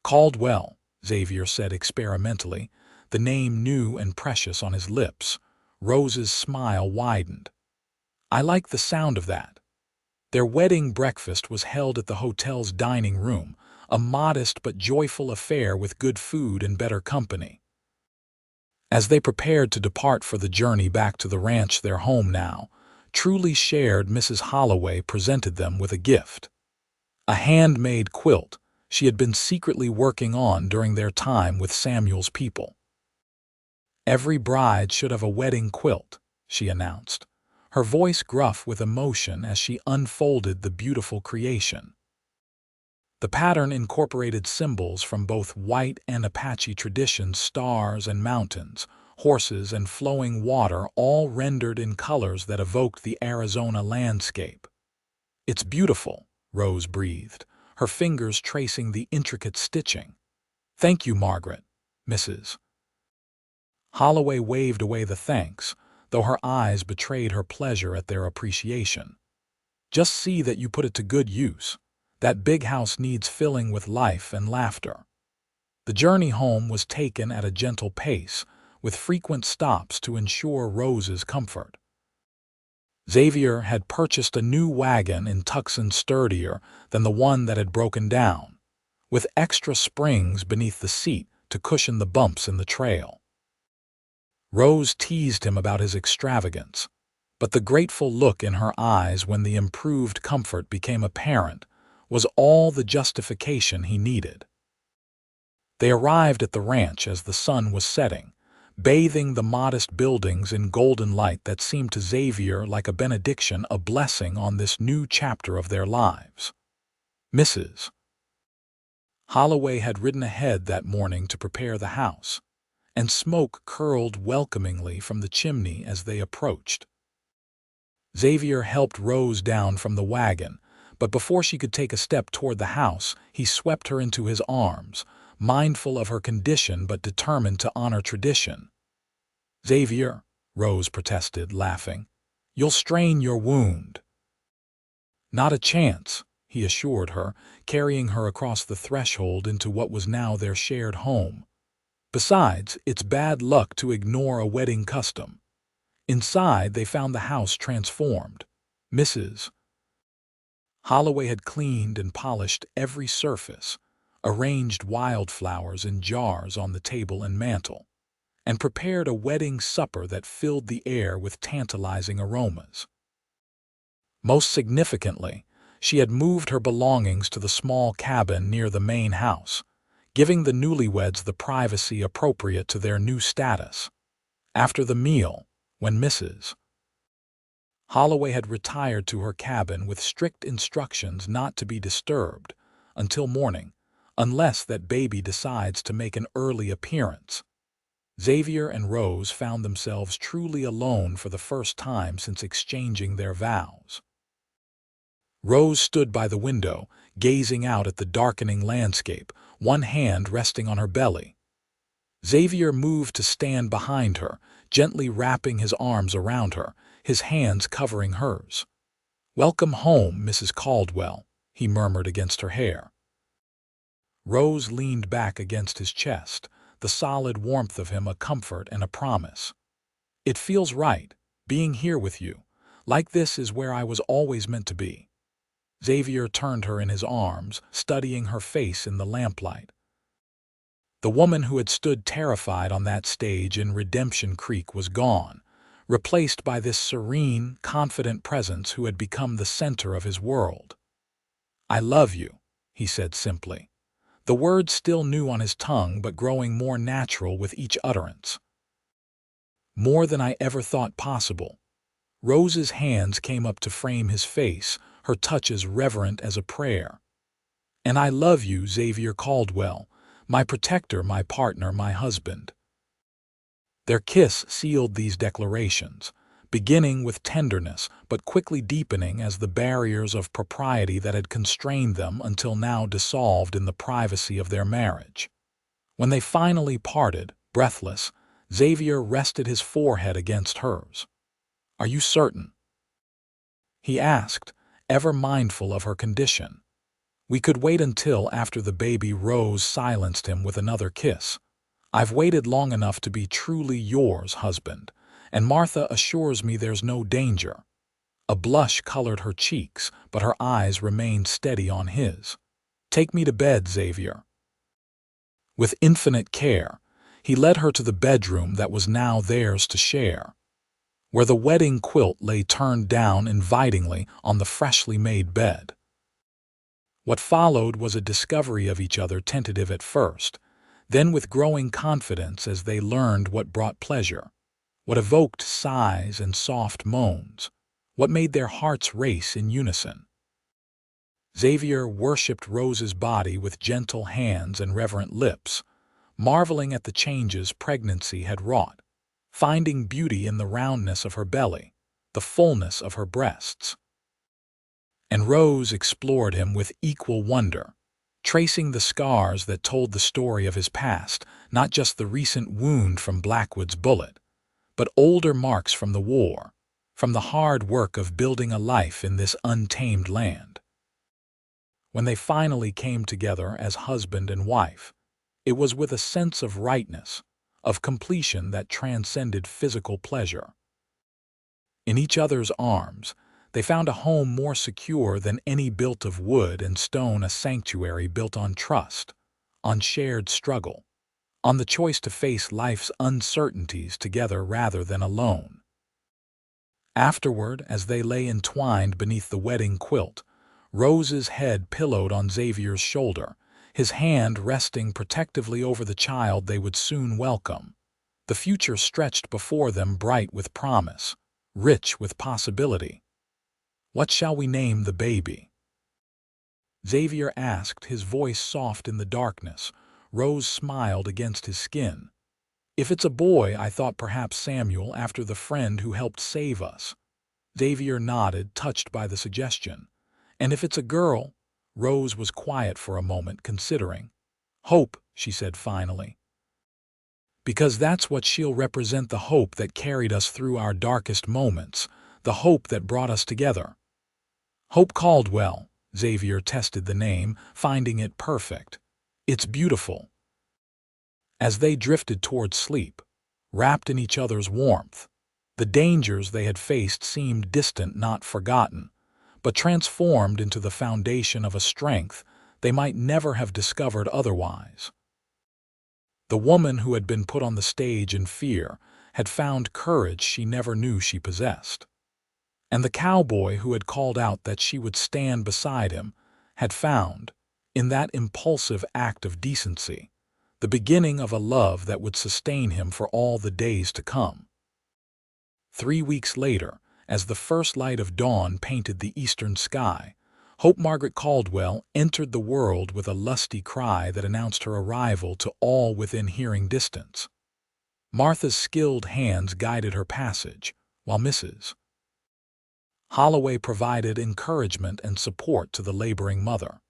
Caldwell," Xavier said experimentally, the name new and precious on his lips. Rose's smile widened. "I like the sound of that." Their wedding breakfast was held at the hotel's dining room, a modest but joyful affair with good food and better company. As they prepared to depart for the journey back to the ranch, their home now, truly shared, Mrs. Holloway presented them with a gift. A handmade quilt she had been secretly working on during their time with Samuel's people. "Every bride should have a wedding quilt," she announced, her voice gruff with emotion as she unfolded the beautiful creation. The pattern incorporated symbols from both white and Apache traditions, stars and mountains, horses and flowing water, all rendered in colors that evoked the Arizona landscape. "It's beautiful," Rose breathed, her fingers tracing the intricate stitching. "Thank you, Margaret." Mrs. Holloway waved away the thanks, though her eyes betrayed her pleasure at their appreciation. "Just see that you put it to good use. That big house needs filling with life and laughter." The journey home was taken at a gentle pace, with frequent stops to ensure Rose's comfort. Xavier had purchased a new wagon in Tucson sturdier than the one that had broken down, with extra springs beneath the seat to cushion the bumps in the trail. Rose teased him about his extravagance, but the grateful look in her eyes when the improved comfort became apparent was all the justification he needed. They arrived at the ranch as the sun was setting, bathing the modest buildings in golden light that seemed to Xavier like a benediction, a blessing on this new chapter of their lives. Mrs. Holloway had ridden ahead that morning to prepare the house, and smoke curled welcomingly from the chimney as they approached. Xavier helped Rose down from the wagon, but before she could take a step toward the house, he swept her into his arms, mindful of her condition but determined to honor tradition. "Xavier," Rose protested, laughing, "you'll strain your wound." "Not a chance," he assured her, carrying her across the threshold into what was now their shared home. "Besides, it's bad luck to ignore a wedding custom." Inside, they found the house transformed. Mrs. Holloway had cleaned and polished every surface, arranged wildflowers in jars on the table and mantel, and prepared a wedding supper that filled the air with tantalizing aromas. Most significantly, she had moved her belongings to the small cabin near the main house, giving the newlyweds the privacy appropriate to their new status. After the meal, when Mrs. Holloway had retired to her cabin with strict instructions not to be disturbed until morning, unless that baby decides to make an early appearance, Xavier and Rose found themselves truly alone for the first time since exchanging their vows. Rose stood by the window, gazing out at the darkening landscape, one hand resting on her belly. Xavier moved to stand behind her, gently wrapping his arms around her, his hands covering hers. "Welcome home, Mrs. Caldwell," he murmured against her hair. Rose leaned back against his chest, the solid warmth of him a comfort and a promise. "It feels right, being here with you. Like this is where I was always meant to be." Xavier turned her in his arms, studying her face in the lamplight. The woman who had stood terrified on that stage in Redemption Creek was gone, replaced by this serene, confident presence who had become the center of his world. "I love you," he said simply, the words still new on his tongue but growing more natural with each utterance. "More than I ever thought possible." Rose's hands came up to frame his face, her touch as reverent as a prayer. "And I love you, Xavier Caldwell, my protector, my partner, my husband." Their kiss sealed these declarations, beginning with tenderness but quickly deepening as the barriers of propriety that had constrained them until now dissolved in the privacy of their marriage. When they finally parted, breathless, Xavier rested his forehead against hers. "Are you certain?" he asked, ever mindful of her condition. "We could wait until after the baby." Rose silenced him with another kiss. "I've waited long enough to be truly yours, husband, and Martha assures me there's no danger." A blush colored her cheeks, but her eyes remained steady on his. "Take me to bed, Xavier." With infinite care, he led her to the bedroom that was now theirs to share, where the wedding quilt lay turned down invitingly on the freshly made bed. What followed was a discovery of each other, tentative at first, then with growing confidence as they learned what brought pleasure, what evoked sighs and soft moans, what made their hearts race in unison. Xavier worshipped Rose's body with gentle hands and reverent lips, marveling at the changes pregnancy had wrought, finding beauty in the roundness of her belly, the fullness of her breasts. And Rose explored him with equal wonder, tracing the scars that told the story of his past, not just the recent wound from Blackwood's bullet, but older marks from the war, from the hard work of building a life in this untamed land. When they finally came together as husband and wife, It was with a sense of rightness, of completion that transcended physical pleasure. In each other's arms, they found a home more secure than any built of wood and stone, a sanctuary built on trust, on shared struggle, on the choice to face life's uncertainties together rather than alone. Afterward, as they lay entwined beneath the wedding quilt, Rose's head pillowed on Xavier's shoulder, his hand resting protectively over the child they would soon welcome. The future stretched before them, bright with promise, rich with possibility. "What shall we name the baby?" Xavier asked, his voice soft in the darkness. Rose smiled against his skin. "If it's a boy, I thought perhaps Samuel, after the friend who helped save us." Xavier nodded, touched by the suggestion. "And if it's a girl?" Rose was quiet for a moment, considering. "Hope," she said finally. "Because that's what she'll represent, the hope that carried us through our darkest moments, the hope that brought us together." "Hope Caldwell." Xavier tested the name, finding it perfect. "It's beautiful." As they drifted toward sleep, wrapped in each other's warmth, the dangers they had faced seemed distant, not forgotten, but transformed into the foundation of a strength they might never have discovered otherwise. The woman who had been put on the stage in fear had found courage she never knew she possessed. And the cowboy who had called out that she would stand beside him had found, in that impulsive act of decency, the beginning of a love that would sustain him for all the days to come. 3 weeks later, as the first light of dawn painted the eastern sky, Hope Margaret Caldwell entered the world with a lusty cry that announced her arrival to all within hearing distance. Martha's skilled hands guided her passage, while Mrs. Holloway provided encouragement and support to the laboring mother.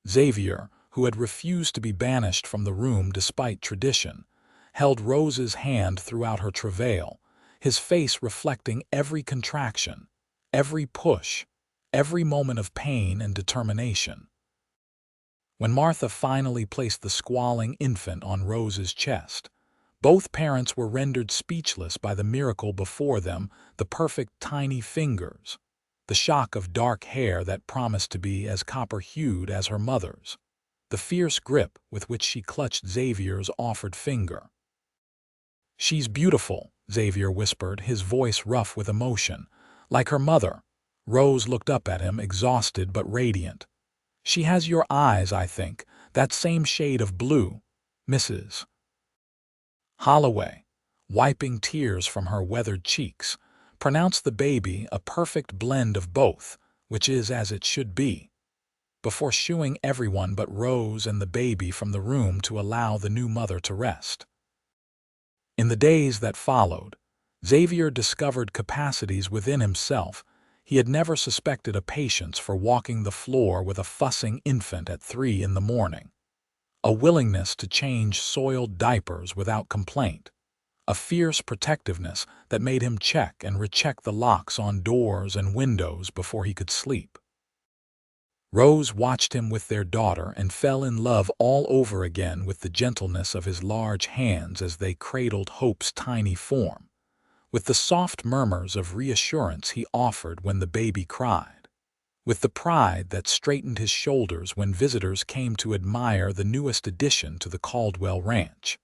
Xavier, who had refused to be banished from the room despite tradition, held Rose's hand throughout her travail, his face reflecting every contraction, every push, every moment of pain and determination. When Martha finally placed the squalling infant on Rose's chest, both parents were rendered speechless by the miracle before them, the perfect tiny fingers, the shock of dark hair that promised to be as copper-hued as her mother's, the fierce grip with which she clutched Xavier's offered finger. "She's beautiful," Xavier whispered, his voice rough with emotion. "Like her mother." Rose looked up at him, exhausted but radiant. "She has your eyes, I think, that same shade of blue." Mrs. Holloway, wiping tears from her weathered cheeks, pronounced the baby a perfect blend of both, which is as it should be, before shooing everyone but Rose and the baby from the room to allow the new mother to rest. In the days that followed, Xavier discovered capacities within himself he had never suspected: a patience for walking the floor with a fussing infant at 3 in the morning, a willingness to change soiled diapers without complaint, a fierce protectiveness that made him check and recheck the locks on doors and windows before he could sleep. Rose watched him with their daughter and fell in love all over again with the gentleness of his large hands as they cradled Hope's tiny form, with the soft murmurs of reassurance he offered when the baby cried, with the pride that straightened his shoulders when visitors came to admire the newest addition to the Caldwell ranch.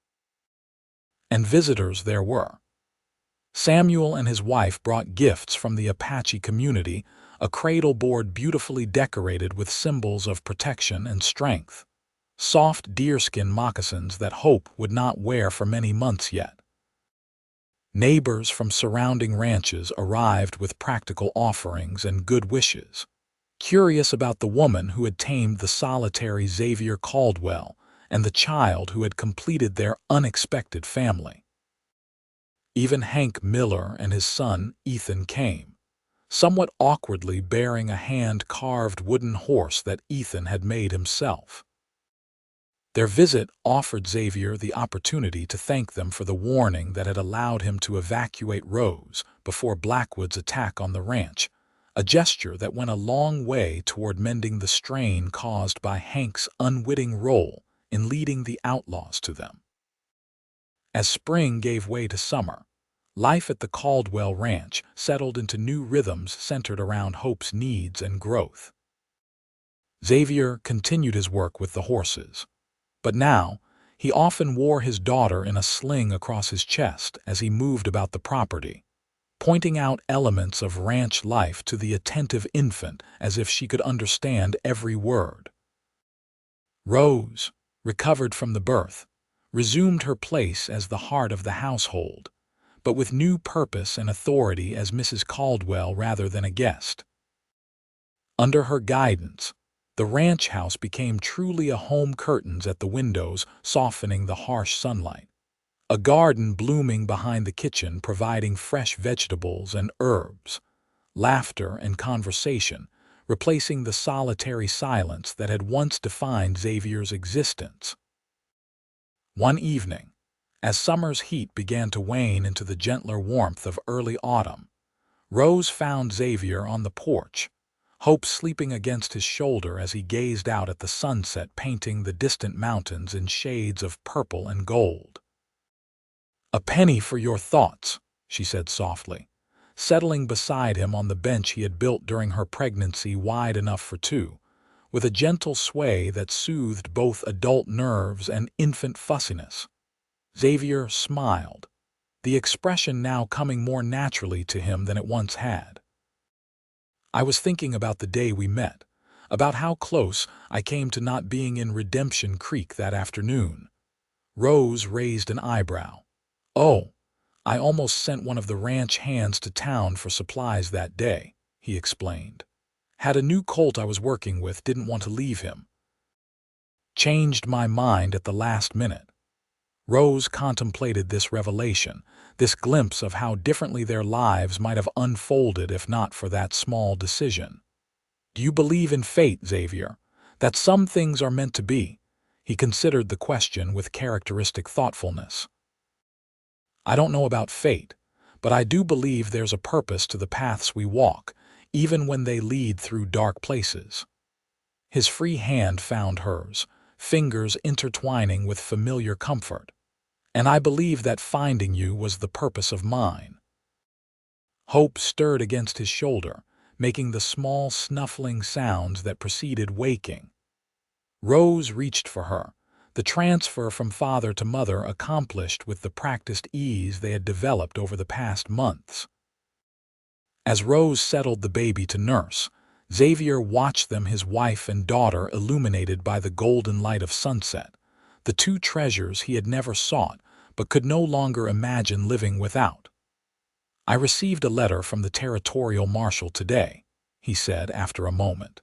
And visitors there were. Samuel and his wife brought gifts from the Apache community, a cradle board beautifully decorated with symbols of protection and strength, soft deerskin moccasins that Hope would not wear for many months yet. Neighbors from surrounding ranches arrived with practical offerings and good wishes, curious about the woman who had tamed the solitary Xavier Caldwell and the child who had completed their unexpected family. Even Hank Miller and his son Ethan came, somewhat awkwardly bearing a hand-carved wooden horse that Ethan had made himself. Their visit offered Xavier the opportunity to thank them for the warning that had allowed him to evacuate Rose before Blackwood's attack on the ranch, a gesture that went a long way toward mending the strain caused by Hank's unwitting role in leading the outlaws to them. As spring gave way to summer, life at the Caldwell Ranch settled into new rhythms centered around Hope's needs and growth. Xavier continued his work with the horses, but now he often wore his daughter in a sling across his chest as he moved about the property, pointing out elements of ranch life to the attentive infant as if she could understand every word. Rose, recovered from the birth, resumed her place as the heart of the household, but with new purpose and authority as Mrs. Caldwell rather than a guest. Under her guidance, the ranch house became truly a home, curtains at the windows softening the harsh sunlight, a garden blooming behind the kitchen providing fresh vegetables and herbs, laughter and conversation replacing the solitary silence that had once defined Xavier's existence. One evening, as summer's heat began to wane into the gentler warmth of early autumn, Rose found Xavier on the porch, Hope sleeping against his shoulder as he gazed out at the sunset painting the distant mountains in shades of purple and gold. "A penny for your thoughts," she said softly, settling beside him on the bench he had built during her pregnancy, wide enough for two, with a gentle sway that soothed both adult nerves and infant fussiness. Xavier smiled, the expression now coming more naturally to him than it once had. "I was thinking about the day we met, about how close I came to not being in Redemption Creek that afternoon." Rose raised an eyebrow. "Oh, I almost sent one of the ranch hands to town for supplies that day," he explained. "Had a new colt I was working with, didn't want to leave him. Changed my mind at the last minute." Rose contemplated this revelation, this glimpse of how differently their lives might have unfolded if not for that small decision. "Do you believe in fate, Xavier? That some things are meant to be?" He considered the question with characteristic thoughtfulness. "I don't know about fate, but I do believe there's a purpose to the paths we walk, even when they lead through dark places." His free hand found hers, fingers intertwining with familiar comfort. "And I believe that finding you was the purpose of mine." Hope stirred against his shoulder, making the small snuffling sounds that preceded waking. Rose reached for her, the transfer from father to mother accomplished with the practiced ease they had developed over the past months. As Rose settled the baby to nurse, Xavier watched them, his wife and daughter illuminated by the golden light of sunset, the two treasures he had never sought but could no longer imagine living without. "I received a letter from the territorial marshal today," he said after a moment.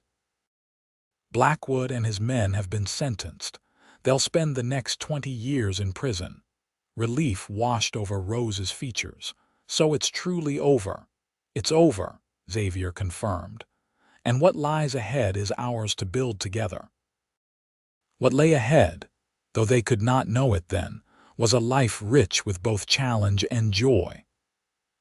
"Blackwood and his men have been sentenced. They'll spend the next 20 years in prison." Relief washed over Rose's features. "So it's truly over." "It's over," Xavier confirmed. "And what lies ahead is ours to build together." What lay ahead, though they could not know it then, was a life rich with both challenge and joy.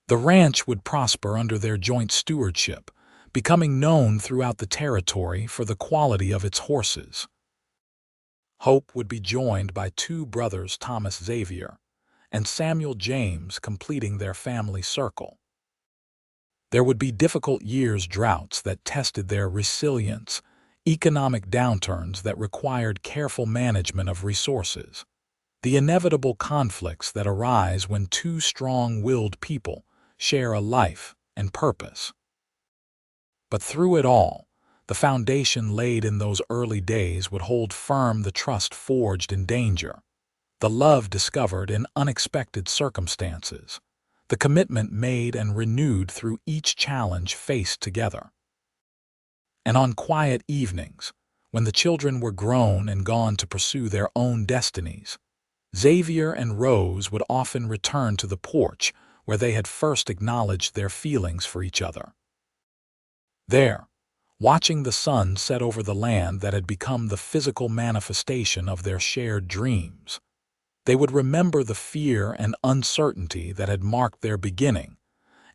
The ranch would prosper under their joint stewardship, becoming known throughout the territory for the quality of its horses. Hope would be joined by two brothers, Thomas Xavier and Samuel James, completing their family circle. There would be difficult years, droughts that tested their resilience, economic downturns that required careful management of resources, the inevitable conflicts that arise when two strong-willed people share a life and purpose. But through it all, the foundation laid in those early days would hold firm the trust forged in danger, the love discovered in unexpected circumstances, the commitment made and renewed through each challenge faced together. And on quiet evenings, when the children were grown and gone to pursue their own destinies, Xavier and Rose would often return to the porch where they had first acknowledged their feelings for each other. There, watching the sun set over the land that had become the physical manifestation of their shared dreams, they would remember the fear and uncertainty that had marked their beginning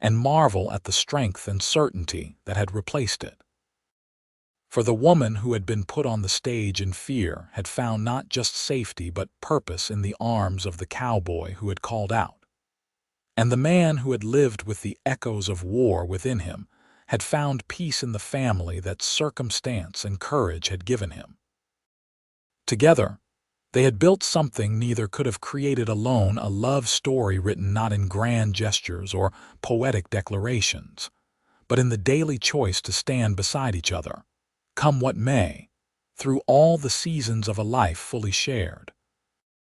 and marvel at the strength and certainty that had replaced it. For the woman who had been put on the stage in fear had found not just safety but purpose in the arms of the cowboy who had called out. And the man who had lived with the echoes of war within him had found peace in the family that circumstance and courage had given him. Together, they had built something neither could have created alone, a love story written not in grand gestures or poetic declarations, but in the daily choice to stand beside each other, come what may, through all the seasons of a life fully shared.